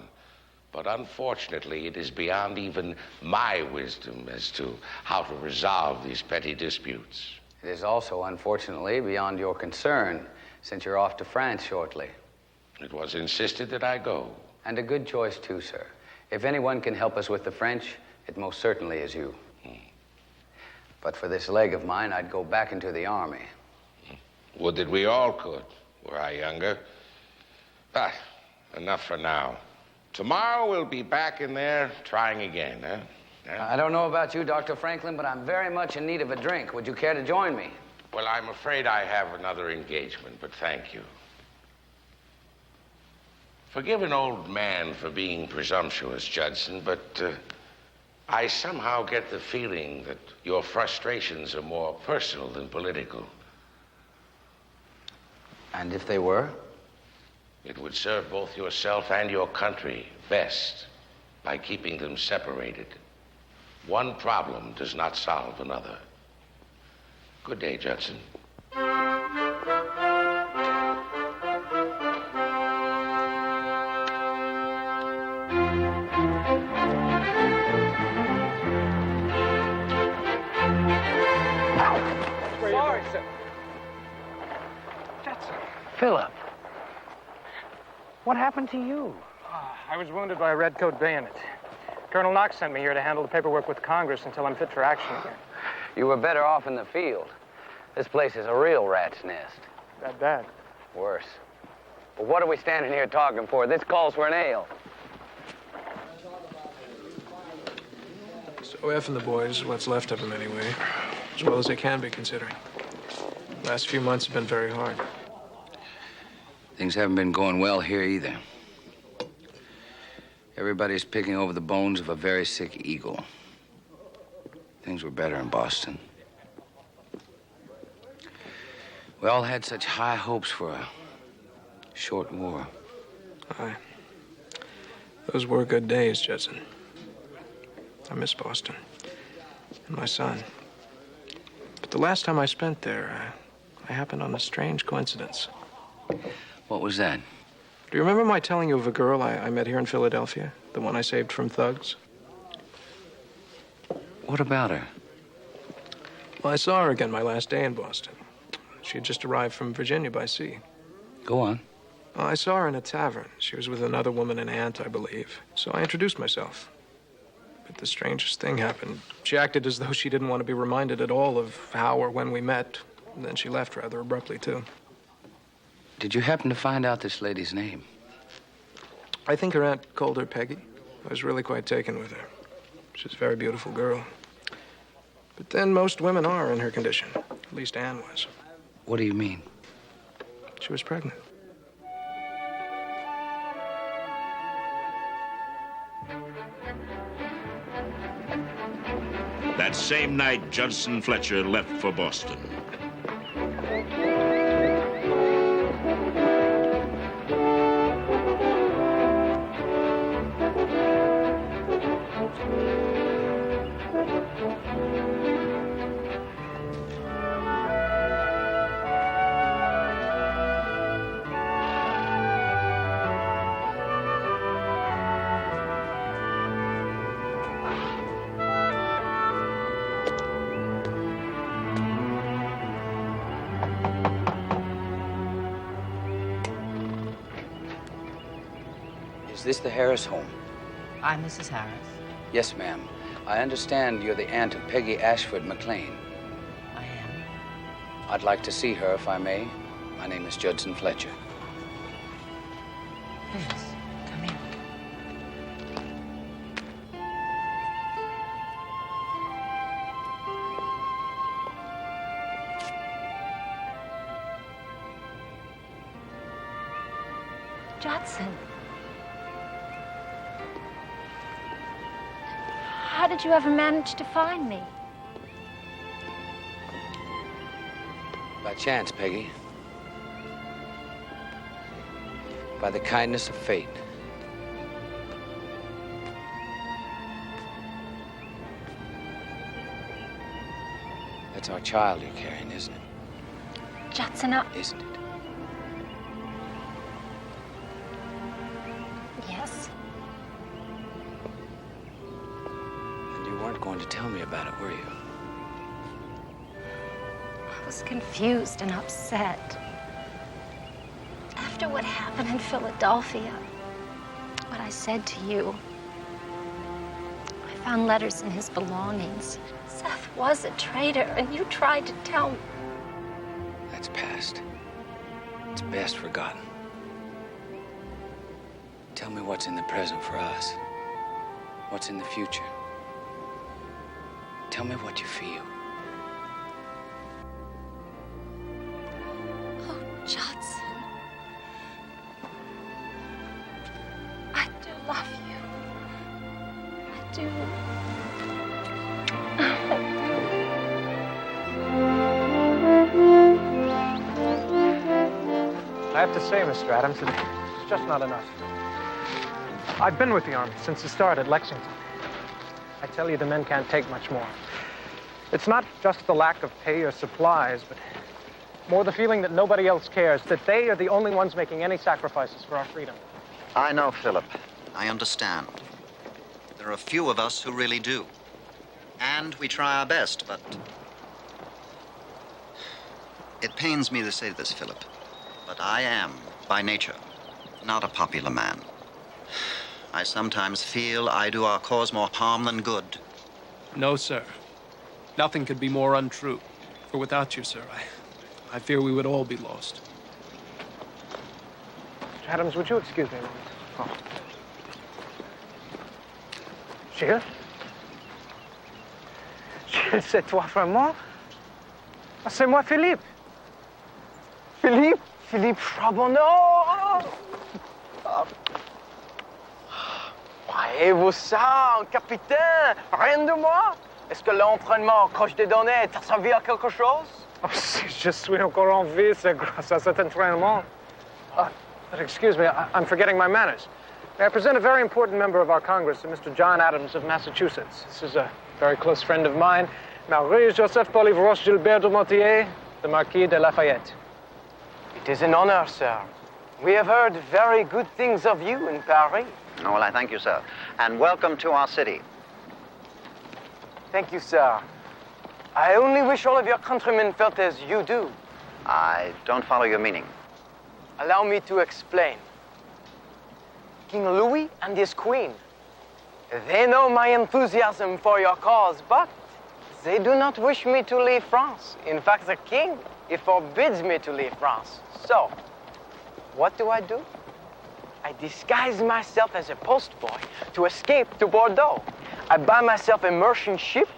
But unfortunately, it is beyond even my wisdom as to how to resolve these petty disputes. It is also, unfortunately, beyond your concern, since you're off to France shortly. It was insisted that I go. And a good choice, too, sir. If anyone can help us with the French, it most certainly is you. But for this leg of mine, I'd go back into the army. Would that we all could, were I younger. But enough for now. Tomorrow we'll be back in there trying again, huh? I don't know about you, Dr. Franklin, but I'm very much in need of a drink. Would you care to join me? Well, I'm afraid I have another engagement, but thank you. Forgive an old man for being presumptuous, Judson, but I somehow get the feeling that your frustrations are more personal than political. And if they were? It would serve both yourself and your country best by keeping them separated. One problem does not solve another. Good day, Judson. Sorry, sir. Judson. Philip. What happened to you? I was wounded by a redcoat bayonet. Colonel Knox sent me here to handle the paperwork with Congress until I'm fit for action again. You were better off in the field. This place is a real rat's nest. That bad? Worse. But what are we standing here talking for? This calls for an ale. So F and the boys, what's left of them anyway, as well as they can be considering. The last few months have been very hard. Things haven't been going well here either. Everybody's picking over the bones of a very sick eagle. Things were better in Boston. We all had such high hopes for a short war. Aye. Those were good days, Judson. I miss Boston. And my son. But the last time I spent there, I happened on a strange coincidence. What was that? Do you remember my telling you of a girl I met here in Philadelphia? The one I saved from thugs? What about her? Well, I saw her again my last day in Boston. She had just arrived from Virginia by sea. Go on. Well, I saw her in a tavern. She was with another woman, an aunt, I believe. So I introduced myself. But the strangest thing happened. She acted as though she didn't want to be reminded at all of how or when we met. And then she left rather abruptly, too. Did you happen to find out this lady's name? I think her aunt called her Peggy. I was really quite taken with her. She's a very beautiful girl. But then most women are in her condition. At least Anne was. What do you mean? She was pregnant. That same night, Judson Fletcher left for Boston. Is this the Harris home? I'm Mrs. Harris. Yes, ma'am. I understand you're the aunt of Peggy Ashford McLean. I am. I'd like to see her, if I may. My name is Judson Fletcher. Please, come in. Judson. How did you ever manage to find me? By chance, Peggy. By the kindness of fate. That's our child you're carrying, isn't it? Judson, Isn't it? Yes. And you weren't going to tell me about it, were you? I was confused and upset. After what happened in Philadelphia, what I said to you, I found letters in his belongings. Seth was a traitor, and you tried to tell me. That's past. It's best forgotten. Tell me what's in the present for us. What's in the future. Tell me what you feel. Oh, Judson. I do love you. I do. I have to say, Mr. Adams, it's just not enough. I've been with the Army since the start at Lexington. I tell you, the men can't take much more. It's not just the lack of pay or supplies, but more the feeling that nobody else cares, that they are the only ones making any sacrifices for our freedom. I know, Philip. I understand. There are a few of us who really do. And we try our best, but... It pains me to say this, Philip, but I am, by nature, not a popular man. I sometimes feel I do our cause more harm than good. No, sir. Nothing could be more untrue. For without you, sir, I fear we would all be lost. Mr. Adams, would you excuse me a moment? Oh. Gilles? Gilles, c'est toi vraiment? Ah, c'est moi, Philippe. Philippe? Philippe Charbonneau! Croyez-vous ça, capitaine? Rien de moi? Est-ce que l'entraînement au coche des données t'a servi à quelque chose? Oh, si je suis encore en vie, c'est grâce à cet entraînement. But excuse me, I'm forgetting my manners. May I present a very important member of our Congress, Mr. John Adams of Massachusetts. This is a very close friend of mine, Marie-Joseph Polive-Roche Gilbert de Montier, the Marquis de Lafayette. It is an honor, sir. We have heard very good things of you in Paris. Oh, well, I thank you, sir. And welcome to our city. Thank you, sir. I only wish all of your countrymen felt as you do. I don't follow your meaning. Allow me to explain. King Louis and his queen, they know my enthusiasm for your cause, but they do not wish me to leave France. In fact, the king, he forbids me to leave France. So, what do? I disguise myself as a postboy to escape to Bordeaux. I buy myself a merchant ship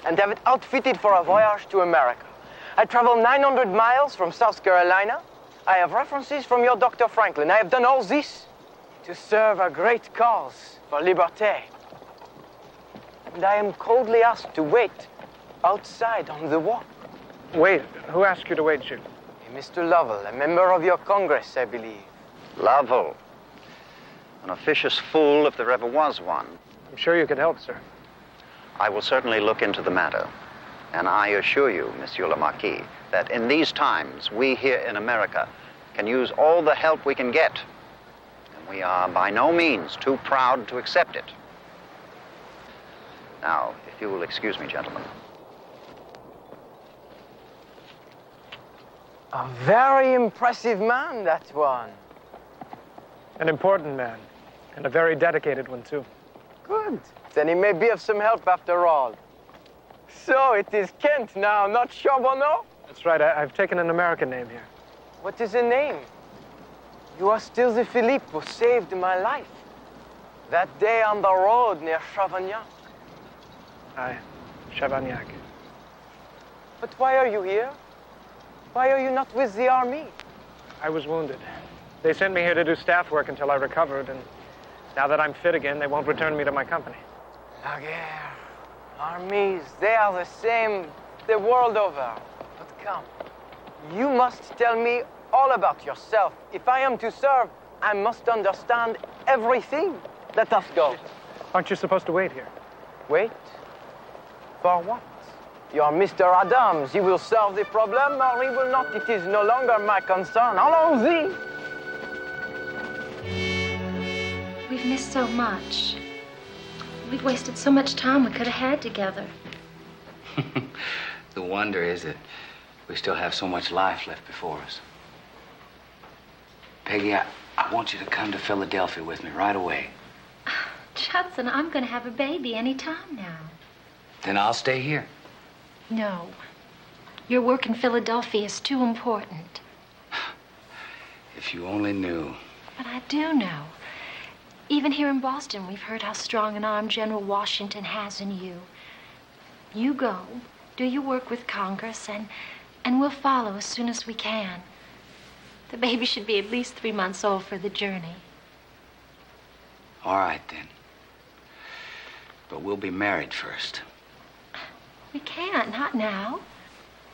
and have it outfitted for a voyage to America. I travel 900 miles from South Carolina. I have references from your Dr. Franklin. I have done all this to serve a great cause for liberté. And I am coldly asked to wait outside on the walk. Wait, who asked you to wait, Jules? Mr. Lovell, a member of your Congress, I believe. Lovell. An officious fool if there ever was one. I'm sure you could help, sir. I will certainly look into the matter. And I assure you, Monsieur le Marquis, that in these times, we here in America can use all the help we can get. And we are by no means too proud to accept it. Now, if you will excuse me, gentlemen. A very impressive man, that one. An important man, and a very dedicated one, too. Good. Then he may be of some help after all. So it is Kent now, not Charbonneau? That's right. I've taken an American name here. What is the name? You are still the Philippe who saved my life. That day on the road near Chavagnac. Aye, Chavagnac. But why are you here? Why are you not with the army? I was wounded. They sent me here to do staff work until I recovered, and now that I'm fit again, they won't return me to my company. La guerre, armies, they are the same the world over. But come, you must tell me all about yourself. If I am to serve, I must understand everything. Let us go. Aren't you supposed to wait here? Wait? For what? You're Mr. Adams. He will solve the problem or he will not. It is no longer my concern. Allons-y! We've missed so much. We've wasted so much time we could have had together. The wonder is that we still have so much life left before us. Peggy, I want you to come to Philadelphia with me right away. Judson, I'm going to have a baby any time now. Then I'll stay here. No. Your work in Philadelphia is too important. If you only knew. But I do know. Even here in Boston, we've heard how strong an arm General Washington has in you. You go, do your work with Congress, and we'll follow as soon as we can. The baby should be at least 3 months old for the journey. All right, then. But we'll be married first. We can't, not now.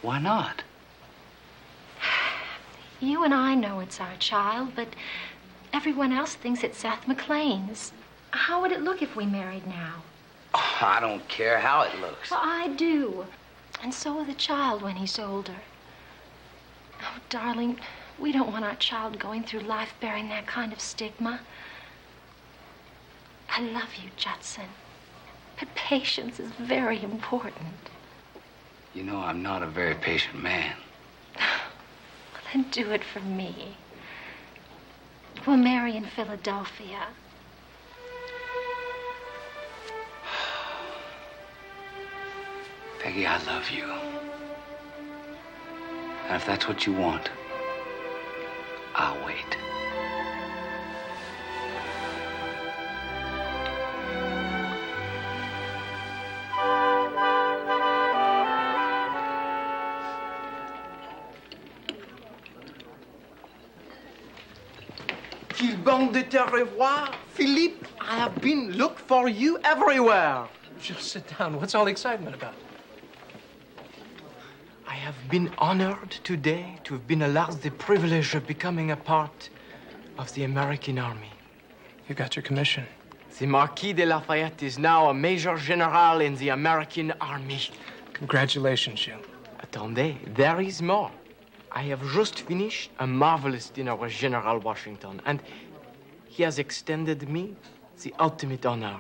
Why not? You and I know it's our child, but everyone else thinks it's Seth McLean's. How would it look if we married now? Oh, I don't care how it looks. Well, I do. And so will the child when he's older. Oh, darling, we don't want our child going through life bearing that kind of stigma. I love you, Judson. But patience is very important. You know, I'm not a very patient man. Well, then do it for me. We'll marry in Philadelphia. Peggy, I love you. And if that's what you want, I'll wait. Qu'il bon de te revoir, Philippe. I have been looking for you everywhere. Just sit down. What's all the excitement about? I have been honored today to have been allowed the privilege of becoming a part of the American Army. You got your commission. The Marquis de Lafayette is now a Major General in the American Army. Congratulations, Gilles. Attendez, there is more. I have just finished a marvelous dinner with General Washington, and he has extended me the ultimate honor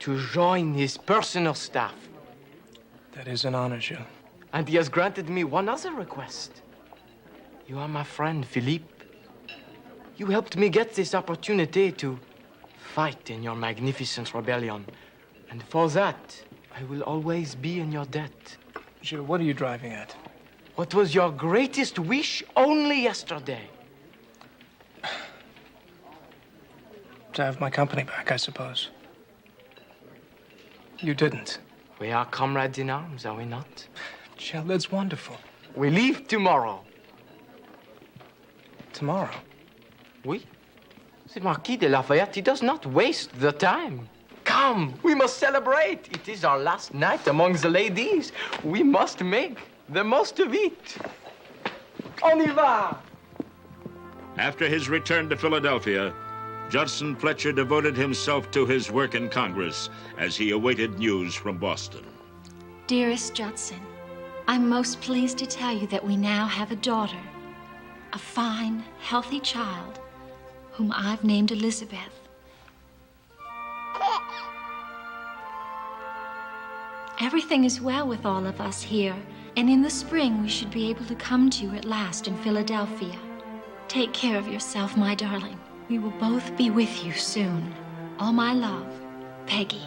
to join his personal staff. That is an honor, Jules. And he has granted me one other request. You are my friend, Philippe. You helped me get this opportunity to fight in your magnificent rebellion. And for that, I will always be in your debt. Jules, what are you driving at? What was your greatest wish only yesterday? To have my company back, I suppose. You didn't. We are comrades in arms, are we not? Jill, that's wonderful. We leave tomorrow. Tomorrow? Oui. The Marquis de Lafayette, he does not waste the time. Come, we must celebrate. It is our last night among the ladies. We must make the most of it. On y va! After his return to Philadelphia, Judson Fletcher devoted himself to his work in Congress as he awaited news from Boston. Dearest Judson, I'm most pleased to tell you that we now have a daughter, a fine, healthy child, whom I've named Elizabeth. Everything is well with all of us here, and in the spring we should be able to come to you at last in Philadelphia. Take care of yourself, my darling. We will both be with you soon. All my love, Peggy.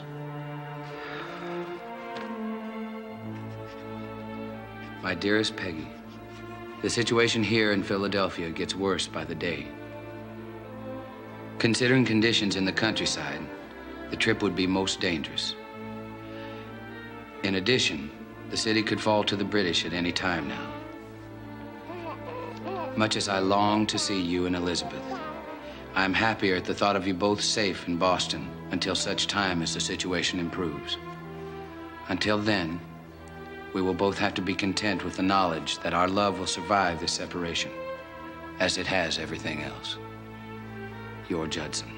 My dearest Peggy, the situation here in Philadelphia gets worse by the day. Considering conditions in the countryside, the trip would be most dangerous. In addition, the city could fall to the British at any time now. Much as I long to see you and Elizabeth, I'm happier at the thought of you both safe in Boston until such time as the situation improves. Until then, we will both have to be content with the knowledge that our love will survive this separation, as it has everything else. Your Judson.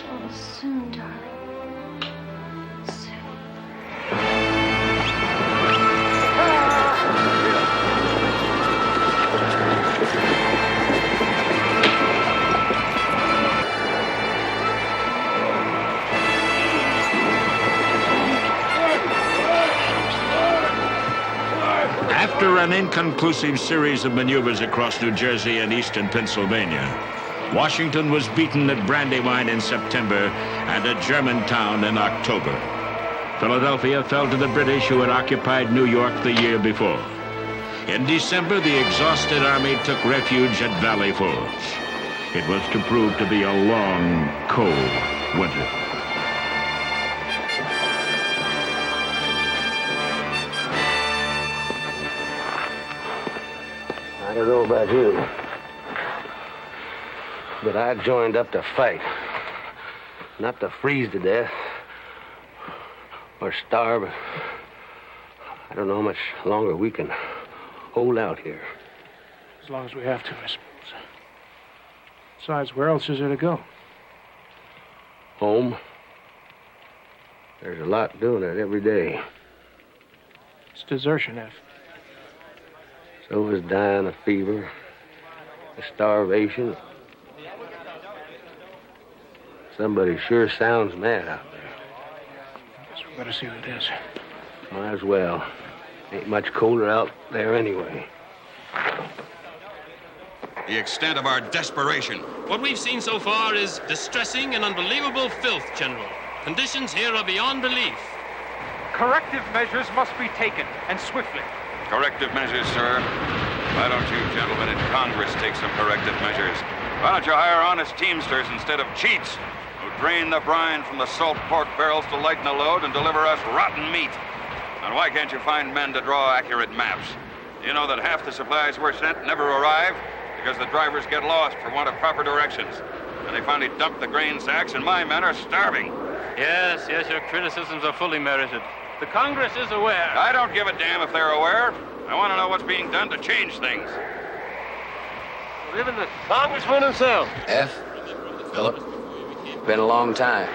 Oh, soon, darling. Soon. After an inconclusive series of maneuvers across New Jersey and eastern Pennsylvania, Washington was beaten at Brandywine in September and at Germantown in October. Philadelphia fell to the British, who had occupied New York the year before. In December, the exhausted army took refuge at Valley Forge. It was to prove to be a long, cold winter. I don't know about you, but I joined up to fight, not to freeze to death or starve. I don't know how much longer we can hold out here. As long as we have to, I suppose. Besides, where else is there to go? Home. There's a lot doing it every day. It's desertion, F. So is dying of fever, of starvation. Somebody sure sounds mad out there. Guess we better see who it is. Might as well. Ain't much colder out there anyway. The extent of our desperation. What we've seen so far is distressing and unbelievable filth, General. Conditions here are beyond belief. Corrective measures must be taken, and swiftly. Corrective measures, sir. Why don't you gentlemen in Congress take some corrective measures? Why don't you hire honest teamsters instead of cheats who drain the brine from the salt pork barrels to lighten the load and deliver us rotten meat? And why can't you find men to draw accurate maps? You know that half the supplies we're sent never arrive because the drivers get lost for want of proper directions. And they finally dump the grain sacks, and my men are starving. Yes, your criticisms are fully merited. The Congress is aware. I don't give a damn if they're aware. I want to know what's being done to change things. Even the congressman himself. F. Philip. Been a long time.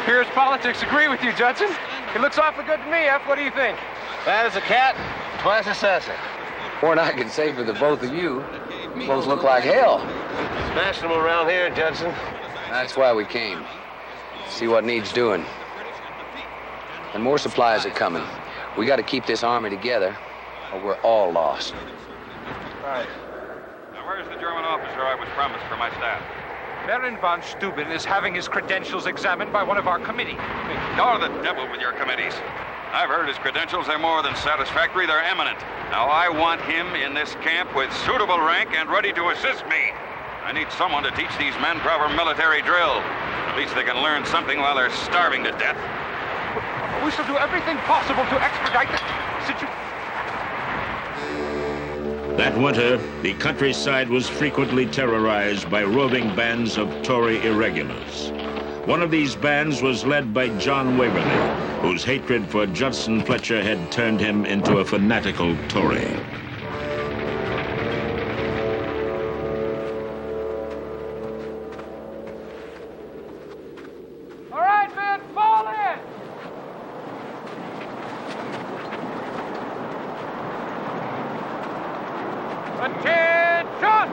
Here's politics agree with you, Judson. It looks awfully good to me, F. What do you think? Bad as a cat, twice as sassy. More than I can say for the both of you. You both look like hell. Smashing them around here, Judson. That's why we came. See what needs doing. And more supplies are coming. We got to keep this army together, or we're all lost. Right. Now, where's the German officer I was promised for my staff? Baron von Steuben is having his credentials examined by one of our committee. You're the devil with your committees. I've heard his credentials are more than satisfactory, they're eminent. Now, I want him in this camp with suitable rank and ready to assist me. I need someone to teach these men proper military drill. At least they can learn something while they're starving to death. We shall do everything possible to expedite the situation. That winter, the countryside was frequently terrorized by roving bands of Tory irregulars. One of these bands was led by John Waverley, whose hatred for Judson Fletcher had turned him into a fanatical Tory. All right, men, fall in! Attention!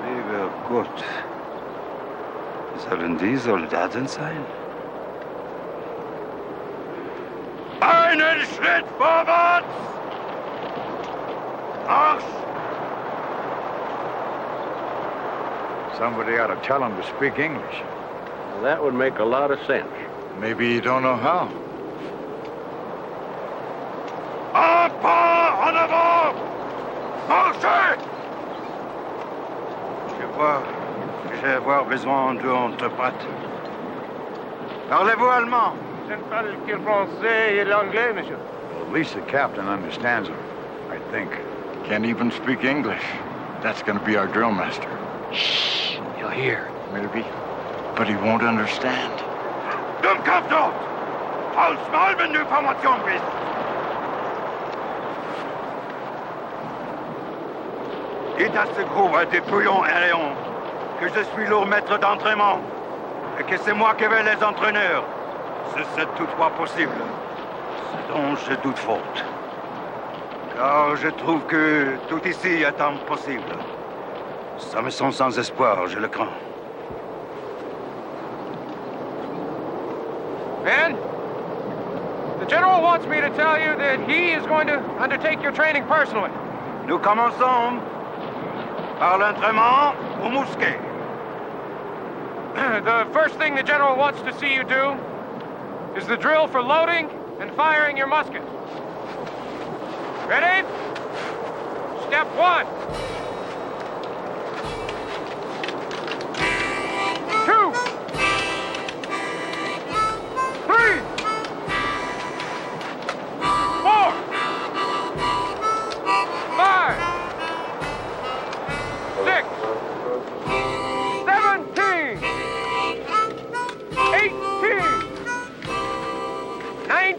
Lieber Gott, sollen die Soldaten sein? Einen Schritt vorwärts! Marsch! Somebody ought to tell him to speak English. Well, that would make a lot of sense. Maybe you don't know how. Un pas en avant! Marchez! Je vais avoir besoin d'une patte. Parlez-vous allemand? Je ne parle que le français et l'anglais, monsieur. Well, at least the captain understands him, I think. Can't even speak English. That's going to be our drill master. Shh! He'll hear. Maybe. But he won't understand. Dumm Kopf dort! Halt's Maul, wenn du Information bist! Dites à ce groupe à dépouillons et Léon que je suis leur maître d'entraînement et que c'est moi qui vais les entraîneurs. Si c'est toutefois possible, ce dont je doute fort. Car je trouve que tout ici est impossible. Ça me sent sans espoir, je le crains. Men, the general wants me to tell you that he is going to undertake your training personally. Nous commençons par l'entraînement au mousquet. The first thing the general wants to see you do is the drill for loading and firing your musket. Ready? Step 1. 2. 3. 4. 5. 6. 17. 18. 19.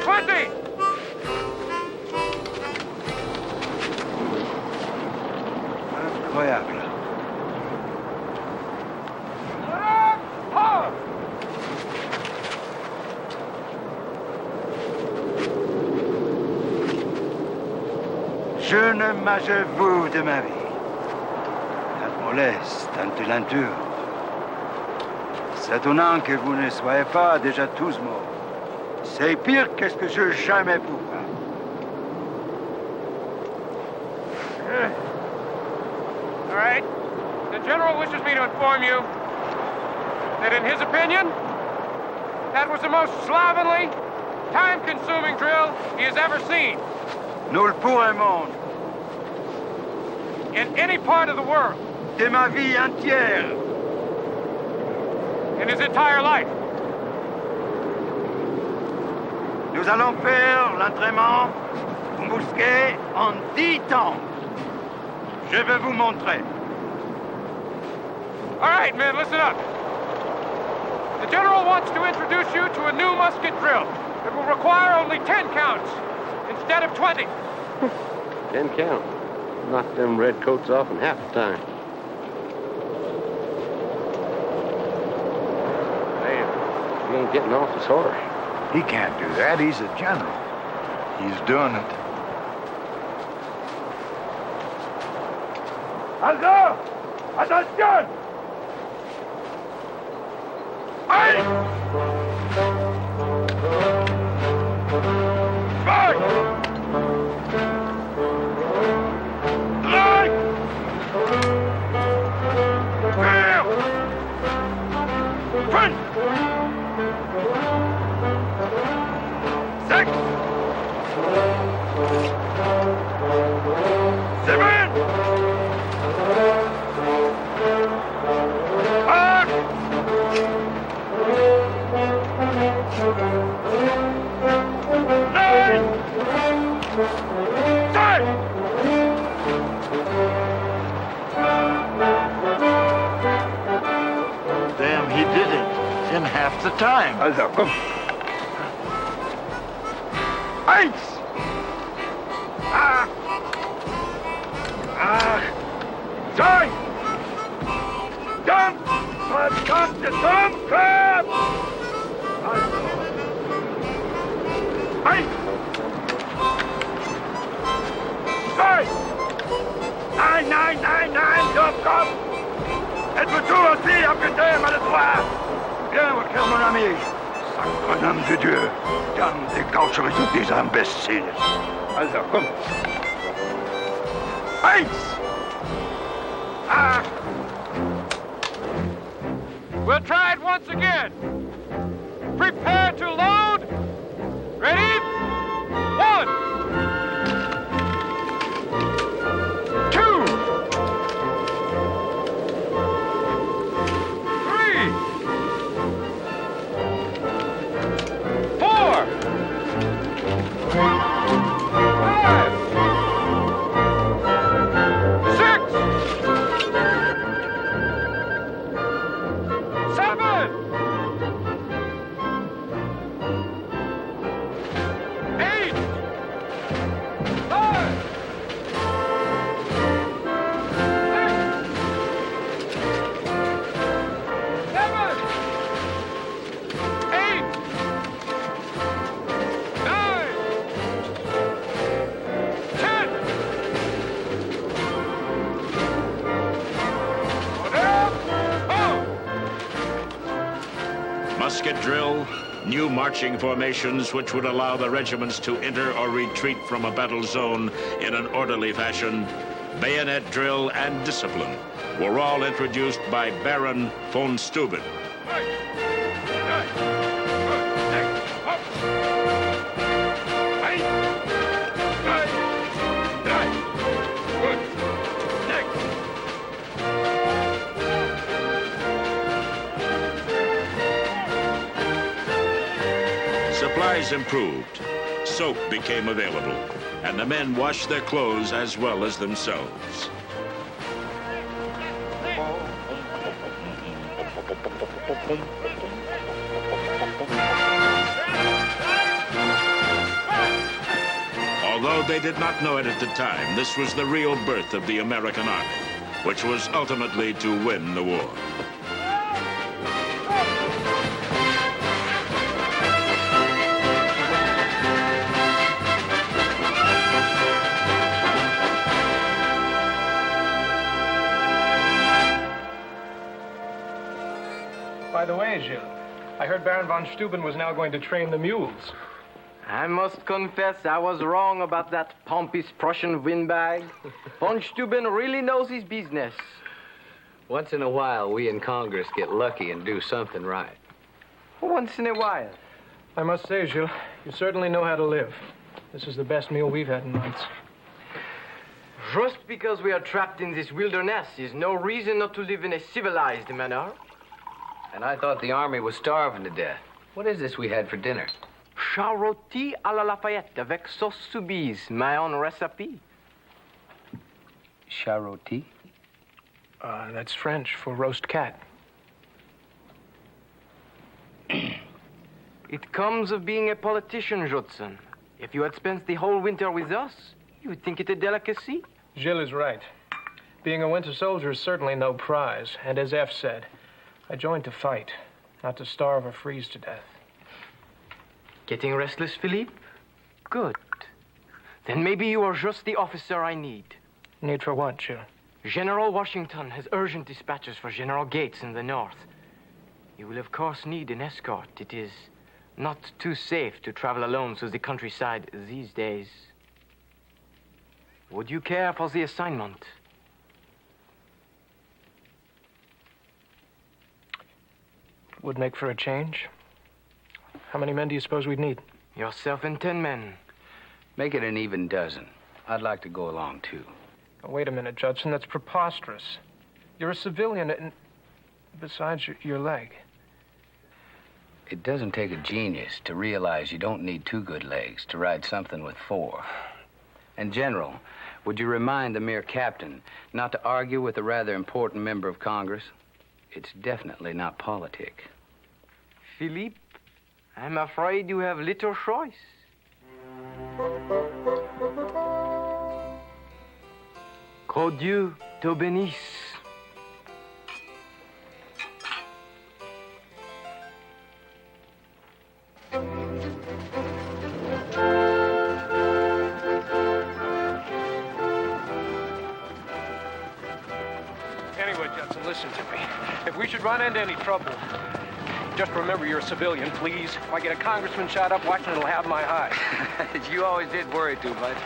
20. Incroyable. Je ne m'achevoue de ma vie. Tant moleste, tant lenture. C'est étonnant que vous ne soyez pas déjà tous morts. C'est pire que ce que je jamais pu faire. All right. The general wishes me to inform you that in his opinion, that was the most slovenly, time-consuming drill he has ever seen. Nous le pourrons. In any part of the world. De ma vie entière. In his entire life. Nous allons faire l'entraînement au mousquet en 10 temps. Je vais vous montrer. All right, men, listen up. The general wants to introduce you to a new musket drill. It will require only 10 counts instead of 20. 10 count. Knock them red coats off in half the time. Man, he ain't getting off his horse. He can't do that. He's a general. He's doing it. Also! Attention! Eins! Zwei! Drei! Vier! Fünf! Sechs! Sieben! Acht! Neun! Zehn! Damn, he did it in half the time. Also, komm. Eins! Acht! Zwei! Kampf! Verdammte Kampf! Also. Eins! Zwei! Nein, nein, nein, nein, komm! Êtes-vous tout aussi, amputés, maladroits? Bien, mon cher mon ami. Sacre nom de Dieu. Dann dégaucherez du dieser imbécile. Also, komm. Eins! Acht! We'll try it once again. Prepare to load. Ready? 1, 2, 3, 4, 5, 6, 7, 8, 9, 7, 8, 9, 10. Musket drill, new marching formations which would allow the regiments to enter or retreat from a battle zone in an orderly fashion, bayonet drill and discipline were all introduced by Baron von Steuben. Supplies improved, soap became available, and the men washed their clothes as well as themselves. Although they did not know it at the time, this was the real birth of the American Army, which was ultimately to win the war. By the way, Gilles, I heard Baron von Steuben was now going to train the mules. I must confess I was wrong about that pompous Prussian windbag. Von Steuben really knows his business. Once in a while, we in Congress get lucky and do something right. Once in a while. I must say, Gilles, you certainly know how to live. This is the best meal we've had in months. Just because we are trapped in this wilderness is no reason not to live in a civilized manner. And I thought the army was starving to death. What is this we had for dinner? Charroti à la Lafayette avec sauce soubise, my own recipe. Charroti? That's French for roast cat. It comes of being a politician, Judson. If you had spent the whole winter with us, you would think it a delicacy. Gilles is right. Being a winter soldier is certainly no prize, and as F said, I joined to fight, not to starve or freeze to death. Getting restless, Philippe? Good. Then maybe you are just the officer I need. Need for what, Joe? General Washington has urgent dispatches for General Gates in the north. You will, of course, need an escort. It is not too safe to travel alone through the countryside these days. Would you care for the assignment? Would make for a change. How many men do you suppose we'd need? Yourself and 10 men. Make it an even dozen. I'd like to go along, too. Oh, wait a minute, Judson. That's preposterous. You're a civilian, and besides, your leg. It doesn't take a genius to realize you don't need 2 good legs to ride something with 4. And, General, would you remind the mere captain not to argue with a rather important member of Congress? It's definitely not politic. Philippe, I'm afraid you have little choice. Que Dieu te bénisse. Anyway, Judson, listen to me. If we should run into any trouble, just remember you're a civilian, please. If I get a congressman shot up, Washington will have my hide. You always did worry too much.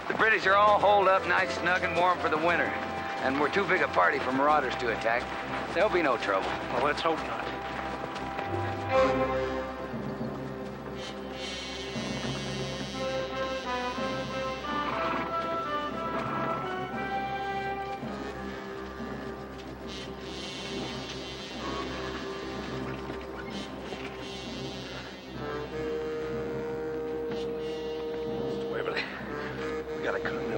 The British are all holed up nice, snug, and warm for the winter. And we're too big a party for marauders to attack. There'll be no trouble. Well, let's hope not.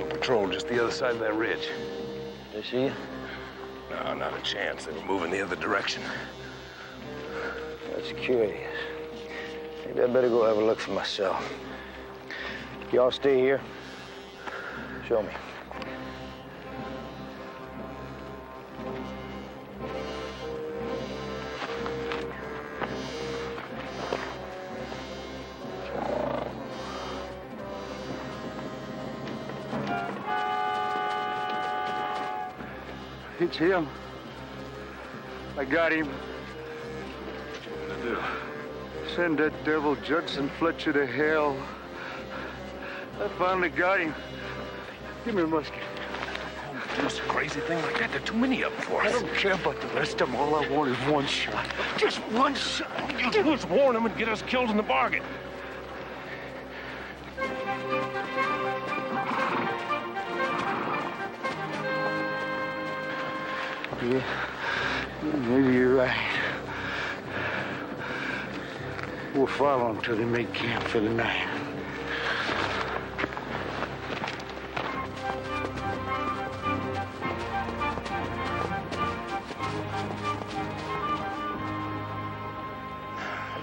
Patrol just the other side of that ridge. They see you? No, not a chance. They were moving the other direction. That's curious. Maybe I better go have a look for myself. Y'all stay here. Show me. It's him. I got him. What you gonna do? Send that devil Judson Fletcher to hell. I finally got him. Give me a musket. Just a crazy thing like that. There are too many of them for us. I don't care about the rest of them. All I want is one shot. Just one shot. All you do is warn them and get us killed in the bargain. Yeah, maybe you're right. We'll follow them till they make camp for the night.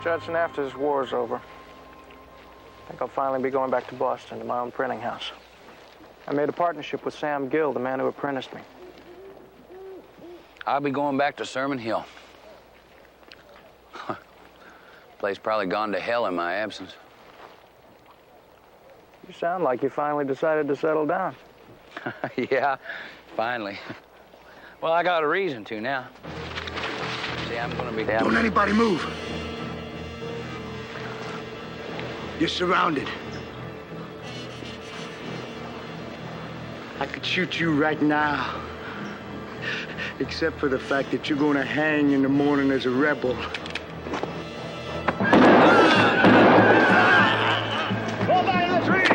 Judson, after this war's over, I think I'll finally be going back to Boston to my own printing house. I made a partnership with Sam Gill, the man who apprenticed me. I'll be going back to Sermon Hill. Place probably gone to hell in my absence. You sound like you finally decided to settle down. Yeah, finally. Well, I got a reason to now. See, I'm gonna be down. Don't anybody move. You're surrounded. I could shoot you right now. Except for the fact that you're gonna hang in the morning as a rebel. Fall back in the tree!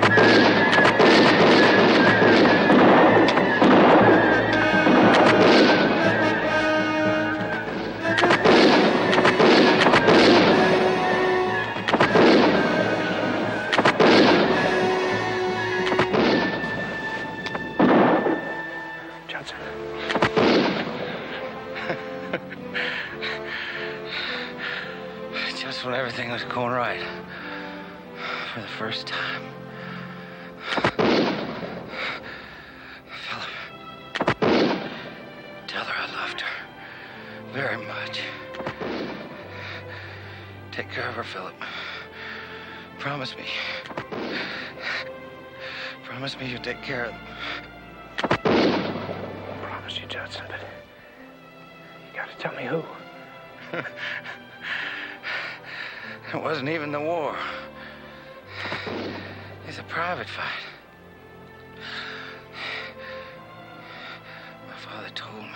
Just when everything was going right. For the first time. Philip. Tell her I loved her. Very much. Take care of her, Philip. Promise me. Promise me you'll take care of them. I promise you, Judson, but you gotta tell me who. It wasn't even the war. It's a private fight. My father told me.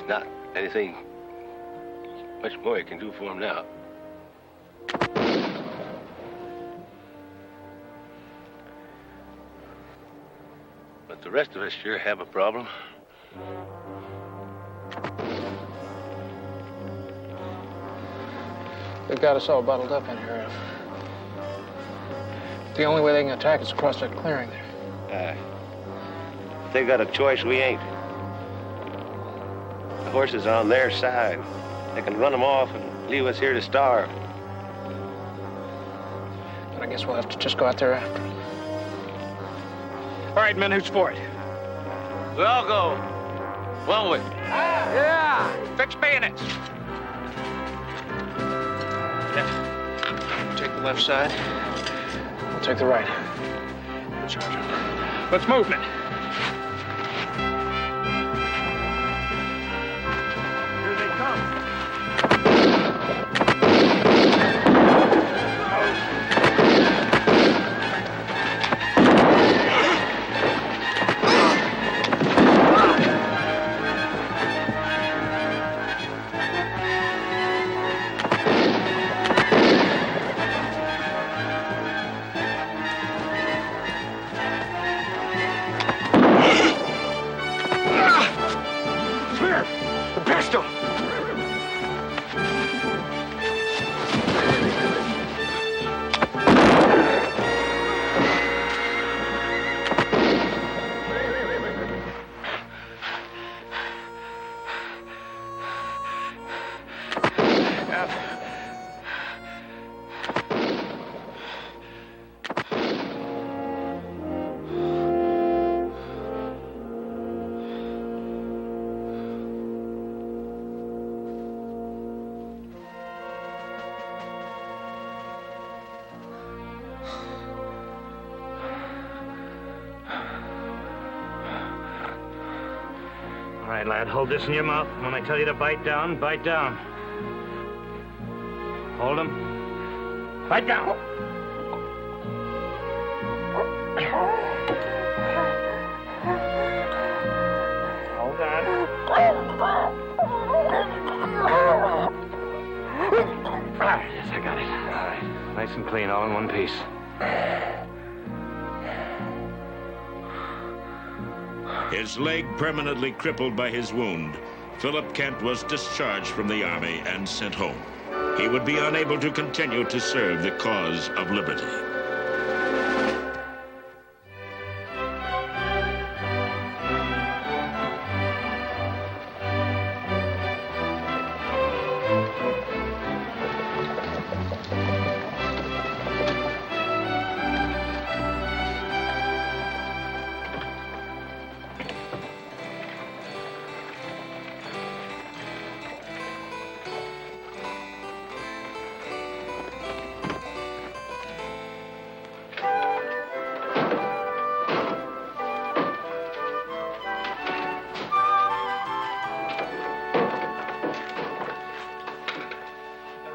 Not anything much more you can do for him now. But the rest of us sure have a problem. They've got us all bottled up in here. The only way they can attack is across that clearing there. If they got a choice, we ain't. The horses are on their side. They can run them off and leave us here to starve. But I guess we'll have to just go out there after. All right, men, who's for it? We all go. Won't we? Yeah! Fix bayonets. Take the left side. We'll take the right. Charge them. Let's move, men. All right, lad, hold this in your mouth. When I tell you to bite down, bite down. Hold him. Bite down. Hold on. Yes, I got it. All right. Nice and clean, all in one piece. His leg permanently crippled by his wound, Philip Kent was discharged from the army and sent home. He would be unable to continue to serve the cause of liberty.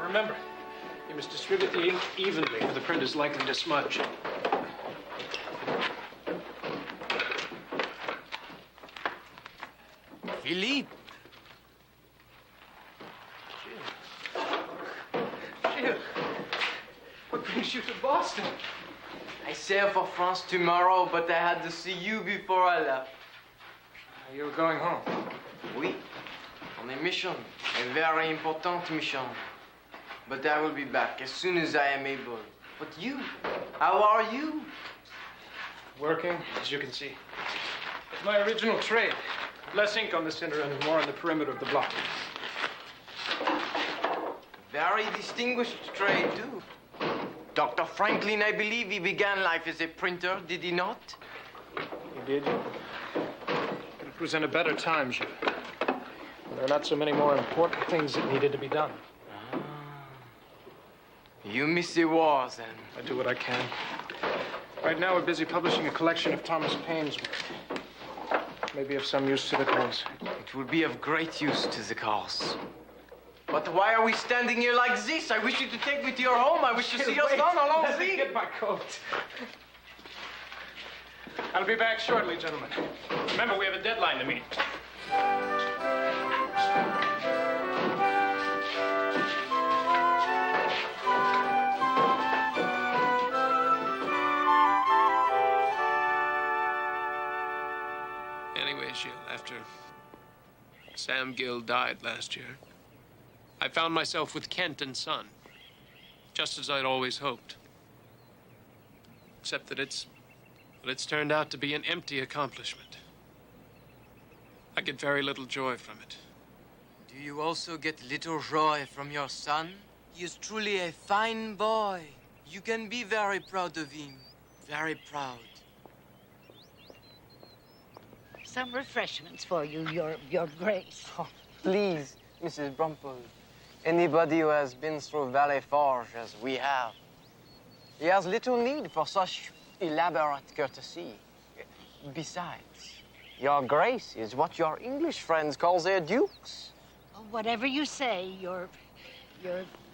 Remember, you must distribute the ink evenly, or the print is likely to smudge. Philippe! Gilles, what brings you to Boston? I sail for France tomorrow, but I had to see you before I left. You're going home? Oui. On a mission. A very important mission. But I will be back as soon as I am able. But you? How are you? Working, as you can see. It's my original trade. Less ink on the center and more on the perimeter of the block. Very distinguished trade, too. Dr. Franklin, I believe he began life as a printer, did he not? He did. But it was in a better time, Jules. There are not so many more important things that needed to be done. You miss the war, then? I do what I can. Right now, we're busy publishing a collection of Thomas Paine's work. Maybe of some use to the cause. It will be of great use to the cause. But why are we standing here like this? I wish you to take me to your home. I wish to see your son along Let me sea. get my coat. I'll be back shortly, gentlemen. Remember, we have a deadline to meet. Anyway, Gilles, after Sam Gill died last year, I found myself with Kent and Son, just as I'd always hoped. Except that it's turned out to be an empty accomplishment. I get very little joy from it. Do you also get little joy from your son? He is truly a fine boy. You can be very proud of him. Very proud. Some refreshments for you, your grace. Oh, please, Mrs. Brumple. Anybody who has been through Valley Forge as we have, he has little need for such elaborate courtesy. Besides, your grace is what your English friends call their dukes. Oh, whatever you say, your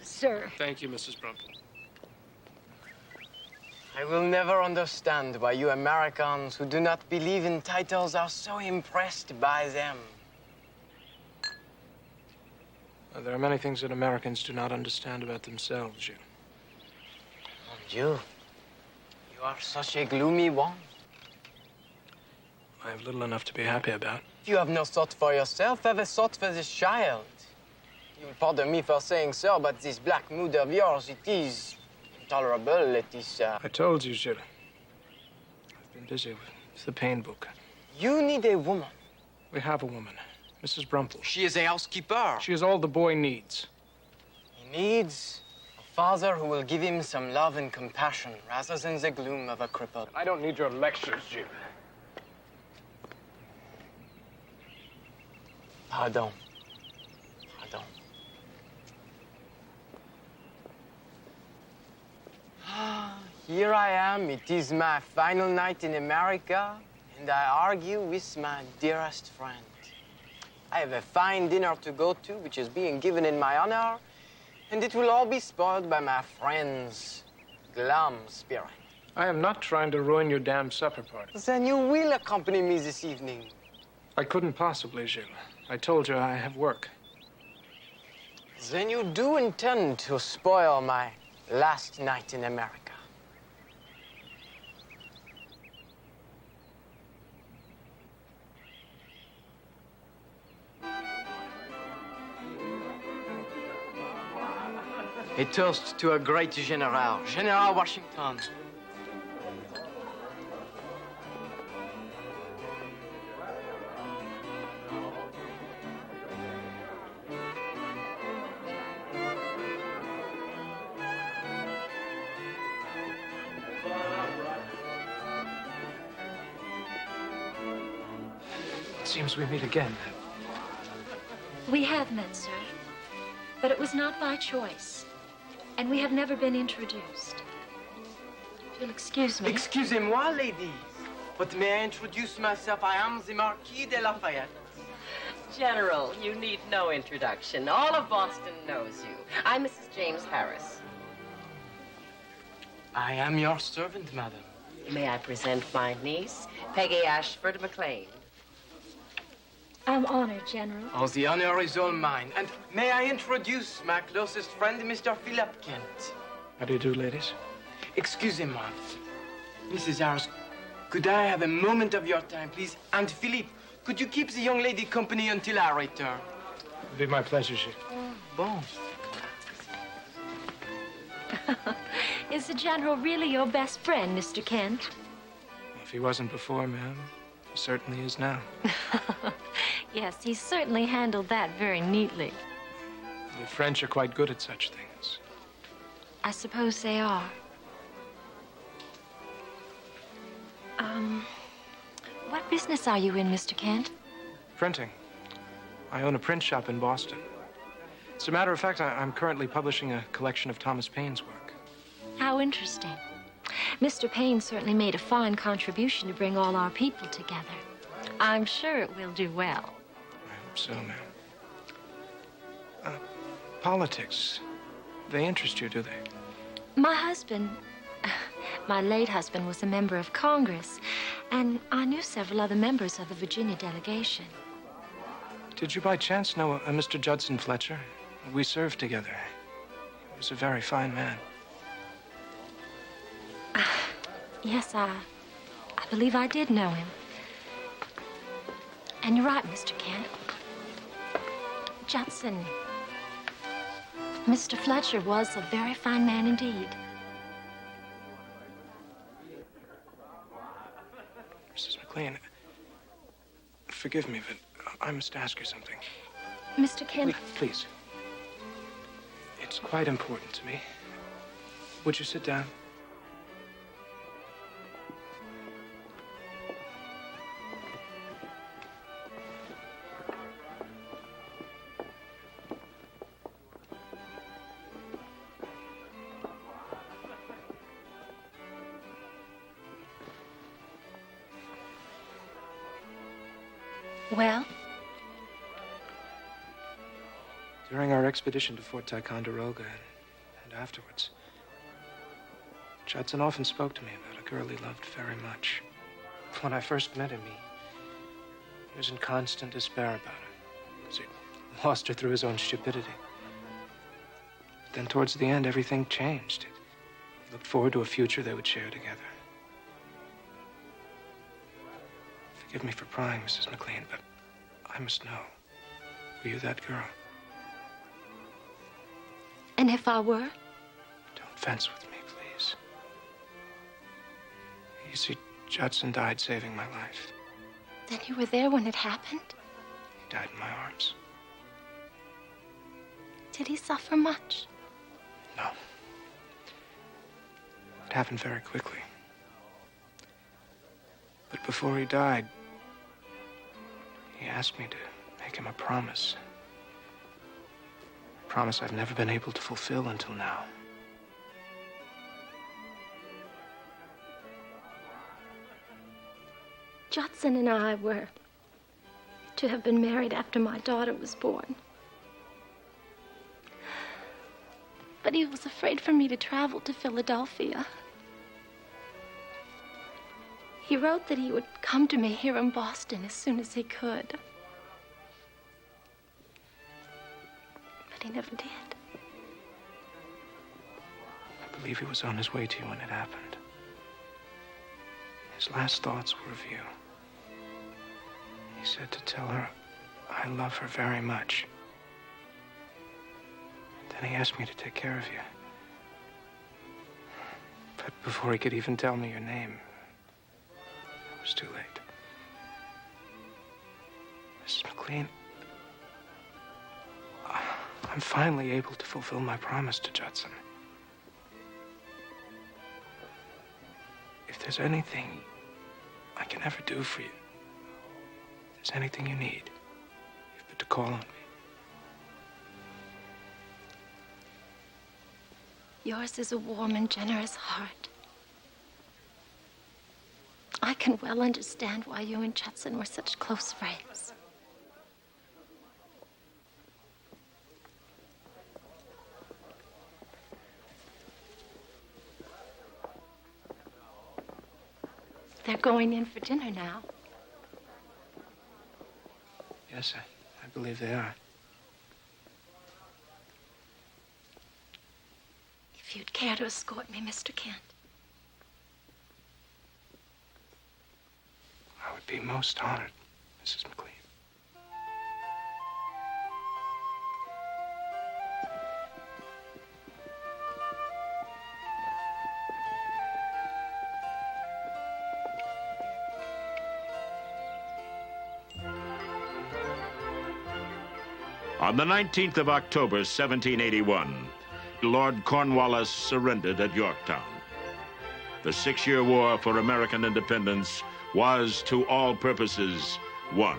sir. Thank you, Mrs. Brumple. I will never understand why you Americans who do not believe in titles are so impressed by them. There are many things that Americans do not understand about themselves, Gilles. And you are such a gloomy one. I have little enough to be happy about. If you have no thought for yourself, have a thought for this child. You'll pardon me for saying so, but this black mood of yours, it is intolerable. It is, I told you, Gilles. I've been busy with the Paine book. You need a woman. We have a woman, Mrs. Brumple. She is a housekeeper. She is all the boy needs. He needs a father who will give him some love and compassion rather than the gloom of a cripple. I don't need your lectures, Gilles. Pardon. Here I am. It is my final night in America, and I argue with my dearest friend. I have a fine dinner to go to, which is being given in my honor, and it will all be spoiled by my friend's glum spirit. I am not trying to ruin your damn supper party. Then you will accompany me this evening. I couldn't possibly, Gilles. I told you I have work. Then you do intend to spoil my last night in America. A toast to a great general, General Washington. It seems we meet again. We have met, sir. But it was not by choice. And we have never been introduced. If you'll excuse me. Excusez-moi, ladies. But may I introduce myself? I am the Marquis de Lafayette. General, you need no introduction. All of Boston knows you. I'm Mrs. James Harris. I am your servant, madam. May I present my niece, Peggy Ashford McLean. I'm honored, General. Oh, the honor is all mine. And may I introduce my closest friend, Mr. Philip Kent. How do you do, ladies? Excusez-moi. Mrs. Harris, could I have a moment of your time, please? And Philippe, could you keep the young lady company until I return? It'll be my pleasure, Gilles. Bon. Is the General really your best friend, Mr. Kent? If he wasn't before, ma'am, he certainly is now. Yes, he certainly handled that very neatly. The French are quite good at such things. I suppose they are. What business are you in, Mr. Kent? Printing. I own a print shop in Boston. As a matter of fact, I'm currently publishing a collection of Thomas Paine's work. How interesting. Mr. Payne certainly made a fine contribution to bring all our people together. I'm sure it will do well. I hope so, ma'am. Politics. They interest you, do they? My husband, my late husband, was a member of Congress, and I knew several other members of the Virginia delegation. Did you by chance know a Mr. Judson Fletcher? We served together. He was a very fine man. Yes, I believe I did know him. And you're right, Mr. Kent. Judson. Mr. Fletcher was a very fine man indeed. Mrs. McLean, forgive me, but I must ask you something. Mr. Kent. Please. It's quite important to me. Would you sit down? Well? During our expedition to Fort Ticonderoga and afterwards, Judson often spoke to me about a girl he loved very much. When I first met him, he was in constant despair about her, because he lost her through his own stupidity. But then towards the end, everything changed. He looked forward to a future they would share together. Forgive me for prying, Mrs. McLean, but I must know. Were you that girl? And if I were? Don't fence with me, please. You see, Judson died saving my life. Then you were there when it happened? He died in my arms. Did he suffer much? No. It happened very quickly. But before he died, he asked me to make him a promise. A promise I've never been able to fulfill until now. Judson and I were to have been married after my daughter was born. But he was afraid for me to travel to Philadelphia. He wrote that he would come to me here in Boston as soon as he could. But he never did. I believe he was on his way to you when it happened. His last thoughts were of you. He said to tell her I love her very much. Then he asked me to take care of you. But before he could even tell me your name, it was too late. Mrs. McLean, I'm finally able to fulfill my promise to Judson. If there's anything I can ever do for you, if there's anything you need, you've but to call on me. Yours is a warm and generous heart. I can well understand why you and Judson were such close friends. They're going in for dinner now. Yes, I believe they are. If you'd care to escort me, Mr. Kent. I would be most honored, Mrs. McLean. On the 19th of October, 1781, Lord Cornwallis surrendered at Yorktown. The 6-year war for American independence was, to all purposes, won.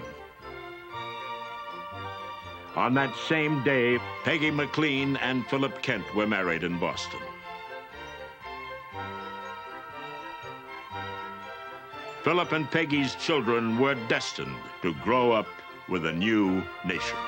On that same day, Peggy McLean and Philip Kent were married in Boston. Philip and Peggy's children were destined to grow up with a new nation.